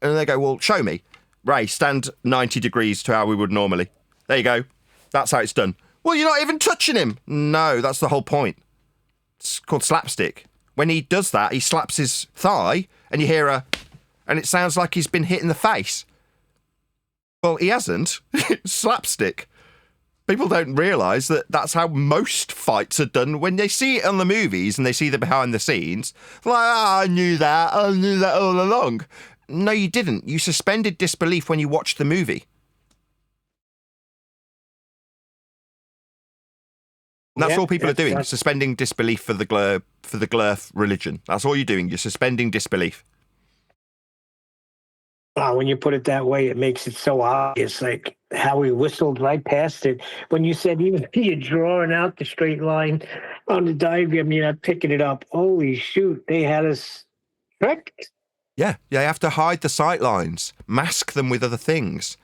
And they go, well, show me. Ray, stand 90 degrees to how we would normally. There you go. That's how it's done. Well, you're not even touching him. No, that's the whole point. It's called slapstick. When he does that, he slaps his thigh and you hear a... and it sounds like he's been hit in the face. Well, he hasn't. It's slapstick. People don't realise that that's how most fights are done. When they see it on the movies and they see the behind the scenes, like, I knew that all along. No, you didn't. You suspended disbelief when you watched the movie. And that's all people are doing, suspending disbelief for the Glurf religion. That's all you're doing. You're suspending disbelief. When you put it that way, it makes it so obvious, like how he whistled right past it. When you said even you're drawing out the straight line on the diagram, you're not picking it up. Holy shoot, they had us tricked. Yeah, you have to hide the sight lines, mask them with other things.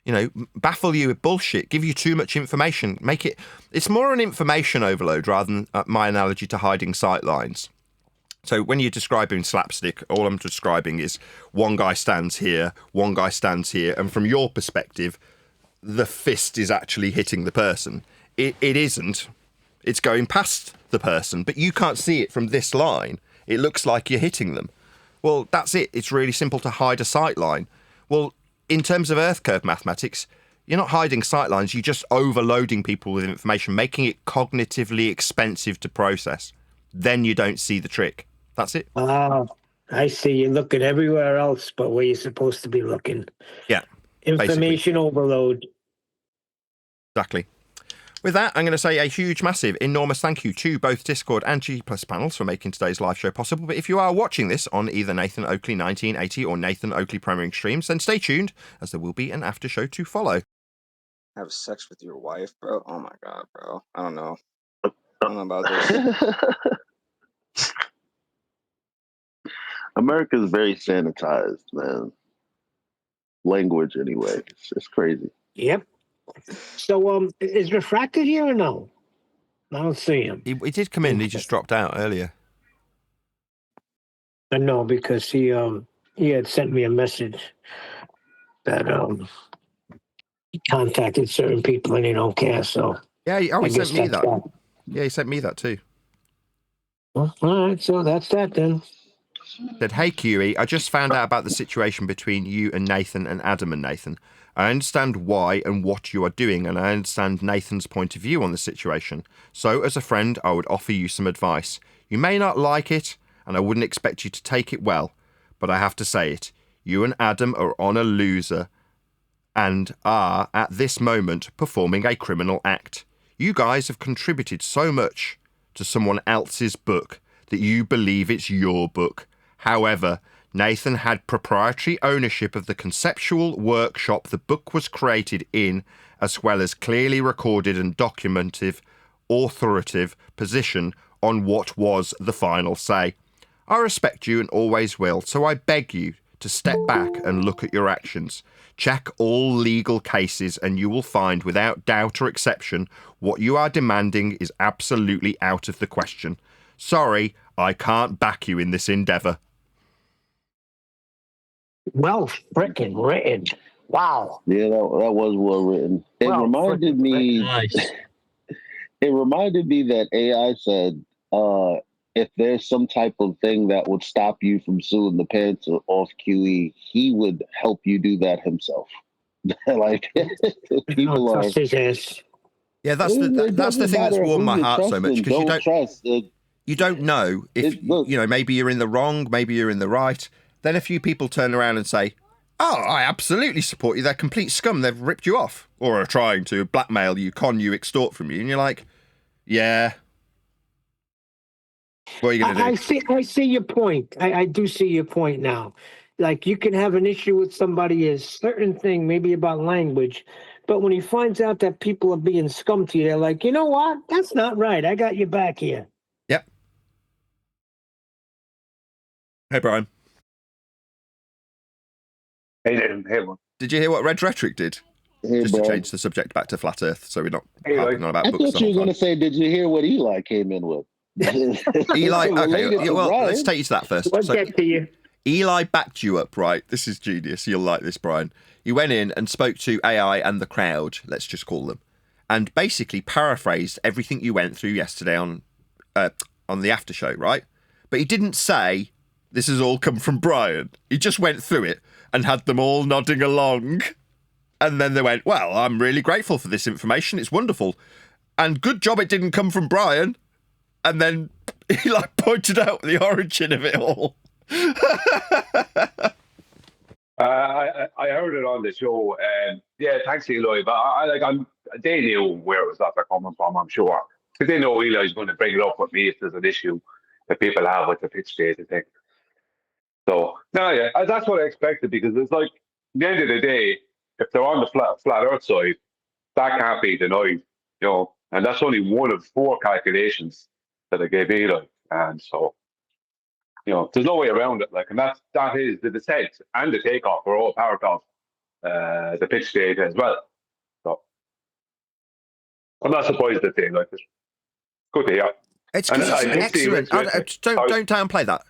You know, baffle you with bullshit, give you too much information, make it... It's more an information overload rather than my analogy to hiding sight lines. So when you're describing slapstick, all I'm describing is one guy stands here, one guy stands here, and from your perspective, the fist is actually hitting the person. It isn't. It's going past the person, but you can't see it from this line. It looks like you're hitting them. Well, that's it. It's really simple to hide a sight line. Well, in terms of Earth curve mathematics, you're not hiding sight lines. You're just overloading people with information, making it cognitively expensive to process. Then you don't see the trick. That's it. Oh, I see. You're looking everywhere else but where you're supposed to be looking. Yeah. Information overload. Exactly. With that, I'm going to say a huge, massive, enormous thank you to both Discord and G Plus panels for making today's live show possible. But if you are watching this on either Nathan Oakley 1980 or Nathan Oakley premiering streams, then stay tuned, as there will be an after show to follow. Have sex with your wife, bro? Oh my god, bro. I don't know. I don't know about this. America's very sanitized, man. Language, anyway. It's crazy. Yep. So, is Refracted here or no? I don't see him. He did come in. He just dropped out earlier. No, because he had sent me a message that he contacted certain people and they don't care. So yeah, he sent me that. That. Yeah, he sent me that too. Well, all right, so that's that then. Said, hey QE, I just found out about the situation between you and Nathan and Adam and Nathan. I understand why and what you are doing, and I understand Nathan's point of view on the situation. So, as a friend, I would offer you some advice. You may not like it, and I wouldn't expect you to take it well, but I have to say it. You and Adam are on a loser and are, at this moment, performing a criminal act. You guys have contributed so much to someone else's book that you believe it's your book. However, Nathan had proprietary ownership of the conceptual workshop the book was created in, as well as clearly recorded and documented authoritative position on what was the final say. I respect you and always will, so I beg you to step back and look at your actions. Check all legal cases and you will find, without doubt or exception, what you are demanding is absolutely out of the question. Sorry, I can't back you in this endeavour. Well frickin' written. Wow. Yeah, that was well written. It reminded me. Nice. It reminded me that AI said, if there's some type of thing that would stop you from suing the pants off QE, he would help you do that himself. Like people are. Yeah, that's the thing that's warmed my heart so much, because you don't know if maybe you're in the wrong, maybe you're in the right. Then a few people turn around and say, "Oh, I absolutely support you. They're complete scum. They've ripped you off, or are trying to blackmail you, con you, extort from you." And you're like, "Yeah, what are you going to do?" I see your point. I do see your point now. Like, you can have an issue with somebody, a certain thing, maybe about language, but when he finds out that people are being scum to you, they're like, you know what? That's not right. I got your back here. Yep. Hey, Brian. Hey, everyone. Did you hear what Red Rhetoric did? Just to change the subject back to flat Earth, so we're not harping on about I books. thought you were going to say, did you hear what Eli came in with? Eli, okay, well, Brian. let's take you to that first. We'll get to you. Eli backed you up, right? This is genius. You'll like this, Brian. He went in and spoke to AI and the crowd, let's just call them, and basically paraphrased everything you went through yesterday on the after show, right? But he didn't say, this has all come from Brian. He just went through it and had them all nodding along. And then they went, well, I'm really grateful for this information. It's wonderful. And good job it didn't come from Brian. And then he pointed out the origin of it all. I heard it on the show, and yeah, thanks to Eli. But they knew where it was coming from, I'm sure, because they know Eli's going to bring it up with me if there's an issue that people have with the pitch data thing. So that's what I expected, because it's like, at the end of the day, if they're on the flat Earth side, that can't be denied, and that's only one of 4 calculations that I gave Eli, and so. There's no way around it. And that is the descent and the takeoff are all part of the pitch data as well. So I'm not surprised that they like it. Good to hear. It's because it's excellent. Don't downplay that.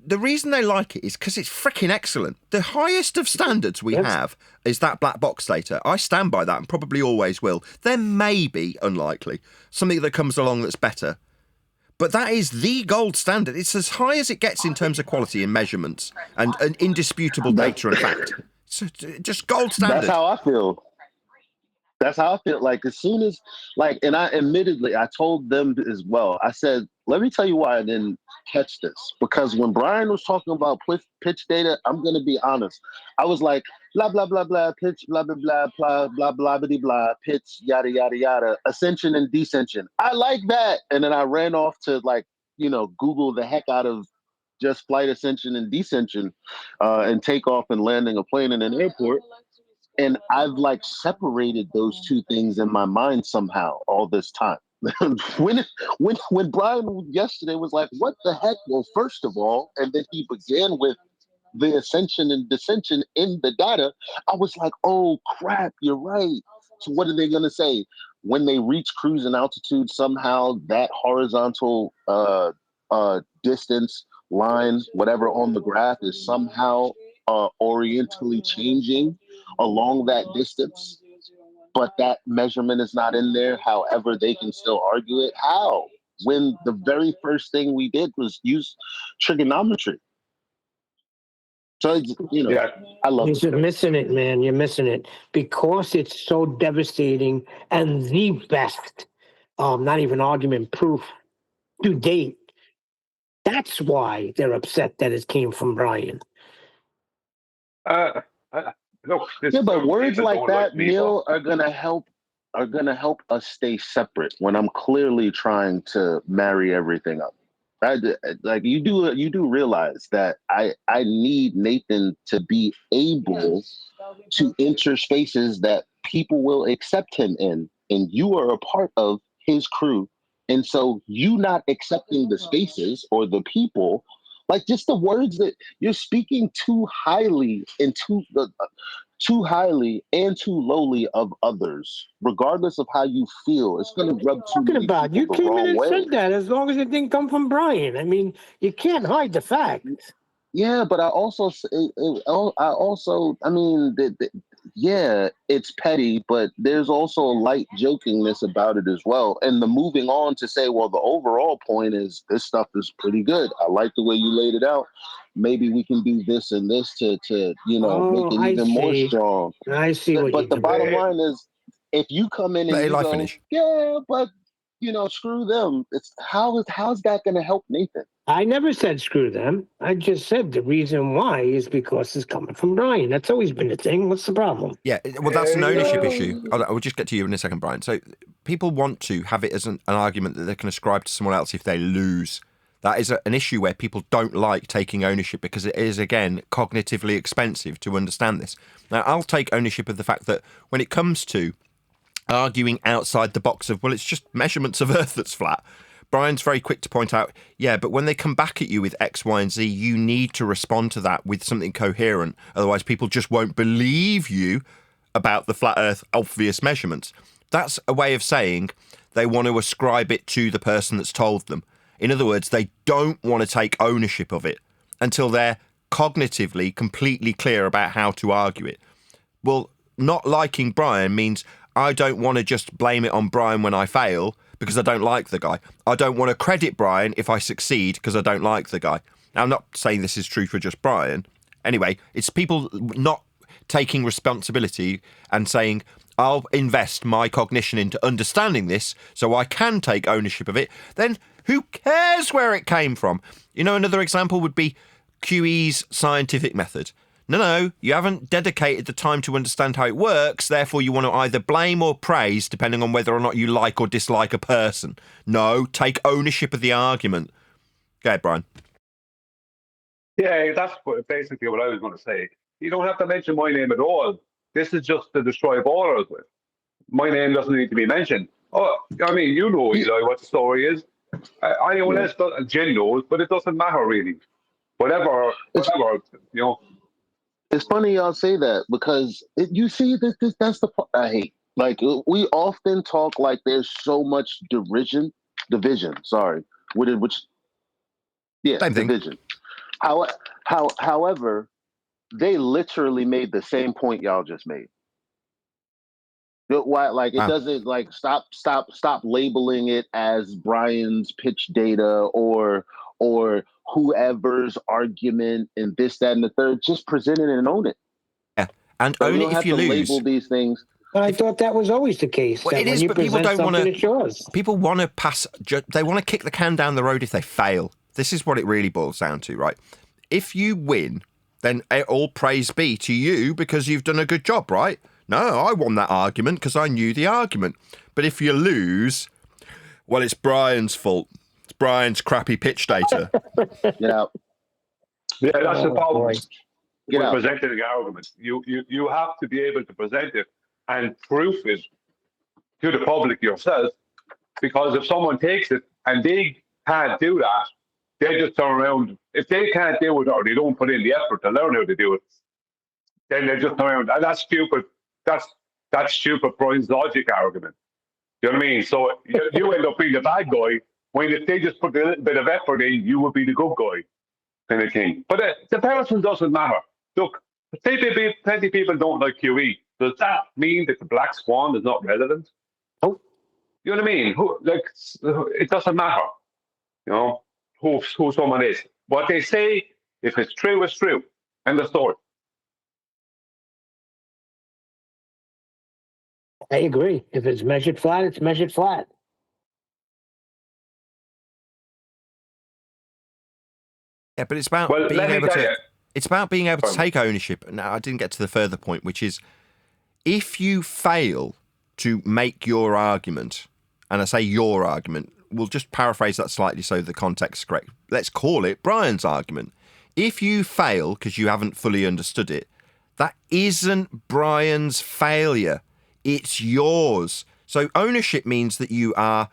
The reason they like it is because it's freaking excellent. The highest of standards we have is that black box data. I stand by that and probably always will. There may be, unlikely, something that comes along that's better. But that is the gold standard. It's as high as it gets in terms of quality and measurements and indisputable data and fact. So just gold standard. That's how I feel. Like, as soon as, and I admittedly, I told them as well. I said, let me tell you why I didn't catch this. Because when Brian was talking about pitch data, I'm going to be honest. I was like, blah, blah, blah, blah, pitch, blah, blah, blah, blah, blah, blah, blah, blah, pitch, yada, yada, yada, ascension and descension. I like that. And then I ran off to, Google the heck out of just flight ascension and descension and takeoff and landing a plane in an airport. And I've separated those two things in my mind somehow all this time. when Brian yesterday was like, what the heck? Well, first of all, and then he began with the ascension and descension in the data, I was like, oh crap, you're right. So what are they going to say? When they reach cruising altitude, somehow that horizontal distance line, whatever on the graph, is somehow orientally changing along that distance, but that measurement is not in there. However, they can still argue it. How? When the very first thing we did was use trigonometry. So, I love it. You're missing it, man. You're missing it because it's so devastating and the best, not even argument, proof to date. That's why they're upset that it came from Brian. Look, but words like that, Neil, are gonna help us stay separate when I'm clearly trying to marry everything up. You do realize that I need Nathan to be able to enter spaces that people will accept him in, and you are a part of his crew. And so you not accepting the spaces or the people, Like just the words that you're speaking too highly and too highly and too lowly of others, regardless of how you feel. It's going to rub too Talking many about you people the came in wrong and way. said that as long as it didn't come from Brian. I mean, you can't hide the fact. Yeah, but I also, I mean, yeah, it's petty, but there's also a light jokingness about it as well. And the moving on to say, well, the overall point is this stuff is pretty good. I like the way you laid it out. Maybe we can do this and this to make it even more strong. I see what But the you're bottom doing. line is, if you come in and Let you Eli go, finish. yeah, but screw them. It's how's that going to help Nathan? I never said screw them. I just said the reason why is because it's coming from Brian. That's always been the thing. What's the problem? Yeah, well, that's an ownership issue. I'll just get to you in a second, Brian. So people want to have it as an argument that they can ascribe to someone else if they lose. That is an issue where people don't like taking ownership because it is, again, cognitively expensive to understand this. Now, I'll take ownership of the fact that when it comes to arguing outside the box of, well, it's just measurements of Earth that's flat, Brian's very quick to point out, yeah, but when they come back at you with X, Y, and Z, you need to respond to that with something coherent. Otherwise, people just won't believe you about the flat Earth obvious measurements. That's a way of saying they want to ascribe it to the person that's told them. In other words, they don't want to take ownership of it until they're cognitively completely clear about how to argue it. Well, not liking Brian means I don't want to just blame it on Brian when I fail because I don't like the guy. I don't want to credit Brian if I succeed because I don't like the guy. Now, I'm not saying this is true for just Brian. Anyway, it's people not taking responsibility and saying, I'll invest my cognition into understanding this so I can take ownership of it. Then who cares where it came from? Another example would be QE's scientific method. No, you haven't dedicated the time to understand how it works, therefore you want to either blame or praise depending on whether or not you like or dislike a person. No, take ownership of the argument. Go ahead, Brian. Yeah, that's basically what I was going to say. You don't have to mention my name at all. This is just to destroy ballers with. My name doesn't need to be mentioned. Oh, I mean, Eli, what the story is. Anyone else, Jen knows, but it doesn't matter really. Whatever, It's funny y'all say that because you see that's the part I hate. Like we often talk like there's so much division. Sorry, Same thing. division. However, they literally made the same point y'all just made. Why? Like it doesn't like stop labeling it as Brian's pitch data or whoever's argument and this, that, and the third. Just present it and own it. Yeah, and own it if you lose. Label these things. But I thought that was always the case. Well, it is, but people don't want to. People want to pass. They want to kick the can down the road if they fail. This is what it really boils down to, right? If you win, then all praise be to you because you've done a good job, right? No, I won that argument because I knew the argument. But if you lose, well, it's Brian's fault. It's Brian's crappy pitch data. Yeah. Yeah, that's the problem with presenting the argument. You have to be able to present it and proof it to the public yourself, because if someone takes it and they can't do that, they just turn around. If they can't do it or they don't put in the effort to learn how to do it, then they just turn around. And that's stupid. That's stupid Brian's logic argument. You know what I mean? So you end up being the bad guy when if they just put a little bit of effort in, you would be the good guy kind of thing. But the person doesn't matter. Look, plenty of people don't like QE. Does that mean that the black swan is not relevant? Oh. You know what I mean? It doesn't matter. You know, who someone is. What they say, if it's true, it's true. End of story. I agree. If it's measured flat, it's measured flat. Yeah, but it's about being able to. It's about being able to take ownership. Now, I didn't get to the further point, which is if you fail to make your argument, and I say your argument, we'll just paraphrase that slightly so the context is correct. Let's call it Brian's argument. If you fail because you haven't fully understood it, that isn't Brian's failure. It's yours. So ownership means that you are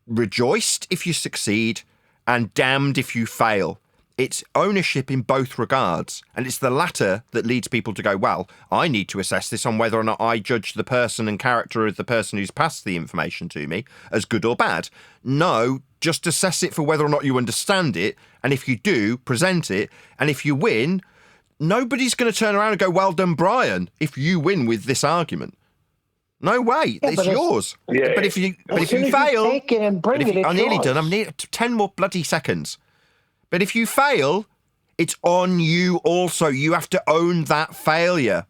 rejoiced if you succeed and damned if you fail. It's ownership in both regards. And it's the latter that leads people to go, well, I need to assess this on whether or not I judge the person and character of the person who's passed the information to me as good or bad. No, just assess it for whether or not you understand it. And if you do, present it. And if you win, nobody's going to turn around and go, well done, Brian, if you win with this argument. No way, it's yours. Yeah. But if you fail, I'm nearly done. I'm near 10 more bloody seconds. But if you fail, it's on you also. You have to own that failure.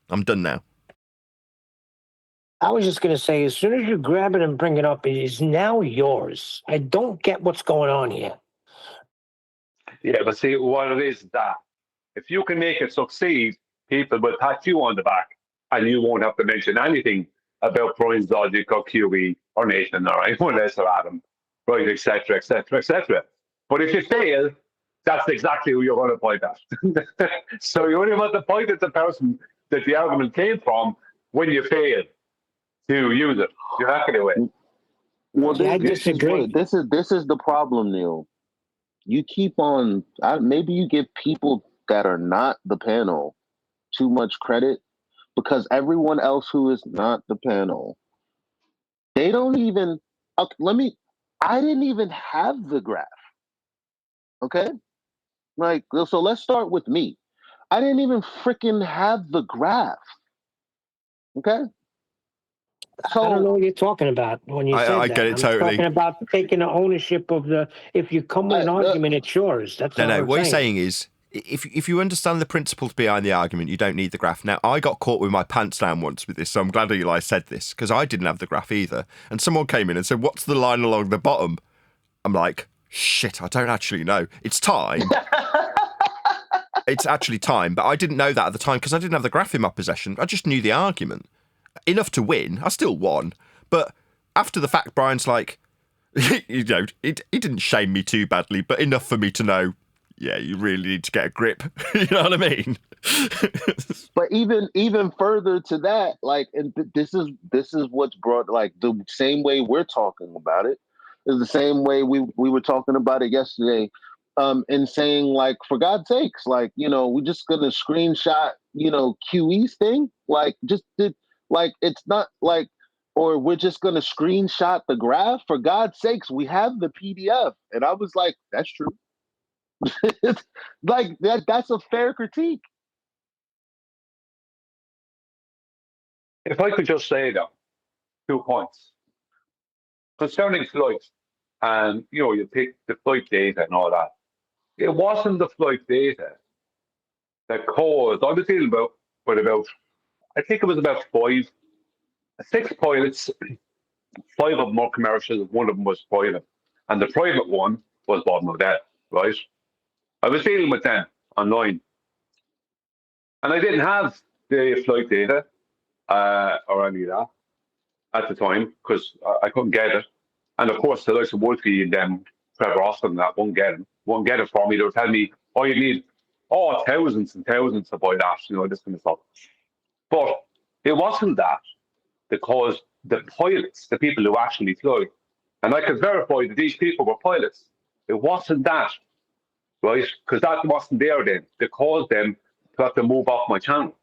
I'm done now. I was just going to say, as soon as you grab it and bring it up, it is now yours. I don't get what's going on here. Yeah, but see, what it is that if you can make it succeed, people will pat you on the back and you won't have to mention anything about Brian's logic or QE or Nathan or anyone else or Adam, right, etc., etc., etc. But if you fail, that's exactly who you're going to point at. So you only want to point at the person that the argument came from when you fail to use it. You have to do it. Well, I disagree. This is the problem, Neil. You keep on. Maybe you give people that are not the panel too much credit because everyone else who is not the panel, they don't even. I didn't even have the graph. Okay, like so. Let's start with me. I didn't even freaking have the graph. Okay. So, I don't know what you're talking about when you said that. I get it I'm totally. talking about taking the ownership of the. If you come with an argument, it's yours. That's all I'm What you're saying. saying is, if you understand the principles behind the argument, you don't need the graph. Now, I got caught with my pants down once with this, so I'm glad Eli said this, because I didn't have the graph either. And someone came in and said, what's the line along the bottom? I'm like, shit, I don't actually know. It's time. It's actually time, but I didn't know that at the time because I didn't have the graph in my possession. I just knew the argument. Enough to win. I still won. But after the fact, Brian's like, you know, he didn't shame me too badly, but enough for me to know, yeah, you really need to get a grip. You know what I mean? But even further to that, like, and this is what's brought, like, the same way we're talking about it is the same way we were talking about it yesterday, and saying, like, for God's sakes, like, you know, we're just gonna screenshot, you know, QE's thing, like, like, it's not like, or we're just gonna screenshot the graph. For God's sakes, we have the PDF, and I was like, that's true. Like that's a fair critique. If I could just say though, 2 points concerning flights, and you know, you pick the flight data and all that. It wasn't the flight data that caused. I was dealing with about, I think it was about 6 pilots. 5 of them were commercial. 1 of them was private, and the private one was bottom of that, right? I was dealing with them online, and I didn't have the flight data or any of that at the time because I couldn't get it. And of course, the likes of Wolfie and them, Trevor Austin, that won't get it for me. They'll tell me, oh, you need thousands and thousands to buy that, you know, this kind of stuff. But it wasn't that caused the pilots, the people who actually fly, and I could verify that these people were pilots. It wasn't that. Right, because that wasn't there then. That caused them to have to move off my channel.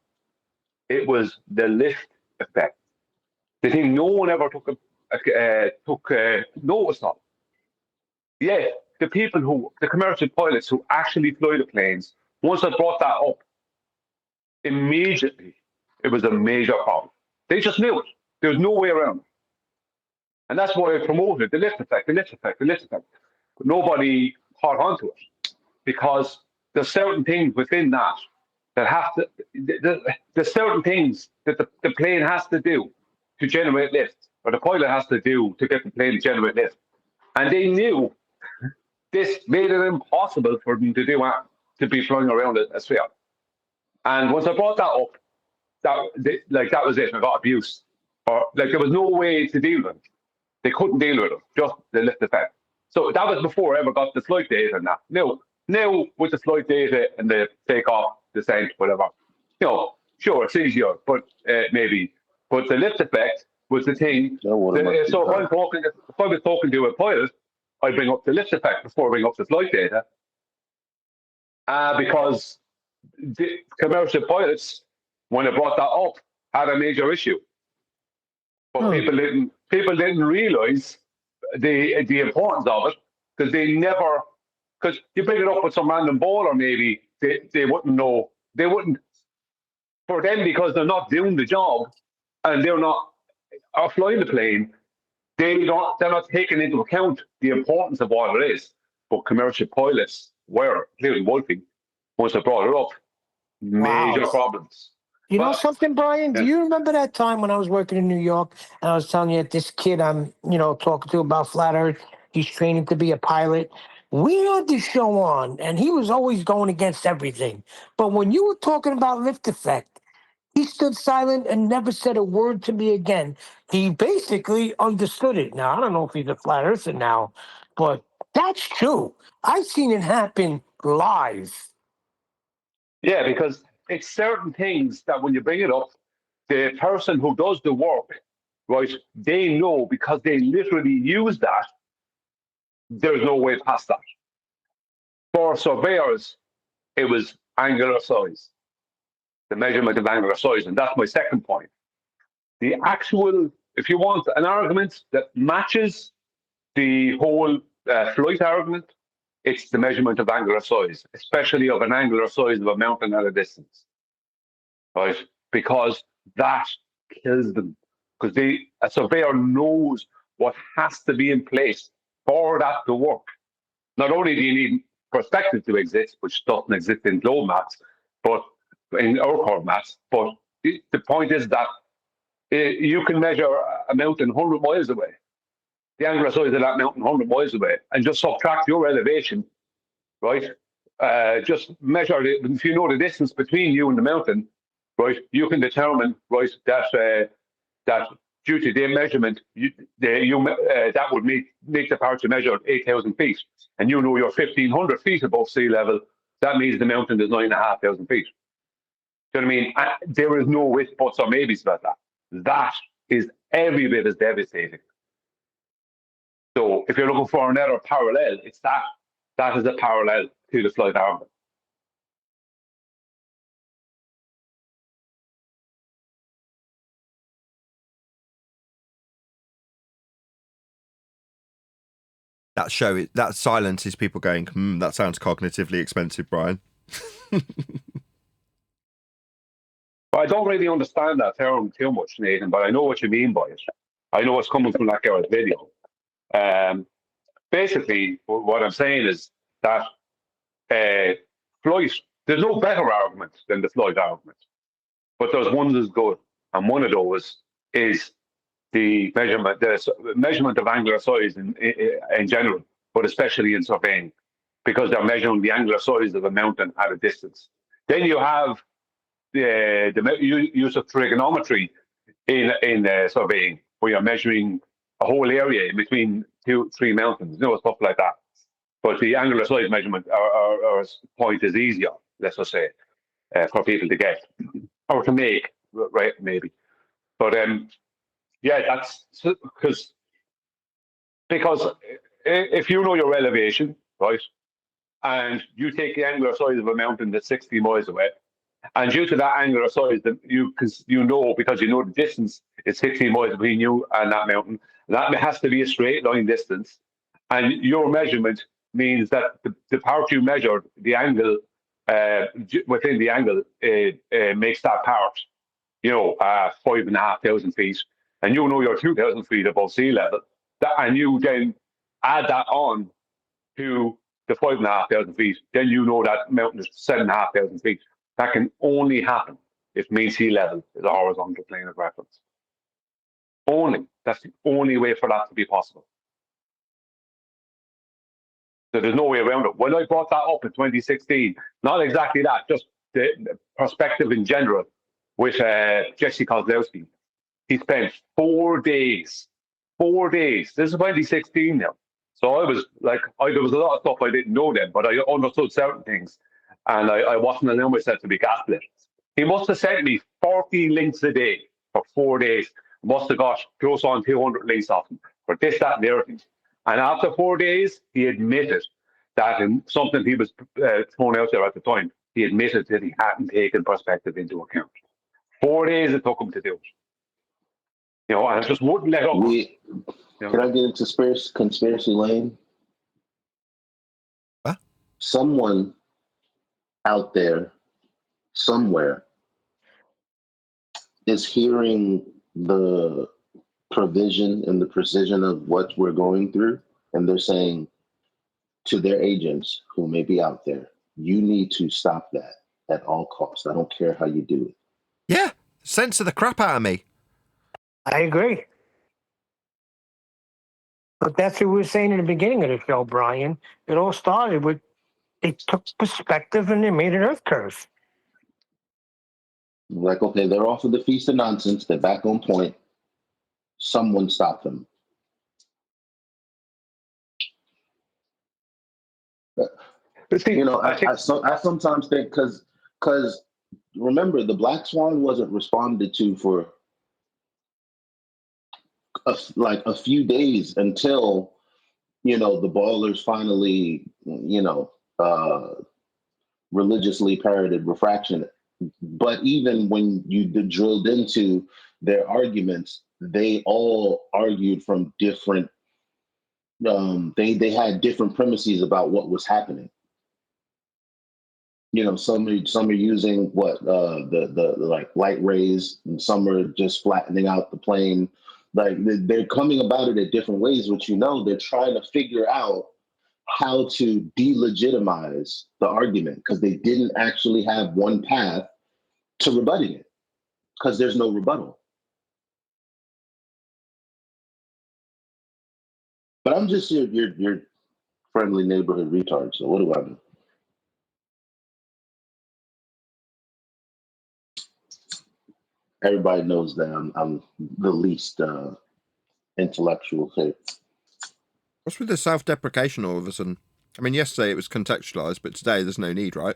It was the lift effect. The thing no one ever took notice of. Yeah, the commercial pilots who actually fly the planes, once I brought that up, immediately it was a major problem. They just knew it. There was no way around it. And that's why I promoted the lift effect, the lift effect, the lift effect. But nobody caught onto it. Because there's certain things within that have to, there's certain things that the plane has to do to generate lift, or the pilot has to do to get the plane to generate lift. And they knew this made it impossible for them to do that, to be flying around a sphere. And once I brought that up, that was it. I got abused. Or like there was no way to deal with it. They couldn't deal with it, just the lift effect. So that was before I ever got the flight data and that. Now, with the flight data and the takeoff, descent, whatever, you know, sure, it's easier, but maybe. But the lift effect was the thing. So if I was talking to a pilot, I'd bring up the lift effect before I bring up the flight data. because the commercial pilots, when they brought that up, had a major issue. But people didn't realise the importance of it because because you pick it up with some random bowler, maybe they wouldn't know. They wouldn't, for them, because they're not doing the job and they're not flying the plane. They're not taking into account the importance of what it is. But commercial pilots were, including Wolfie, once they brought it up, major problems. You know something, Brian? Do you remember that time when I was working in New York and I was telling you that this kid I'm, talking to about flat Earth, he's training to be a pilot? We had this show on, and he was always going against everything. But when you were talking about lift effect, he stood silent and never said a word to me again. He basically understood it. Now, I don't know if he's a flat earther now, but that's true. I've seen it happen live. Yeah, because it's certain things that when you bring it up, the person who does the work, right, they know because they literally use that, there's no way past that. For surveyors, it was angular size, the measurement of angular size. And that's my second point. The actual, if you want an argument that matches the whole flight argument, it's the measurement of angular size, especially of an angular size of a mountain at a distance, right? Because that kills them. Because a surveyor knows what has to be in place for that to work. Not only do you need perspective to exist, which doesn't exist in globe maps, but in our core maps, but the point is that you can measure a mountain 100 miles away, the angular size of that mountain 100 miles away, and just subtract your elevation, right? Just measure it. If you know the distance between you and the mountain, right, you can determine, right, that due to their measurement, that would make the part you measure 8,000 feet, and you know you're 1,500 feet above sea level. That means the mountain is 9,500 feet. Do you know what I mean? There is no ifs, buts, or maybes about that. That is every bit as devastating. So if you're looking for another parallel, it's that. That is a parallel to the flight armament. That silence is people going, that sounds cognitively expensive, Brian. I don't really understand that term too much, Nathan, but I know what you mean by it. I know what's coming from that guy's video. Basically, what I'm saying is that flight, there's no better argument than the flight argument, but there's one that's good, and one of those is the measurement of angular size in general, but especially in surveying, because they're measuring the angular size of a mountain at a distance. Then you have the use of trigonometry in surveying, where you're measuring a whole area in between 2-3 mountains, stuff like that. But the angular size measurement or point is easier, let's just say, for people to get or to make, right? Maybe, but yeah, that's because if you know your elevation, right, and you take the angular size of a mountain that's 60 miles away, and due to that angular size, that because you know the distance is 60 miles between you and that mountain, that has to be a straight line distance, and your measurement means that the part you measured, the angle within the angle, makes that part, 5,500 feet, and you know you're 2,000 feet above sea level, and you then add that on to the 5,500 feet, then you know that mountain is 7,500 feet. That can only happen if mean sea level is a horizontal plane of reference. That's the only way for that to be possible. So there's no way around it. When I brought that up in 2016, not exactly that, just the perspective in general with Jesse Kozlowski, he spent 4 days. 4 days. This is 2016 now. So I was like, there was a lot of stuff I didn't know then, but I understood certain things, and I wasn't allowing myself to be gaslit. He must have sent me 40 links a day for 4 days. Must have got close on 200 links off him for this, that, and everything. And after 4 days, he admitted that in something he was thrown out there at the time, he admitted that he hadn't taken perspective into account. 4 days it took him to do it. You know, and it just wouldn't let up. Can I get into conspiracy lane? What? Someone out there, somewhere, is hearing the provision and the precision of what we're going through, and they're saying to their agents who may be out there, you need to stop that at all costs. I don't care how you do it. Yeah, censor the crap out of me. I agree. But that's what we were saying in the beginning of the show, Brian. It all started with they took perspective and they made an earth curve. Like, okay, they're off of the feast of nonsense. They're back on point. Someone stop them. You know, I sometimes think because remember, the Black Swan wasn't responded to for a few days until, you know, the ballers finally, you know, religiously parroted refraction. But even when you drilled into their arguments, they all argued from different. They had different premises about what was happening. You know, some are using what the like light rays, and some are just flattening out the plane. Like they're coming about it at different ways, which, you know, they're trying to figure out how to delegitimize the argument because they didn't actually have one path to rebutting it because there's no rebuttal. But I'm just your friendly neighborhood retard. So what do I do? Everybody knows that I'm the least intellectual type. What's with the self-deprecation all of a sudden? I mean, yesterday it was contextualized, but today there's no need, right?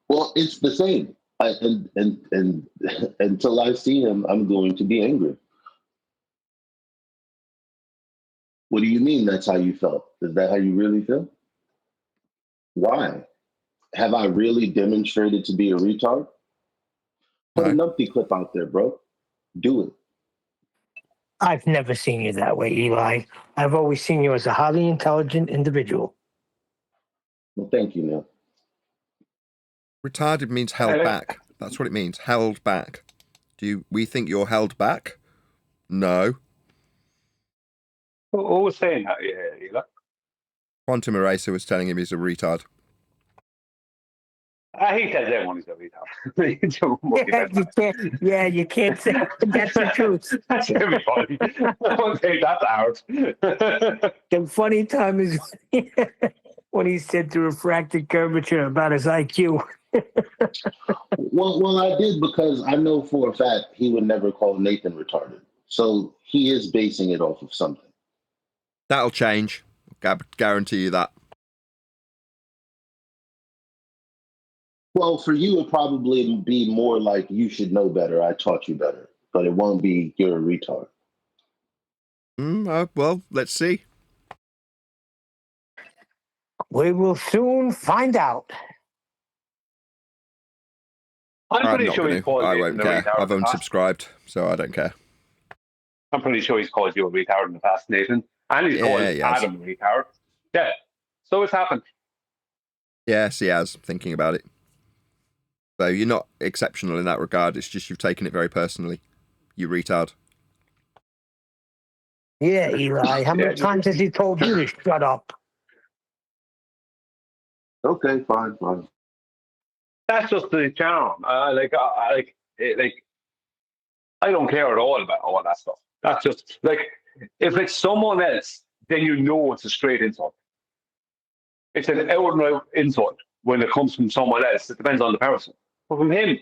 Well, it's the same. And until I see him, I'm going to be angry. What do you mean that's how you felt? Is that how you really feel? Why? Have I really demonstrated to be a retard? Put a numpty clip out there, bro. Do it. I've never seen you that way, Eli. I've always seen you as a highly intelligent individual. Well, thank you, Neil. Retarded means held back. That's what it means. Held back. We think you're held back? No. Who was saying that? Yeah, Eli. Quantum Eraser was telling him he's a retard. He says everyone is a retard. You can't say that's the truth. That's everybody. I won't take that out. The funny time is when he said the refracted curvature about his IQ. Well, I did because I know for a fact he would never call Nathan retarded. So he is basing it off of something. That'll change. Guarantee you that. Well, for you, it'd probably be more like you should know better. I taught you better. But it won't be you're a retard. Well, let's see. We will soon find out. I'm pretty sure he's called I you won't a care. retard I've unsubscribed, so I don't care. I'm pretty sure he's called you a retard in the past, Nathan. And he's called Adam a retard. Yeah. So it's happened. Yes, he has, thinking about it. So you're not exceptional in that regard. It's just you've taken it very personally. You retard. Yeah, Eli. How many times has he told you to shut up? Okay, fine. That's just the charm. I don't care at all about all that stuff. That's just like if it's someone else, then you know it's a straight insult. It's an outright insult when it comes from someone else. It depends on the person. But from him,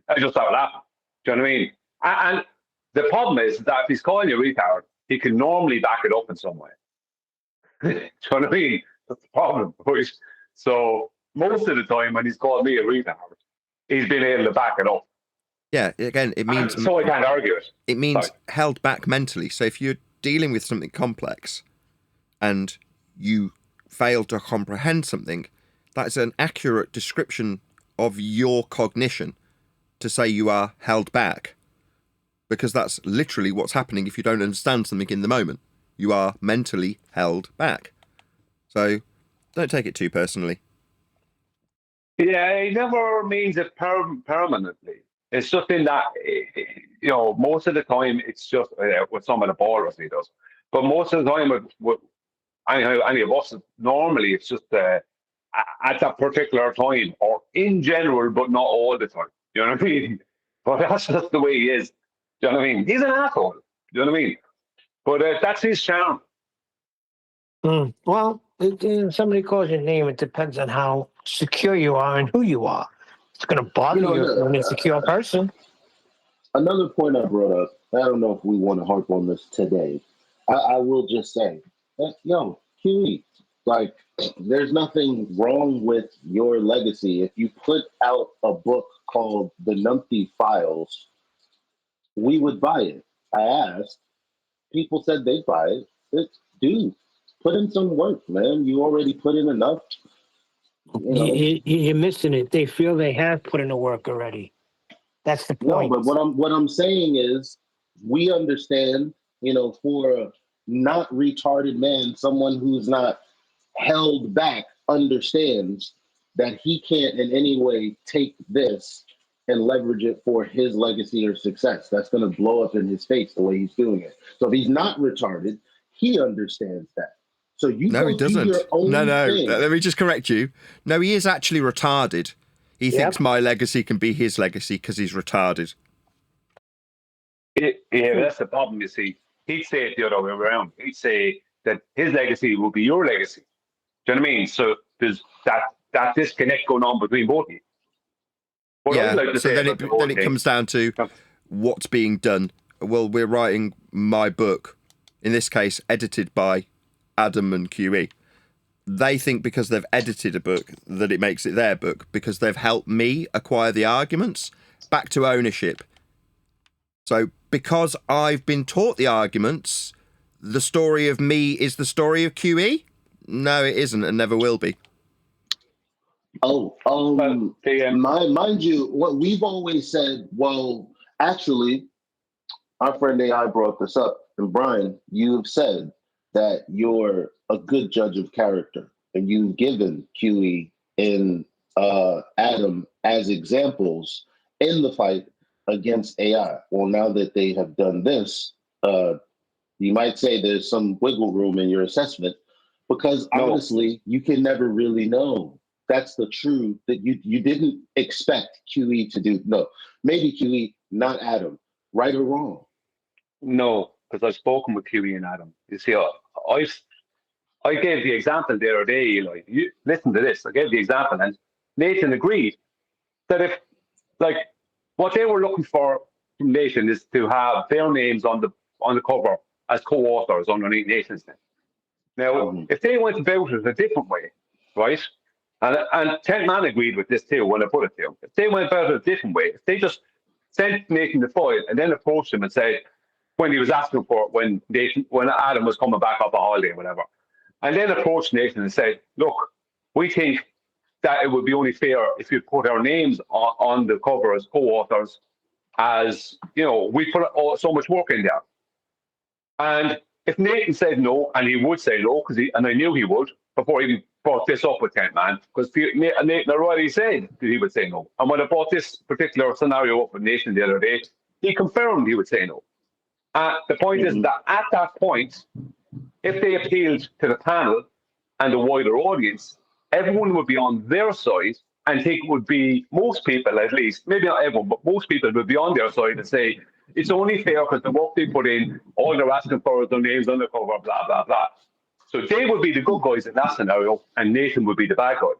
I just start laughing. Do you know what I mean? And the problem is that if he's calling you a retard, he can normally back it up in some way. Do you know what I mean? That's the problem, boys. So most of the time when he's called me a retard, he's been able to back it up. Yeah, again, it means... So I can't argue it. It means held back mentally. So if you're dealing with something complex and you fail to comprehend something, that's an accurate description of your cognition to say you are held back. Because that's literally what's happening if you don't understand something in the moment. You are mentally held back. So don't take it too personally. Yeah, it never means it permanently. It's just in that, most of the time it's just with some of the ballers he does. But most of the time with any of us, normally it's just at that particular time or in general, but not all the time. You know what I mean? But that's just the way he is. Do you know what I mean? He's an asshole. Do you know what I mean? But that's his charm. Well, somebody calls your name. It depends on how secure you are and who you are. It's going to bother you if you're an insecure person. Another point I brought up, I don't know if we want to harp on this today. I will just say, QE, like, there's nothing wrong with your legacy. If you put out a book called The Numpty Files, we would buy it. I asked. People said they'd buy it. Dude, put in some work, man. You already put in enough. You're missing it. They feel they have put in the work already. That's the point. No, but what I'm saying is, we understand, for a not retarded man, someone who's not held back understands that he can't in any way take this and leverage it for his legacy or success. That's going to blow up in his face the way he's doing it. So if he's not retarded, he understands that. So he doesn't. Do your own thing. Let me just correct you. No, he is actually retarded. He thinks my legacy can be his legacy because he's retarded. That's the problem, you see. He'd say it the other way around. He'd say that his legacy will be your legacy. Do you know what I mean? So there's that disconnect going on between both of you. So then it comes down to what's being done. Well, we're writing my book, in this case, edited by Adam and QE. They think because they've edited a book that it makes it their book because they've helped me acquire the arguments back to ownership. So because I've been taught the arguments, the story of me is the story of QE? No, it isn't and never will be. Mind you, what we've always said, well, actually, our friend AI brought this up, and Brian, you have said that you're a good judge of character, and you've given QE and Adam as examples in the fight against AI. Well, now that they have done this, you might say there's some wiggle room in your assessment, because honestly, you can never really know. That's the truth that you didn't expect QE to do. No, maybe QE, not Adam. Right or wrong? No, because I've spoken with QE and Adam. You see, I gave the example the other day, Eli. You listen to this. I gave the example, and Nathan agreed that if, what they were looking for from Nathan is to have their names on the cover as co-authors underneath Nathan's name. Now, if they went about it a different way, right? And Ted Mann agreed with this too when I put it to him. If they went about it a different way, if they just sent Nathan the file and then approached him and said, when he was asking for it, when Adam was coming back off a holiday or whatever, and then approached Nathan and said, look, we think that it would be only fair if you put our names on the cover as co-authors, as, we put so much work in there. And if Nathan said no, and he would say no, and I knew he would, before he even brought this up with Tent Man, because Nathan already said that he would say no. And when I brought this particular scenario up with Nathan the other day, he confirmed he would say no. The point is that at that point, if they appealed to the panel and the wider audience, everyone would be on their side and think it would be, most people at least, maybe not everyone, but most people would be on their side and say, it's only fair because the work they put in, all they're asking for is their names on the cover, blah, blah, blah. So they would be the good guys in that scenario, and Nathan would be the bad guy.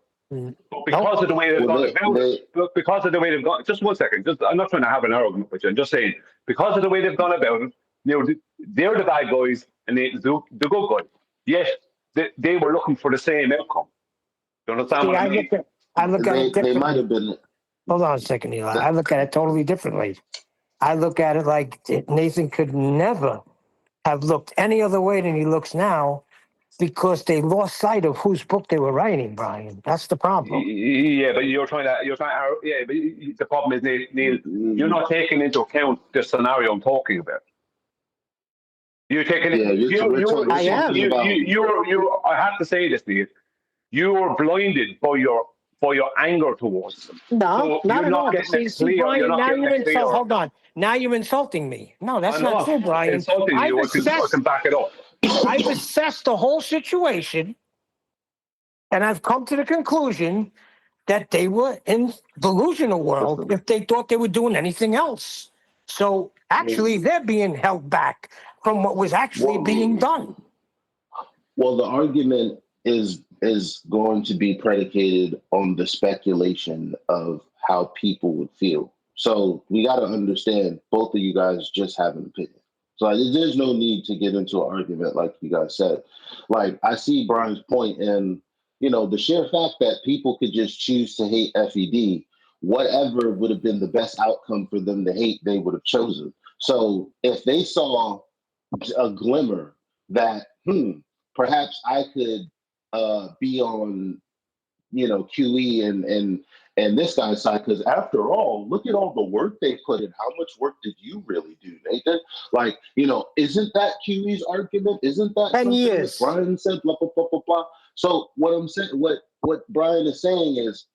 But because of the way they've gone about it, because of the way they've gone, just one second, I'm not trying to have an argument with you, I'm just saying, because of the way they've gone about it, they're the bad guys and Nathan's the good guy. Yes, they were looking for the same outcome. Do you understand what I mean? I look at it differently. They might have been. Hold on a second, Eli. I look at it totally differently. I look at it like Nathan could never have looked any other way than he looks now because they lost sight of whose book they were writing, Brian. That's the problem. Yeah, but yeah, but the problem is, Neil, you're not taking into account the scenario I'm talking about. You're taking Yeah, I have to say this, Neil. You're blinded by your anger towards them. No, so not at all. See, Brian, now you're insulting. Hold on. Now you're insulting me. No, that's not true, Brian. Insulting you. I can back it up. I've assessed the whole situation, and I've come to the conclusion that they were in delusional world if they thought they were doing anything else. So actually, they're being held back from what was actually being done. Well, the argument is going to be predicated on the speculation of how people would feel. So we got to understand both of you guys just have an opinion. So there's no need to get into an argument like you guys said. Like, I see Brian's point, and the sheer fact that people could just choose to hate FED, whatever would have been the best outcome for them to hate, they would have chosen. So if they saw a glimmer that, perhaps I could be on, QE and this guy's side, because after all, look at all the work they put in. How much work did you really do, Nathan? Like, isn't that QE's argument? Isn't that 10 years? Brian said, blah, blah, blah, blah, blah. So what I'm saying, what Brian is saying is,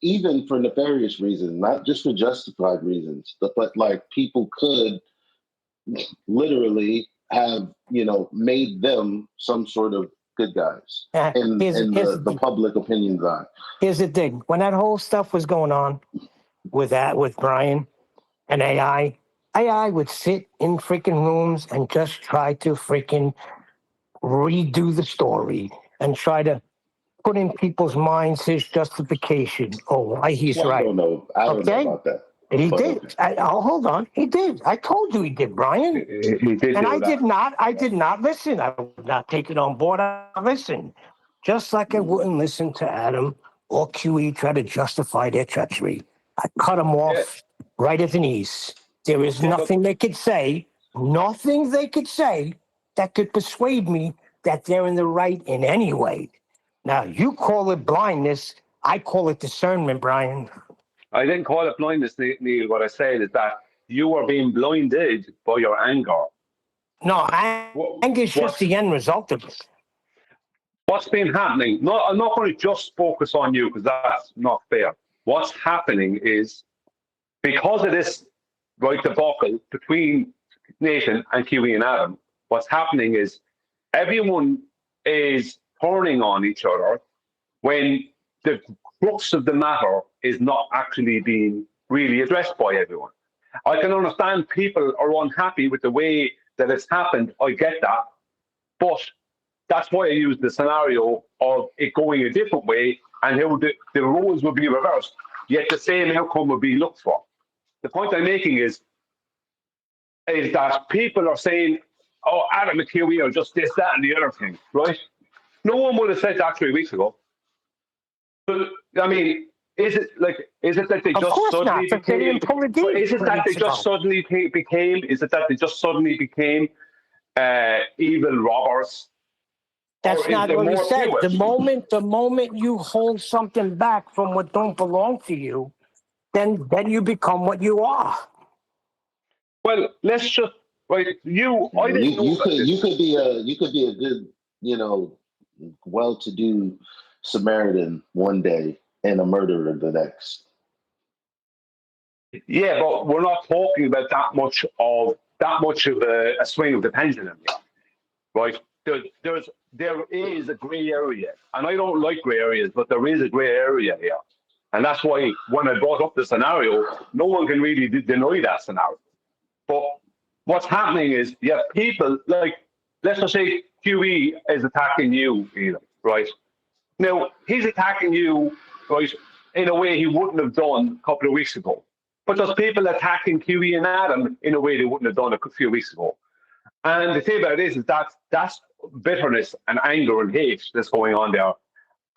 even for nefarious reasons, not just for justified reasons, but like people could literally have, made them some sort of good guys in the public opinion's eye. Here's the thing. When that whole stuff was going on with Brian and AI would sit in freaking rooms and just try to freaking redo the story and try to put in people's minds his justification. Oh, why he's right. I don't know about that. He did. Hold on. He did. I told you he did, Brian. He did. And I did not listen. I would not take it on board. I listened. Just like I wouldn't listen to Adam or QE try to justify their treachery. I cut them off right at the knees. There is nothing they could say that could persuade me that they're in the right in any way. Now, you call it blindness. I call it discernment, Brian. I didn't call it blindness, Neil. What I said is that you are being blinded by your anger. No, anger is just the end result of it. What's been happening? No, I'm not going to just focus on you because that's not fair. What's happening is, because of this debacle between Nathan and QE and Adam, what's happening is everyone is turning on each other when the crux of the matter is not actually being really addressed by everyone. I can understand people are unhappy with the way that it's happened. I get that. But that's why I use the scenario of it going a different way and how the roles will be reversed, yet the same outcome will be looked for. The point I'm making is that people are saying, oh, Adam and QE are just this, that, and the other thing, right? No one would have said that 3 weeks ago. But I mean, is it that they just suddenly became evil robbers? That's not what you said. The moment you hold something back from what don't belong to you, then you become what you are. Well, let's just you could be a good, well-to-do Samaritan one day and a murderer the next. Yeah, but we're not talking about that much of a swing of the pendulum yet, right? There is a grey area, and I don't like grey areas, but there is a grey area here, and that's why when I brought up the scenario, no one can really deny that scenario. But what's happening is you have people like, let's just say QE is attacking you, right? Now, he's attacking you, right, in a way he wouldn't have done a couple of weeks ago. But there's people attacking QE and Adam in a way they wouldn't have done a few weeks ago. And the thing about it is that that's bitterness and anger and hate that's going on there.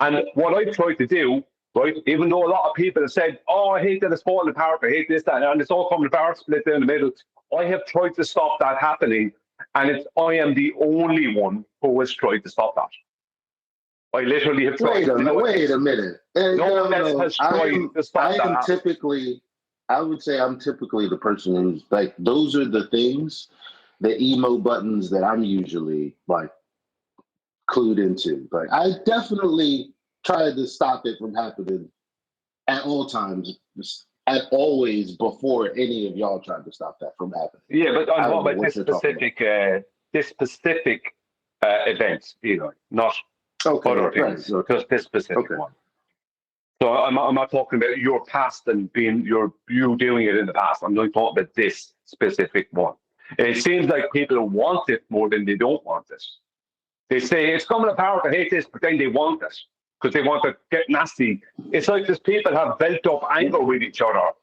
And what I've tried to do, right, even though a lot of people have said, oh, I hate that it's falling apart, I hate this, that, and it's all coming apart, split down the middle, I have tried to stop that happening And I am the only one who has tried to stop that. I literally have tried. Wait a minute. No one else has tried to stop that. I would say I'm typically the person who's like, those are the things, the emo buttons that I'm usually like clued into. Like, I definitely tried to stop it from happening at all times, always before any of y'all tried to stop that from happening. Yeah, but I'm talking about this specific event, not other things, just this specific one. So I'm not talking about your past and you doing it in the past. I'm not talking about this specific one. It seems like people want it more than they don't want it. They say it's coming apart, I hate this, but then they want it because they want to get nasty. It's like these people have built up anger with each other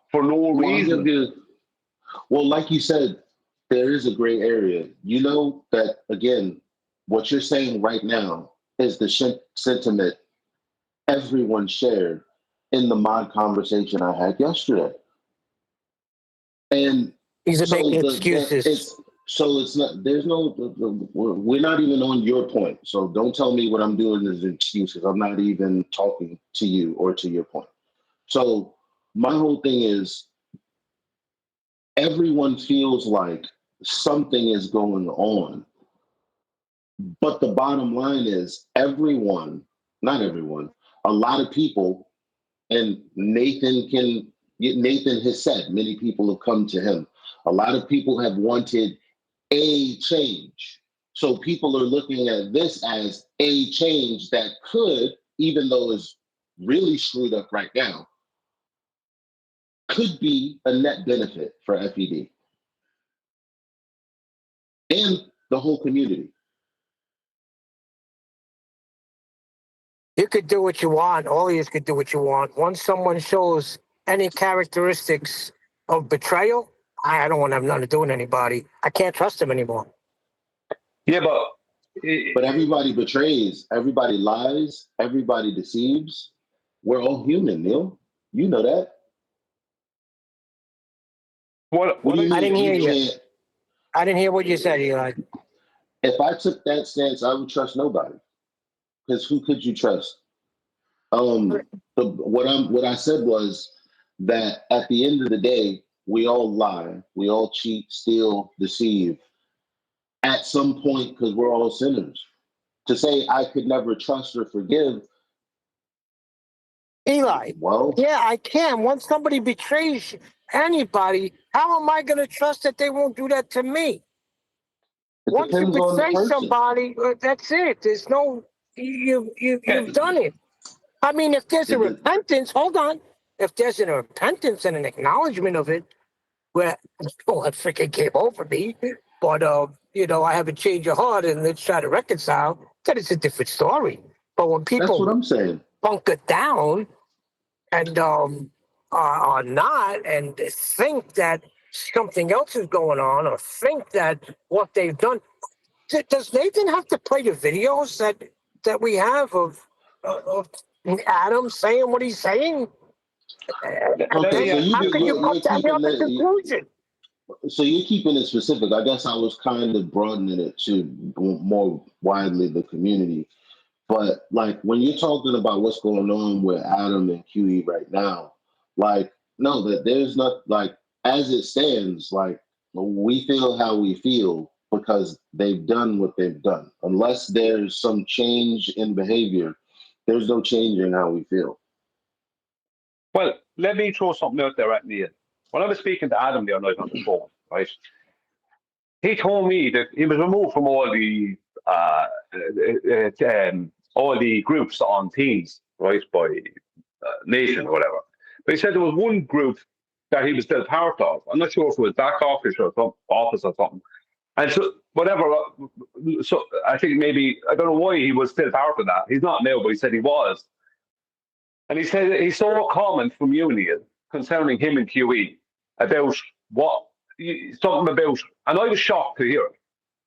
for no reason. Well, like you said, there is a gray area. You know that, again, what you're saying right now is the sentiment everyone shared in the mod conversation I had yesterday. And these are making excuses. So it's not, we're not even on your point. So don't tell me what I'm doing is excuses. I'm not even talking to you or to your point. So my whole thing is everyone feels like something is going on. But the bottom line is not everyone, a lot of people, and Nathan has said, many people have come to him. A lot of people have wanted a change. So people are looking at this as a change that could, even though it's really screwed up right now, could be a net benefit for FED and the whole community. You could do what you want. All of you could do what you want. Once someone shows any characteristics of betrayal, I don't want to have nothing to do with anybody. I can't trust them anymore. Yeah, but everybody betrays, everybody lies, everybody deceives. We're all human, Neil. You know that. What I didn't hear you. I didn't hear what you said, Eli. If I took that stance, I would trust nobody. Because who could you trust? What I said was that at the end of the day, we all lie, we all cheat, steal, deceive at some point because we're all sinners. To say I could never trust or forgive, Eli, well, yeah, I can. Once somebody betrays anybody, how am I going to trust that they won't do that to me? Once you betray somebody, that's it. There's no, you've done it. I mean, if there's a repentance, hold on. If there's a repentance and an acknowledgement of it, where, oh, that freaking came over me, but, I have a change of heart and let's try to reconcile, then it's a different story. But when people that's what I'm saying. Bunker down and are not and think that something else is going on or think that what they've done, does Nathan have to play the videos that we have of Adam saying what he's saying? Okay, How could you come to any other conclusion? So you're keeping it specific. I guess I was kind of broadening it to more widely the community. But like when you're talking about what's going on with Adam and QE right now, like, no, that there's not, like, as it stands, like, we feel how we feel because they've done what they've done. Unless there's some change in behavior, there's no change in how we feel. Well, let me throw something out there at Neil. When I was speaking to Adam the other night on the phone, right, he told me that he was removed from all the groups on Teams, right, by Nathan or whatever. But he said there was one group that he was still part of. I'm not sure if it was back office or something. And so whatever. So I think maybe, I don't know why he was still part of that. He's not now, but he said he was. And he said that he saw a comment from you, Neil, concerning him and QE about something about, and I was shocked to hear it,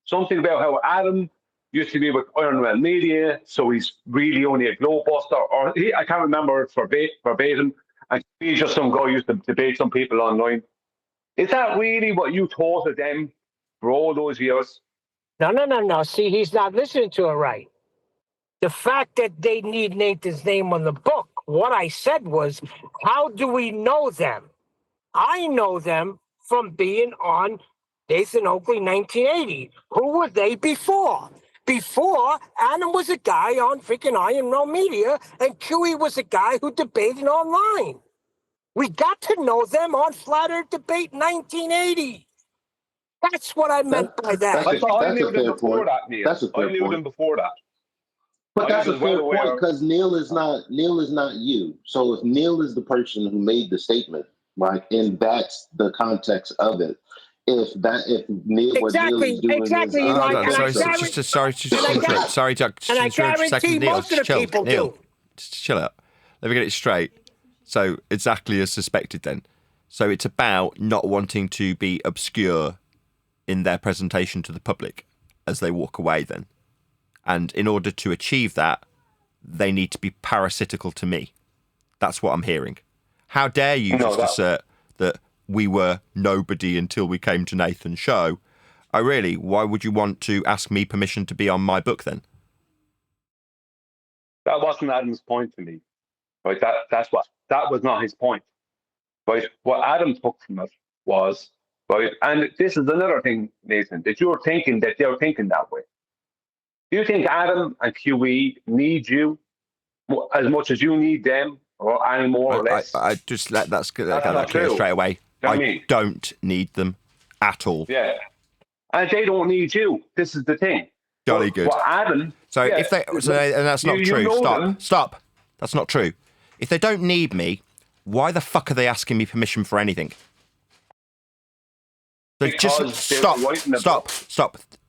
something about how Adam used to be with Ironman Media, so he's really only a globebuster, or I can't remember it verbatim, and he's just some guy who used to debate some people online. Is that really what you thought of them for all those years. No. See, he's not listening to it right. The fact that they need Nathan's name on the book, what I said was, how do we know them? I know them from being on Nathan Oakley 1980. Who were they before? Before, Adam was a guy on freaking Iron Realm Media, and Chewy was a guy who debated online. We got to know them on Flat Earth Debate 1980. That's what I meant by that. I knew them before that, Neil. That's a fair I knew point. them before that. But that's a fair well point because Neil is not you. So if Neil is the person who made the statement, right, and that's the context of it. If Neil, what Neil is doing exactly, is like, sorry, Chuck. And I guarantee most of the people do. Just chill out. Let me get it straight. So exactly as suspected then. So it's about not wanting to be obscure in their presentation to the public as they walk away then. And in order to achieve that, they need to be parasitical to me. That's what I'm hearing. How dare you assert that we were nobody until we came to Nathan's show? Why would you want to ask me permission to be on my book then? That wasn't Adam's point to me. Right? That was not his point. Right? What Adam took from it was, right, and this is another thing, Nathan, that you're thinking that they're thinking that way. Do you think Adam and QE need you as much as you need them, or any more or less? I just let that clear straight away. I don't need them at all. Yeah, and they don't need you. This is the thing. Jolly good. Well, Adam. So if they, and that's not true. Stop. That's not true. If they don't need me, why the fuck are they asking me permission for anything? So just stop.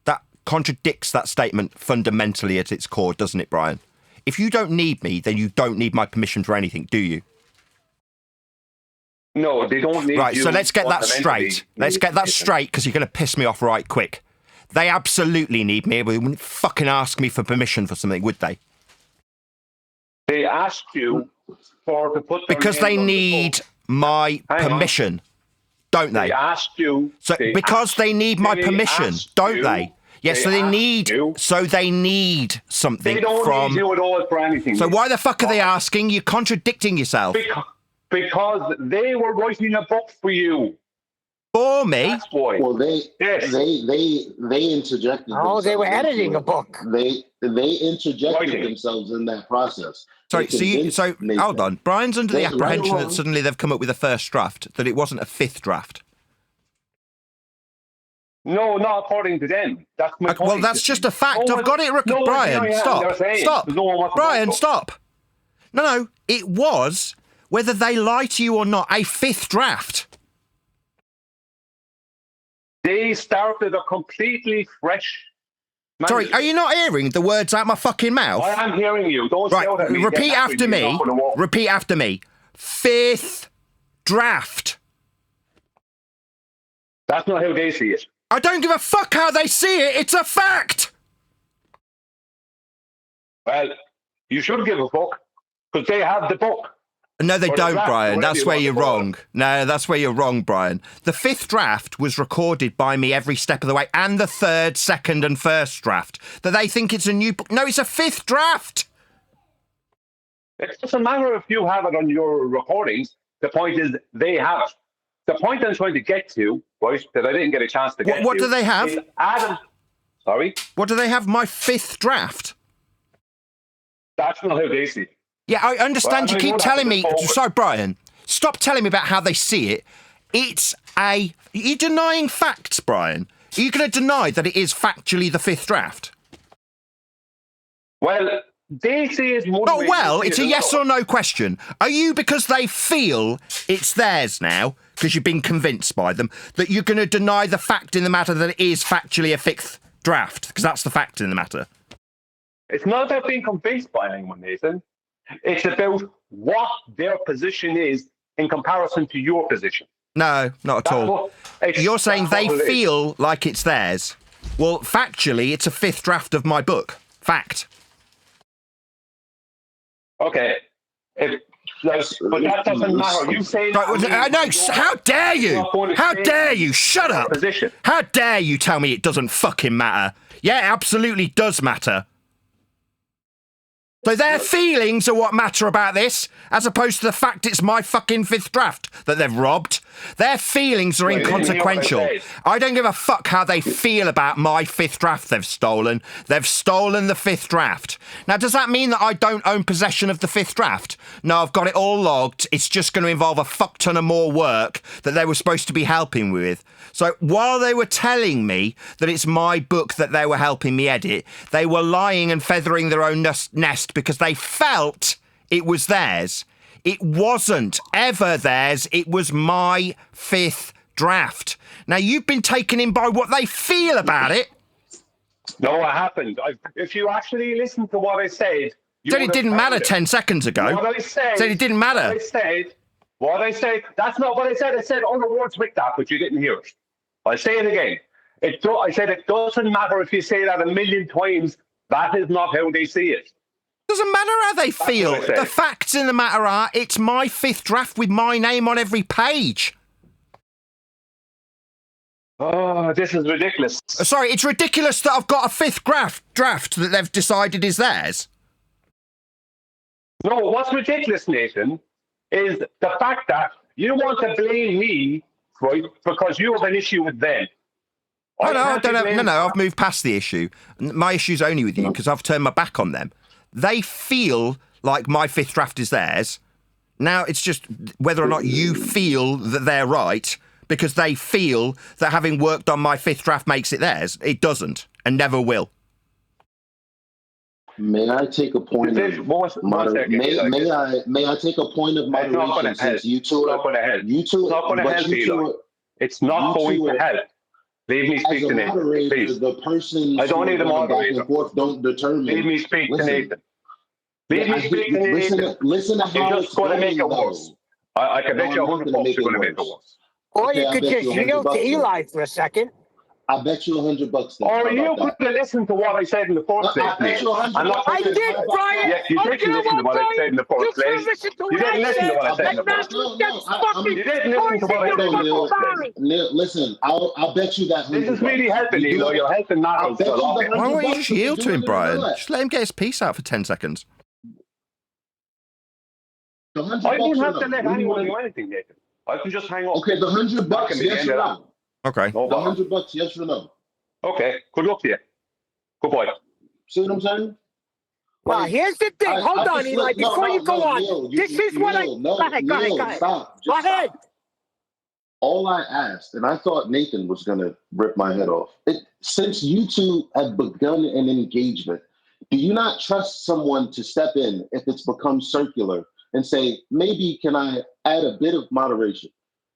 That contradicts that statement fundamentally at its core, doesn't it, Brian? If you don't need me, then you don't need my permission for anything, do you? No, they don't need right, you. So let's get that straight. Let's get that straight, because you're going to piss me off right quick. They absolutely need me. They wouldn't fucking ask me for permission for something, would they? They asked you to put their because they need my permission, don't they? They asked you. So because they need my permission, don't they? Yes, so they need. So they need something. They don't need you at all for anything. So why the fuck are they asking? You're contradicting yourself. Because they were writing a book for you. For me? That's why. Well, they interjected. Oh, they were editing a book. They interjected themselves in that process. Sorry, so hold on. Brian's under the apprehension that suddenly they've come up with a first draft, that it wasn't a fifth draft. No, not according to them. That's my point. Well, that's just a fact. I've got it. Brian, stop. Brian, stop. No, it was, whether they lie to you or not, a fifth draft. They started a completely fresh. Sorry, are you not hearing the words out my fucking mouth? I am hearing you. Don't shout at me. Repeat after me. Repeat after me. Fifth draft. That's not how they see it. I don't give a fuck how they see it. It's a fact. Well, you should give a fuck because they have the book. No, they don't, Brian. That's where you're wrong. No, that's where you're wrong, Brian. The fifth draft was recorded by me every step of the way, and the third, second, and first draft. That they think it's a new book. No, it's a fifth draft. It doesn't matter if you have it on your recordings. The point is they have it. The point I'm trying to get to, right, that I didn't get a chance to get to. What do they have? Adam. Sorry? What do they have? My fifth draft? That's not how they see it. Yeah, I understand. You keep telling me. Sorry, Brian. Stop telling me about how they see it. You're denying facts, Brian. Are you going to deny that it is factually the fifth draft? Well, they see it more. Oh, well, it's a yes or no question. Are you, because they feel it's theirs now, because you've been convinced by them, that you're going to deny the fact in the matter that it is factually a fifth draft? Because that's the fact in the matter. It's not about being convinced by anyone, Nathan. It's about what their position is in comparison to your position. No, not at all. You're saying they feel like it's theirs. Well, factually, it's a fifth draft of my book. Fact. Okay. But that doesn't matter. You say that. No, how dare you? How dare you? Shut up. How dare you tell me it doesn't fucking matter? Yeah, it absolutely does matter. So their feelings are what matter about this, as opposed to the fact it's my fucking fifth draft that they've robbed. Their feelings are inconsequential. I don't give a fuck how they feel about my fifth draft they've stolen. They've stolen the fifth draft. Now, does that mean that I don't own possession of the fifth draft? No, I've got it all logged. It's just going to involve a fuck ton of more work that they were supposed to be helping with. So while they were telling me that it's my book that they were helping me edit, they were lying and feathering their own nest because they felt it was theirs. It wasn't ever theirs. It was my fifth draft. Now, you've been taken in by what they feel about it. No, I haven't. If you actually listen to what I said... Said it didn't matter 10 seconds ago. What I said... Said it didn't matter. What I said... That's not what I said. I said other words with that, but you didn't hear it. I'll say it again. I said it doesn't matter if you say that a million times. That is not how they see it. Doesn't matter how they feel. The facts in the matter are, it's my fifth draft with my name on every page. Oh, this is ridiculous. Sorry, it's ridiculous that I've got a fifth draft that they've decided is theirs. No, what's ridiculous, Nathan, is the fact that you want to blame me, right, because you have an issue with them. No, I've moved past the issue. My issue's only with you because I've turned my back on them. They feel like my fifth draft is theirs. Now it's just whether or not you feel that they're right, because they feel that having worked on my fifth draft makes it theirs. It doesn't, and never will. May I take a point of moderation? May I take a point of moderation since you two are... It's not going to help, Eli. It's not going to help. Leave me speak to Nathan, please. The person I don't need a moderator. Don't determine. Leave me speak to Nathan. Leave me speak to Nathan. Listen to how you're just going to make it worse. I can bet you $100 you're going to make it worse. Or you could just yield to Eli for a second. I bet you $100. Or you could have listened to what I said in the first place. I did, Brian. Yes, you did listen to what I said in the first place. You didn't listen to what I said in the first place. You didn't listen to what I said in the first place. Listen, I'll bet you that $100. This is really helping, Eli. You're helping Narrows a lot. Why won't you just yield to him, Brian? Just let him get his piece out for 10 seconds. I don't have to let anyone do anything, Nathan. I can just hang up. Okay, the $100, yes or no? Okay. The $100, yes or no? Okay, good luck to you. Goodbye. See what I'm saying? Well, here's the thing. Hold on, Eli. Before you go on, this is what I... Go ahead. Stop. Go ahead. All I asked, and I thought Nathan was going to rip my head off. Since you two have begun an engagement, do you not trust someone to step in if it's become circular and say, maybe can I add a bit of moderation?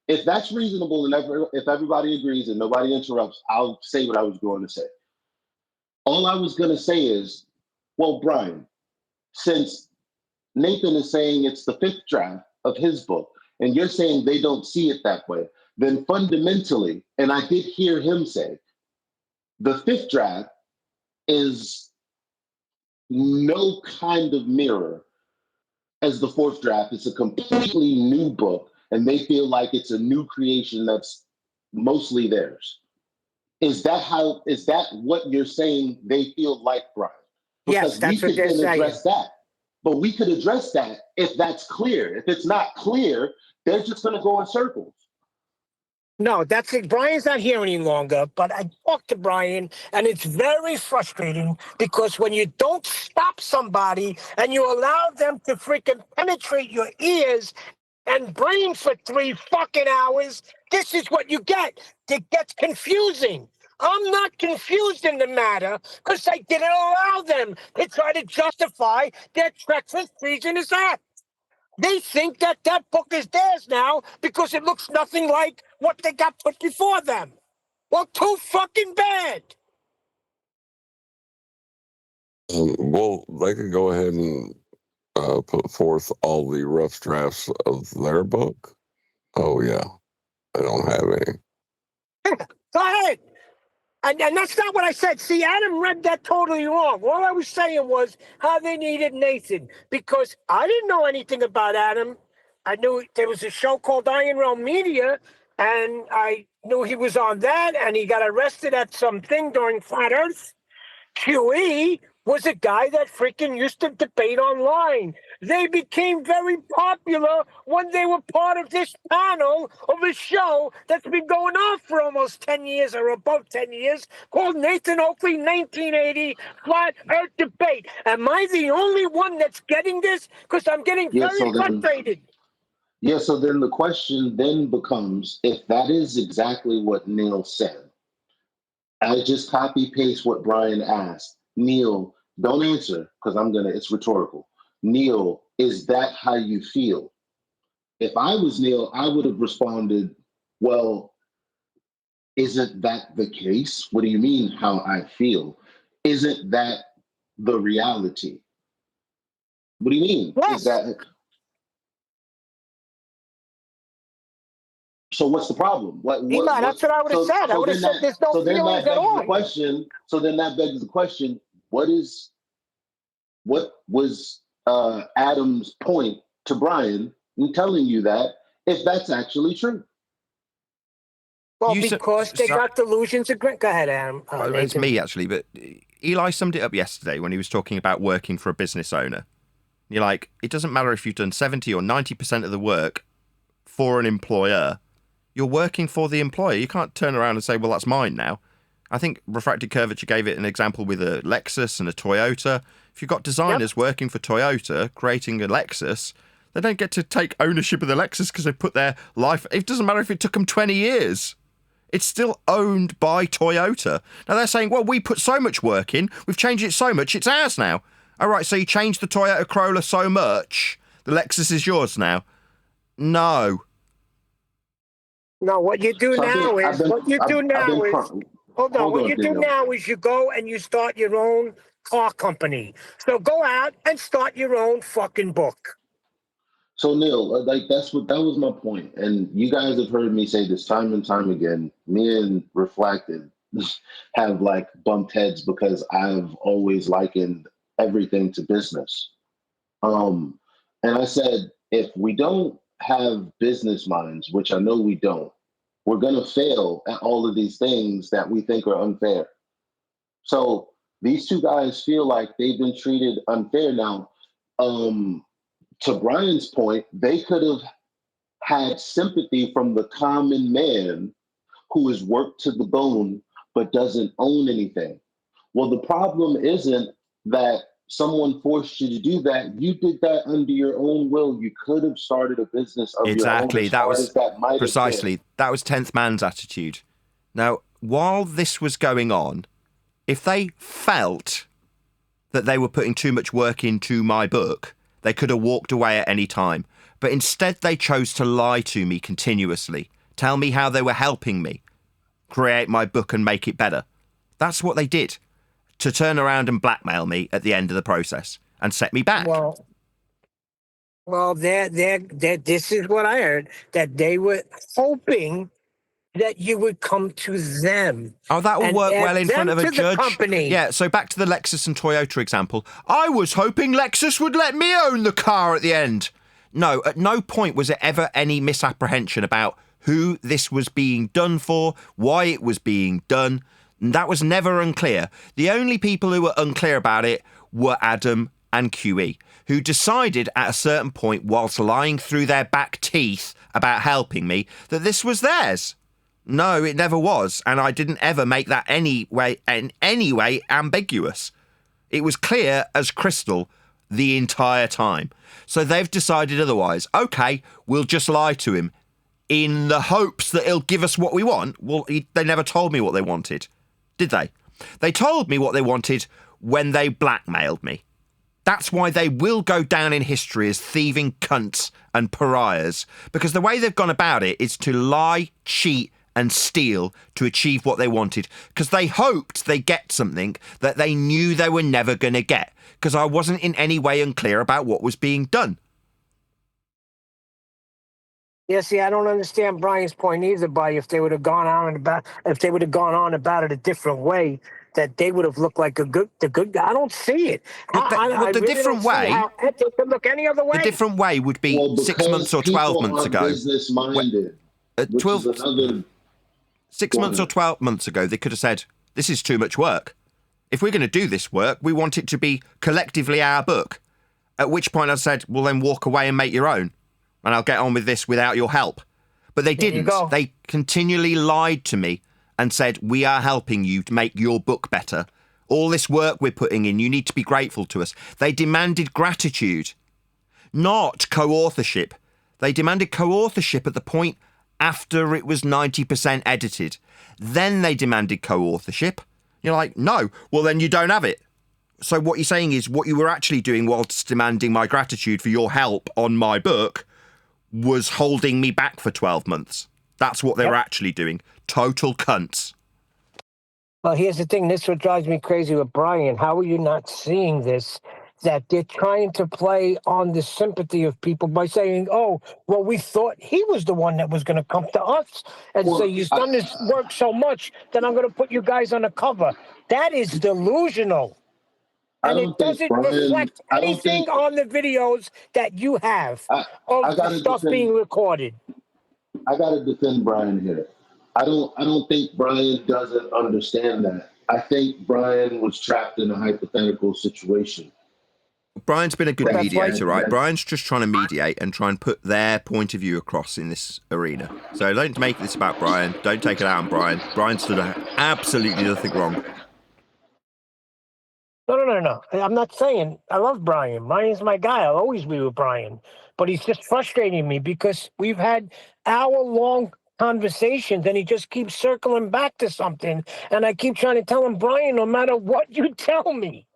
If that's reasonable and if everybody agrees and nobody interrupts, I'll say what I was going to say. All I was going to say is, well, Brian, since Nathan is saying it's the fifth draft of his book, and you're saying they don't see it that way, then fundamentally, and I did hear him say, the fifth draft is no kind of mirror as the fourth draft. It's a completely new book, and they feel like it's a new creation that's mostly theirs. Is that what you're saying they feel like, Brian? Yes, that's what they're saying. Address that. But we could address that if that's clear. If it's not clear, they're just going to go in circles. No, that's it. Brian's not here any longer, but I talked to Brian, and it's very frustrating because when you don't stop somebody and you allow them to freaking penetrate your ears and brain for 3 fucking hours, this is what you get. It gets confusing. I'm not confused in the matter because I didn't allow them to try to justify their treacherous treasonous act. They think that that book is theirs now because it looks nothing like what they got put before them. Well, too fucking bad. Well, they could go ahead and put forth all the rough drafts of their book. Oh, yeah. I don't have any. Go ahead. And that's not what I said. See, Adam read that totally wrong. All I was saying was how they needed Nathan, because I didn't know anything about Adam. I knew there was a show called Iron Realm Media, and I knew he was on that, and he got arrested at something during Flat Earth. QE was a guy that freaking used to debate online. They became very popular when they were part of this panel of a show that's been going on for almost 10 years or above 10 years called Nathan Oakley 1980 Flat Earth Debate. Am I the only one that's getting this? Because I'm getting very frustrated. Yeah, so then the question then becomes, if that is exactly what Neil said, I just copy paste what Brian asked. Neil, don't answer because it's rhetorical. Neil, is that how you feel? If I was Neil, I would have responded, well, isn't that the case? What do you mean how I feel? Isn't that the reality? What do you mean? Yes. Is that so? What's the problem? Eli, that's what I would have said. I would have said there's no feelings at all. So then that begs the question: what was Adam's point to Brian in telling you that, if that's actually true? Well, because they got delusions of great. Go ahead, Adam. It's me, actually, but Eli summed it up yesterday when he was talking about working for a business owner. You're like, it doesn't matter if you've done 70 or 90% of the work for an employer. You're working for the employer. You can't turn around and say, well, that's mine now. I think Refracted Curvature gave it an example with a Lexus and a Toyota. If you've got designers working for Toyota, creating a Lexus, they don't get to take ownership of the Lexus because they've put their life... It doesn't matter if it took them 20 years. It's still owned by Toyota. Now they're saying, well, we put so much work in, we've changed it so much, it's ours now. All right, so you changed the Toyota Corolla so much, the Lexus is yours now. No. No, what you do now is you go and you start your own car company. So go out and start your own fucking book. So Neil, that was my point. And you guys have heard me say this time and time again. Me and Reflected have bumped heads because I've always likened everything to business. And I said, if we don't have business minds, which I know we don't, we're going to fail at all of these things that we think are unfair. So these two guys feel like they've been treated unfair. Now, to Brian's point, they could have had sympathy from the common man who is worked to the bone but doesn't own anything. Well, the problem isn't that someone forced you to do that. You did that under your own will. You could have started a business of your own. That was precisely. That was 10th man's attitude. Now, while this was going on, if they felt that they were putting too much work into my book, they could have walked away at any time. But instead, they chose to lie to me continuously, tell me how they were helping me create my book and make it better. That's what they did, to turn around and blackmail me at the end of the process and set me back. Well, this is what I heard, that they were hoping that you would come to them. Oh, that will work well in front of a judge. Company. Yeah, so back to the Lexus and Toyota example. I was hoping Lexus would let me own the car at the end. No, at no point was there ever any misapprehension about who this was being done for, why it was being done. That was never unclear. The only people who were unclear about it were Adam and QE, who decided at a certain point, whilst lying through their back teeth about helping me, that this was theirs. No, it never was, and I didn't ever make that in any way ambiguous. It was clear as crystal the entire time. So they've decided otherwise. Okay, we'll just lie to him in the hopes that he'll give us what we want. Well, they never told me what they wanted, did they? They told me what they wanted when they blackmailed me. That's why they will go down in history as thieving cunts and pariahs, because the way they've gone about it is to lie, cheat, and steal to achieve what they wanted, because they hoped they get something that they knew they were never going to get, because I wasn't in any way unclear about what was being done. Yeah, see, I don't understand Brian's point either. By if they would have gone on about it a different way, that they would have looked like the good guy. I don't see it. I the really different don't see way. how it could look any other way. The different way would be Well, 6 months or 12 months ago. Business minded, which 12, is another. 6 months or 12 months ago, they could have said, "This is too much work. If we're going to do this work, we want it to be collectively our book." At which point I said, "Well, then walk away and make your own, and I'll get on with this without your help." But they didn't. They continually lied to me and said, "We are helping you to make your book better. All this work we're putting in, you need to be grateful to us." They demanded gratitude, not co-authorship. They demanded co-authorship at the point after it was 90% edited. Then they demanded co-authorship. You're like, no, well, then you don't have it. So what you're saying is what you were actually doing whilst demanding my gratitude for your help on my book was holding me back for 12 months. That's what they were actually doing. Total cunts. Well, here's the thing. This is what drives me crazy with Brian. How are you not seeing this? That they're trying to play on the sympathy of people by saying, "Oh, well, we thought he was the one that was going to come to us and say, he's done this work so much that I'm going to put you guys on the cover." That is delusional. And it doesn't reflect anything on the videos that you have of the stuff being recorded. I got to defend Brian here. I don't think Brian doesn't understand that. I think Brian was trapped in a hypothetical situation. Brian's been a good mediator, right? Brian's just trying to mediate and try and put their point of view across in this arena. So don't make this about Brian. Don't take it out on Brian. Brian's done absolutely nothing wrong. No. I'm not saying I love Brian. Brian's my guy. I'll always be with Brian. But he's just frustrating me because we've had hour-long conversations and he just keeps circling back to something. And I keep trying to tell him, Brian, no matter what you tell me,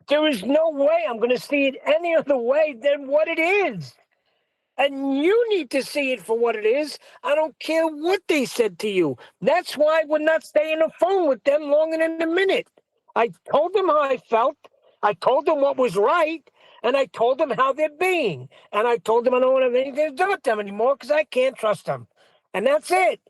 there is no way I'm going to see it any other way than what it is. And you need to see it for what it is. I don't care what they said to you. That's why we're not staying on the phone with them longer than a minute. I told them how I felt. I told them what was right. And I told them how they're being. And I told them I don't want to have anything to do with them anymore because I can't trust them. And that's it.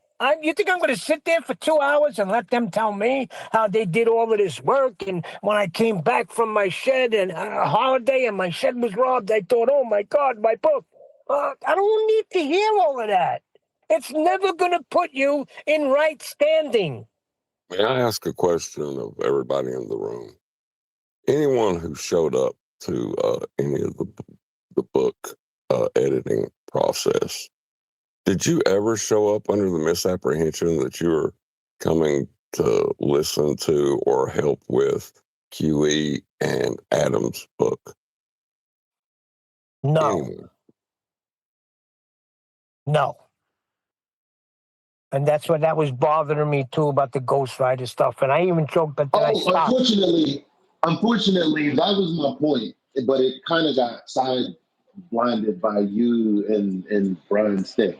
You think I'm going to sit there for 2 hours and let them tell me how they did all of this work? And when I came back from my shed and a holiday and my shed was robbed, I thought, oh, my God, my book. I don't need to hear all of that. It's never going to put you in right standing. May I ask a question of everybody in the room? Anyone who showed up to any of the book editing process, did you ever show up under the misapprehension that you were coming to listen to or help with QE and Adam's book? No. Anyone? No. And that's what that was bothering me too about the Ghost Rider stuff. And I even joked that I stopped. Unfortunately, that was my point. But it kind of got side-blinded by you and Brian's thing.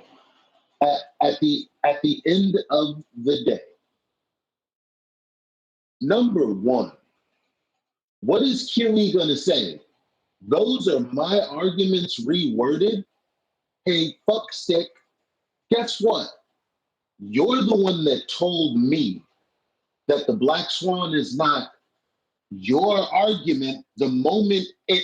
At the end of the day, number one, what is QE going to say? Those are my arguments reworded. Hey, fuck stick. Guess what? You're the one that told me that the Black Swan is not your argument the moment it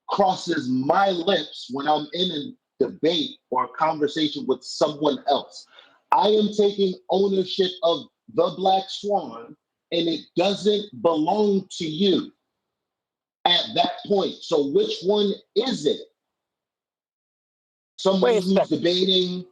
crosses my lips when I'm in a debate or a conversation with someone else. I am taking ownership of the Black Swan and it doesn't belong to you at that point. So which one is it? Someone who's debating,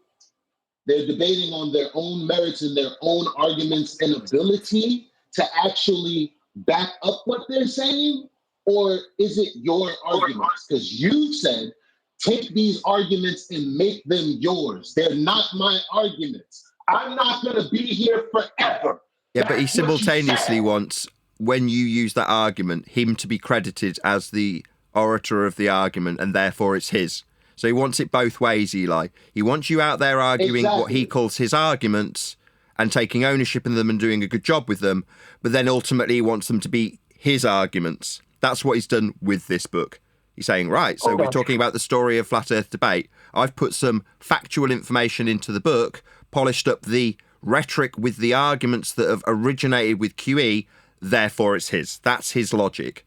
they're debating on their own merits and their own arguments and ability to actually back up what they're saying? Or is it your arguments? Because you said, take these arguments and make them yours. They're not my arguments. I'm not going to be here forever. Yeah, but he simultaneously wants, when you use that argument, him to be credited as the orator of the argument, and therefore it's his. So he wants it both ways, Eli. He wants you out there arguing what he calls his arguments and taking ownership in them and doing a good job with them, but then ultimately he wants them to be his arguments. That's what he's done with this book. You're saying, right, so we're talking about the story of Flat Earth debate. I've put some factual information into the book, polished up the rhetoric with the arguments that have originated with QE, therefore it's his. That's his logic.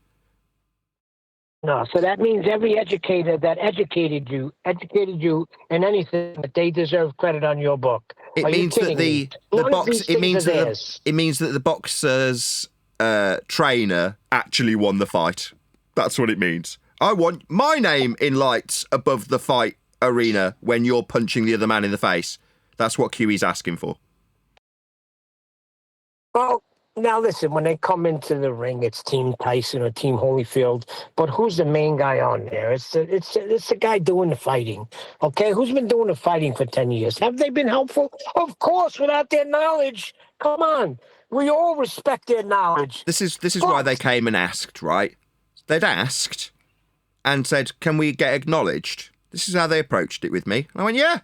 No, so that means every educator that educated you in anything, that they deserve credit on your book. It means that the box. It means that the boxer's trainer actually won the fight. That's what it means. I want my name in lights above the fight arena when you're punching the other man in the face. That's what QE's asking for. Well, now listen, when they come into the ring, it's Team Tyson or Team Holyfield, but who's the main guy on there? It's the guy doing the fighting, okay? Who's been doing the fighting for 10 years? Have they been helpful? Of course, without their knowledge. Come on. We all respect their knowledge. This is why they came and asked, right? They'd asked and said, can we get acknowledged? This is how they approached it with me. And I went, yeah.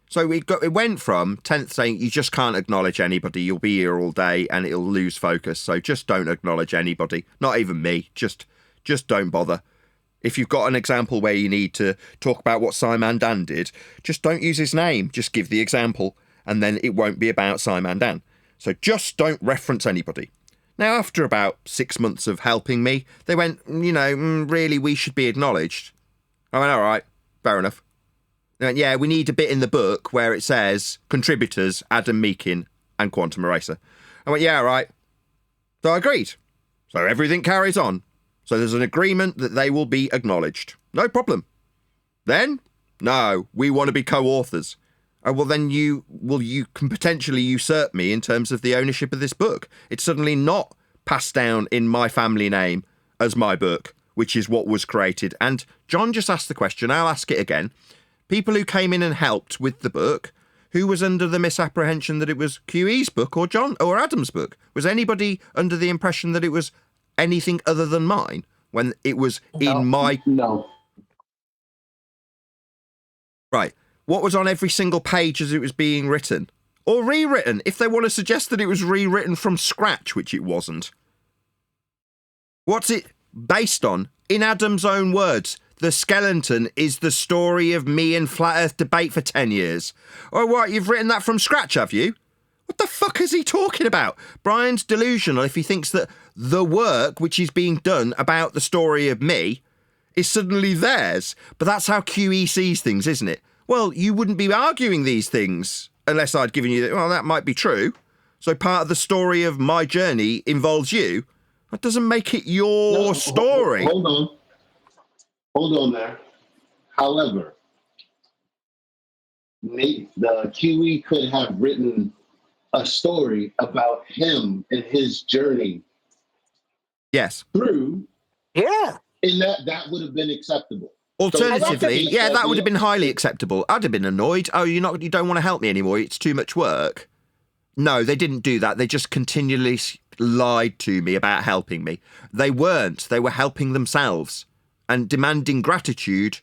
So it went from 10th saying, you just can't acknowledge anybody. You'll be here all day and it'll lose focus. So just don't acknowledge anybody. Not even me. Just don't bother. If you've got an example where you need to talk about what Simon Dan did, just don't use his name. Just give the example and then it won't be about Simon Dan. So just don't reference anybody. Now, after about 6 months of helping me, they went, really, we should be acknowledged. I went, all right, fair enough. And yeah, we need a bit in the book where it says contributors Adam Meakin and Quantum Eraser. I went, yeah, right. So I agreed. So everything carries on. So there's an agreement that they will be acknowledged. No problem. Then, no, we want to be co-authors. Oh, well, then you can potentially usurp me in terms of the ownership of this book. It's suddenly not passed down in my family name as my book, which is what was created. And John just asked the question. I'll ask it again. People who came in and helped with the book, who was under the misapprehension that it was QE's book or John or Adam's book? Was anybody under the impression that it was anything other than mine when it was in my... No. Right. What was on every single page as it was being written? Or rewritten, if they want to suggest that it was rewritten from scratch, which it wasn't. What's it based on? In Adam's own words, the skeleton is the story of me and Flat Earth debate for 10 years. Oh, what, you've written that from scratch, have you? What the fuck is he talking about? Brian's delusional if he thinks that the work which is being done about the story of me is suddenly theirs. But that's how QE sees things, isn't it? Well, you wouldn't be arguing these things unless I'd given you that. Well, that might be true. So part of the story of my journey involves you. That doesn't make it your story. Hold on there. However, the QE could have written a story about him and his journey. Yes. Through. Yeah. And that would have been acceptable. Alternatively, that would have been highly acceptable. I'd have been annoyed. Oh, you don't want to help me anymore. It's too much work. No, they didn't do that. They just continually lied to me about helping me. They weren't. They were helping themselves and demanding gratitude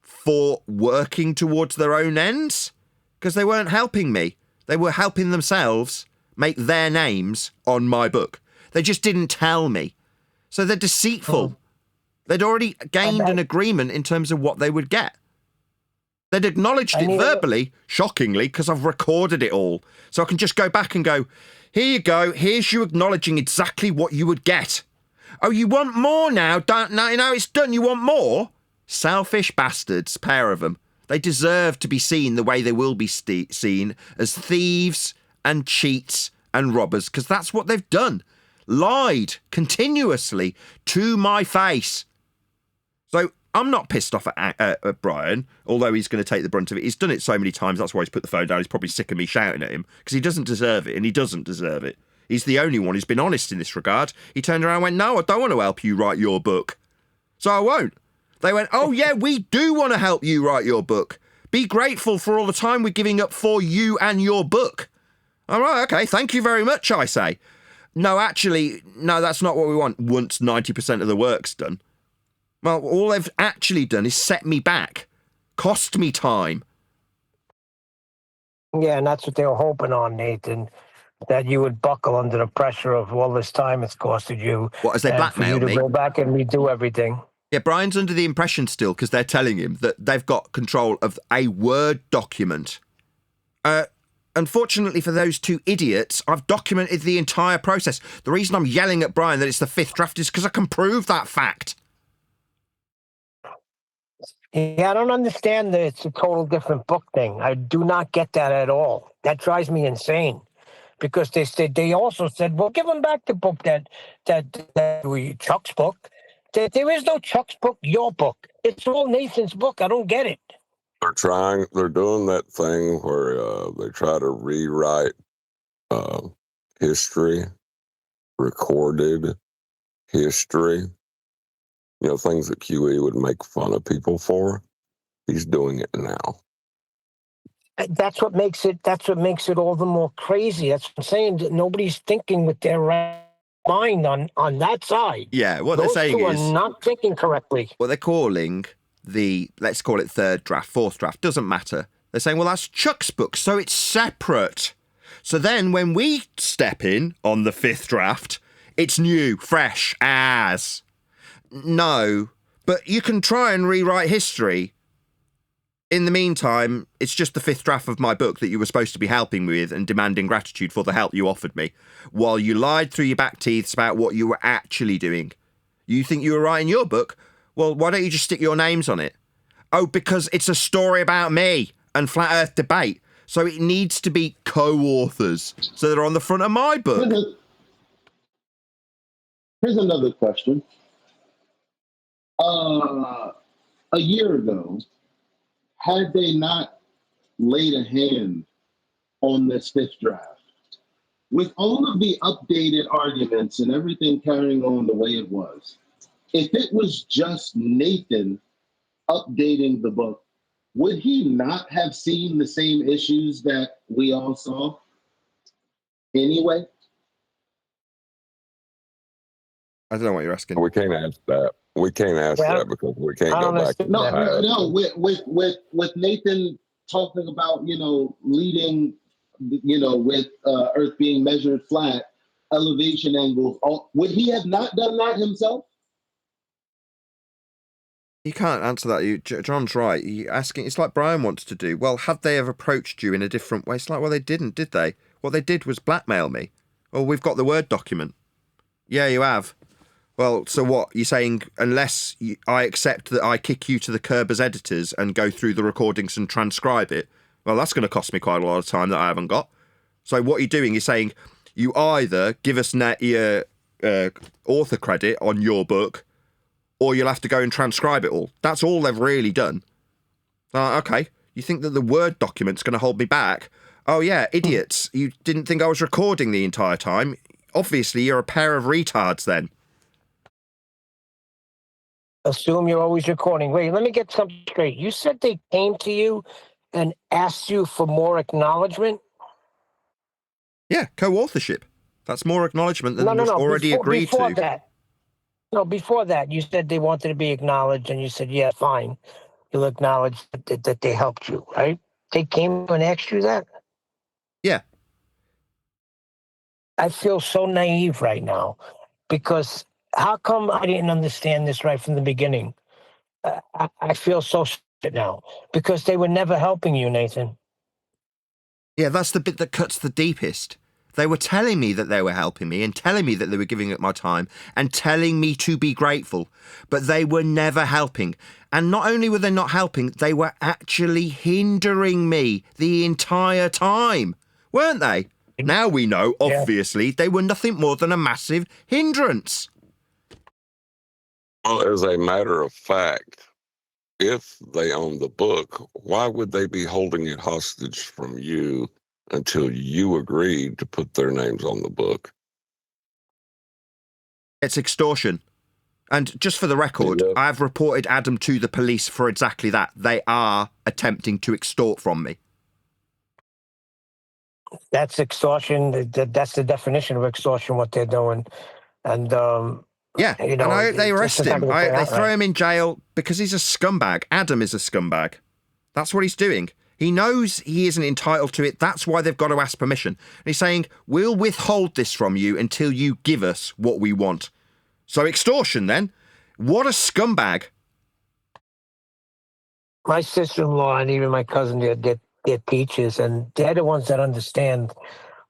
for working towards their own ends because they weren't helping me. They were helping themselves make their names on my book. They just didn't tell me. So they're deceitful. They'd already gained an agreement in terms of what they would get. They'd acknowledged it verbally, shockingly, because I've recorded it all. So I can just go back and go, here you go, here's you acknowledging exactly what you would get. Oh, you want more now? Now it's done, you want more? Selfish bastards, pair of them. They deserve to be seen the way they will be seen, as thieves and cheats and robbers, because that's what they've done. Lied continuously to my face. So I'm not pissed off at Brian, although he's going to take the brunt of it. He's done it so many times, that's why he's put the phone down. He's probably sick of me shouting at him, because he doesn't deserve it, and he doesn't deserve it. He's the only one who's been honest in this regard. He turned around and went, no, I don't want to help you write your book. So I won't. They went, oh yeah, we do want to help you write your book. Be grateful for all the time we're giving up for you and your book. All right, okay, thank you very much, I say. No, actually, no, that's not what we want once 90% of the work's done. Well, all they've actually done is set me back, cost me time. Yeah, and that's what they were hoping on, Nathan, that you would buckle under the pressure of all this time it's costed you. What, as they blackmailed me? me? To go back and redo everything. Yeah, Brian's under the impression still, because they're telling him that they've got control of a Word document. Unfortunately for those two idiots, I've documented the entire process. The reason I'm yelling at Brian that it's the 5th draft is because I can prove that fact. Yeah, I don't understand that it's a total different book thing. I do not get that at all. That drives me insane. Because they also said, well, give them back the book that Chuck's book. There is no Chuck's book, your book. It's all Nathan's book. I don't get it. They're doing that thing where they try to rewrite history, recorded history, things that QE would make fun of people for. He's doing it now. That's what makes it all the more crazy. That's what I'm saying. That nobody's thinking with their right mind on that side. Yeah, what Those they're saying two is are not thinking correctly. what they're calling let's call it 3rd draft, 4th draft, doesn't matter. They're saying, well, that's Chuck's book, so it's separate. So then when we step in on the 5th draft, it's new, fresh as. No, but you can try and rewrite history. In the meantime, it's just the 5th draft of my book that you were supposed to be helping me with and demanding gratitude for the help you offered me, while you lied through your back teeth about what you were actually doing. You think you were writing your book? Well, why don't you just stick your names on it? Oh, because it's a story about me and flat earth debate, so it needs to be co-authors, so they're on the front of my book. Here's another question. A year ago, had they not laid a hand on this 5th draft, with all of the updated arguments and everything carrying on the way it was, if it was just Nathan updating the book, would he not have seen the same issues that we all saw anyway? I don't know what you're asking. We can't ask that. We can't ask that because we can't go back. No. With Nathan talking about leading, with Earth being measured flat, elevation angles. Would he have not done that himself? You can't answer that. John's right. You're asking. It's like Brian wants to do. Well, had they ever approached you in a different way? It's like, well, they didn't, did they? What they did was blackmail me. Well, we've got the Word document. Yeah, you have. Well, so what? You're saying unless I accept that I kick you to the curb as editors and go through the recordings and transcribe it, well, that's going to cost me quite a lot of time that I haven't got. So what you're doing is saying you either give us your author credit on your book, or you'll have to go and transcribe it all. That's all they've really done. Okay, you think that the Word document's going to hold me back? Oh yeah, idiots. You didn't think I was recording the entire time? Obviously, you're a pair of retards then. Assume you're always recording. Wait, let me get something straight. You said they came to you and asked you for more acknowledgement? Yeah, co-authorship. That's more acknowledgement than was already agreed to. Before that, you said they wanted to be acknowledged, and you said, yeah, fine. You'll acknowledge that they helped you, right? They came and asked you that? Yeah. I feel so naive right now, because how come I didn't understand this right from the beginning? I feel so stupid now, because they were never helping you, Nathan. Yeah, that's the bit that cuts the deepest. They were telling me that they were helping me and telling me that they were giving up my time and telling me to be grateful, but they were never helping. And not only were they not helping, they were actually hindering me the entire time, weren't they? Now we know, obviously, they were nothing more than a massive hindrance. Well, as a matter of fact, if they own the book, why would they be holding it hostage from you until you agreed to put their names on the book? It's extortion. And just for the record, I've reported Adam to the police for exactly that. They are attempting to extort from me. That's extortion. That's the definition of extortion, what they're doing. And, yeah, and they arrest him. They throw him in jail because he's a scumbag. Adam is a scumbag. That's what he's doing. He knows he isn't entitled to it. That's why they've got to ask permission. And he's saying, we'll withhold this from you until you give us what we want. So extortion then. What a scumbag. My sister-in-law and even my cousin, they're teachers, and they're the ones that understand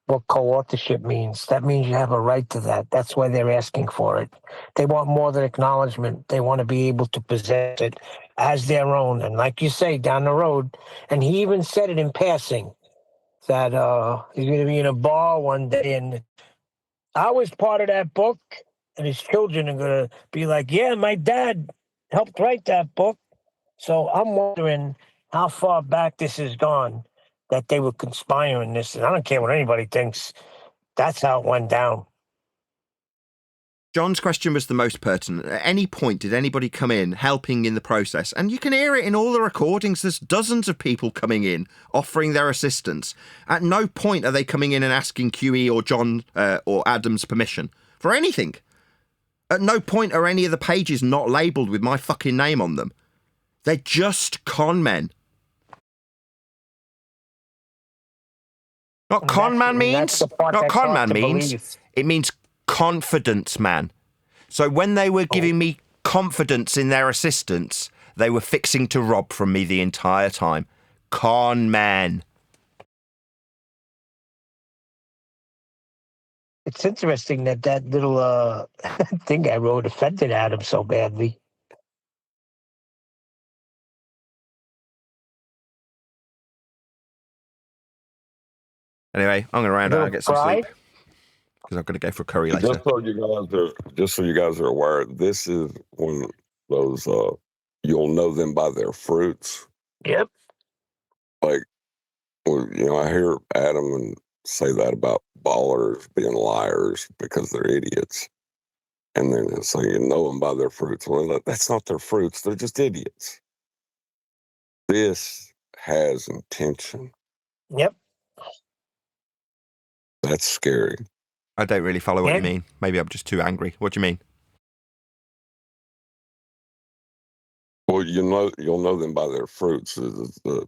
what co-authorship means. That means you have a right to that. That's why they're asking for it. They want more than acknowledgement. They want to be able to possess it as their own. And like you say, down the road, and he even said it in passing, that he's going to be in a bar one day, and I was part of that book, and his children are going to be like, yeah, my dad helped write that book. So I'm wondering how far back this has gone that they were conspiring this. And I don't care what anybody thinks. That's how it went down. John's question was the most pertinent. At any point, did anybody come in helping in the process? And you can hear it in all the recordings. There's dozens of people coming in, offering their assistance. At no point are they coming in and asking QE or John or Adam's permission for anything. At no point are any of the pages not labelled with my fucking name on them. They're just con men. What con man means? Not con man means. It means confidence man. So when they were giving me confidence in their assistance, they were fixing to rob from me the entire time. Con man. It's interesting that little thing I wrote offended Adam so badly. Anyway, I'm going to round out and get some sleep because I've got to go for a curry later. Just so you guys are aware, this is one of those you'll know them by their fruits. Yep. Like, well, I hear Adam and say that about ballers being liars because they're idiots, and then it's like you know them by their fruits. Well, that's not their fruits; they're just idiots. This has intention. Yep. That's scary. I don't really follow what you mean. Maybe I'm just too angry. What do you mean? Well, you'll know them by their fruits. The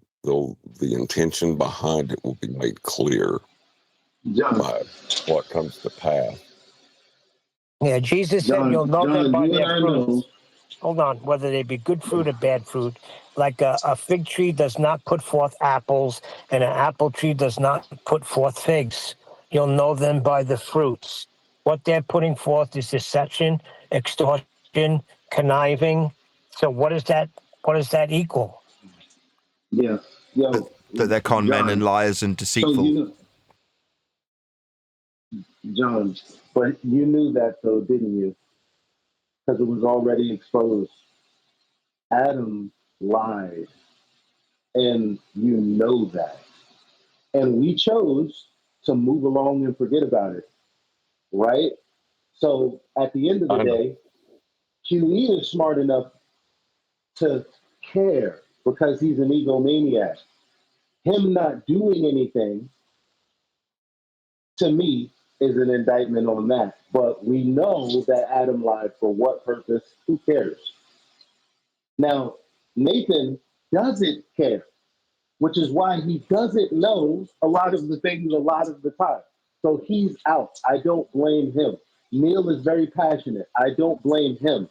intention behind it will be made clear by what comes to pass. Yeah, Jesus said you'll know them by their fruits. Hold on, whether they be good fruit or bad fruit. Like a fig tree does not put forth apples, and an apple tree does not put forth figs. You'll know them by the fruits. What they're putting forth is deception, extortion, conniving. So what does that equal? Yeah. That they're con men and liars and deceitful. John, but you knew that though, didn't you? Because it was already exposed. Adam lied, and you know that. And we chose to move along and forget about it, right? So at the end of the day, QE is smart enough to care because he's an egomaniac. Him not doing anything, to me, is an indictment on that. But we know that Adam lied. For what purpose? Who cares? Now, Nathan doesn't care, which is why he doesn't know a lot of the things a lot of the time. So he's out. I don't blame him. Neil is very passionate. I don't blame him.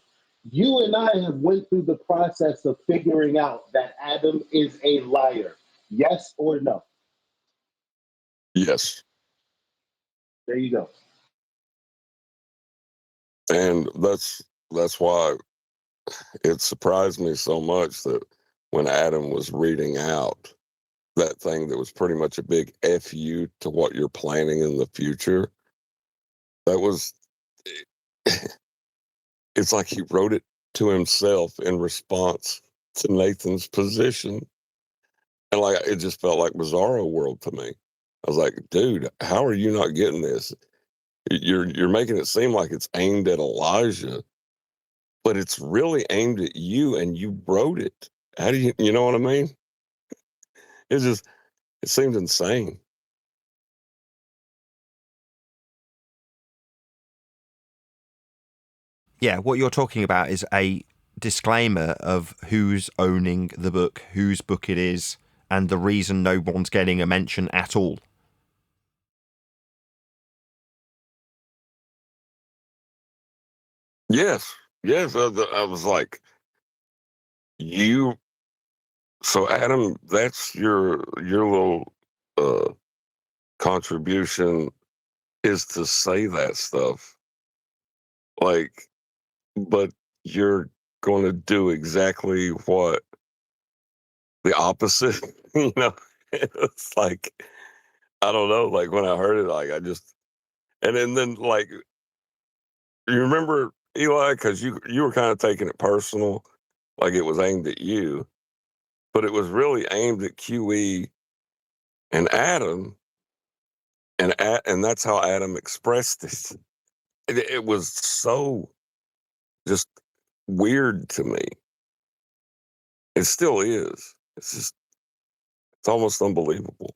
You and I have went through the process of figuring out that Adam is a liar. Yes or no? Yes. There you go. And that's why it surprised me so much that when Adam was reading out that thing that was pretty much a big F you to what you're planning in the future, that was, it's like he wrote it to himself in response to Nathan's position. And like, it just felt like Bizarro World to me. I was like, dude, how are you not getting this? You're making it seem like it's aimed at Elijah, but it's really aimed at you, and you wrote it. How do you know what I mean? It seemed insane. Yeah, what you're talking about is a disclaimer of who's owning the book, whose book it is, and the reason no one's getting a mention at all. Yes, Yes, I was like, you. So Adam, that's your little contribution is to say that stuff. Like, but you're going to do exactly what the opposite. You know, it's like I don't know. Like when I heard it, like I just and then like you remember Eli because you were kind of taking it personal, like it was aimed at you, but it was really aimed at QE and Adam, and that's how Adam expressed it. It was so just weird to me. It still is. It's almost unbelievable.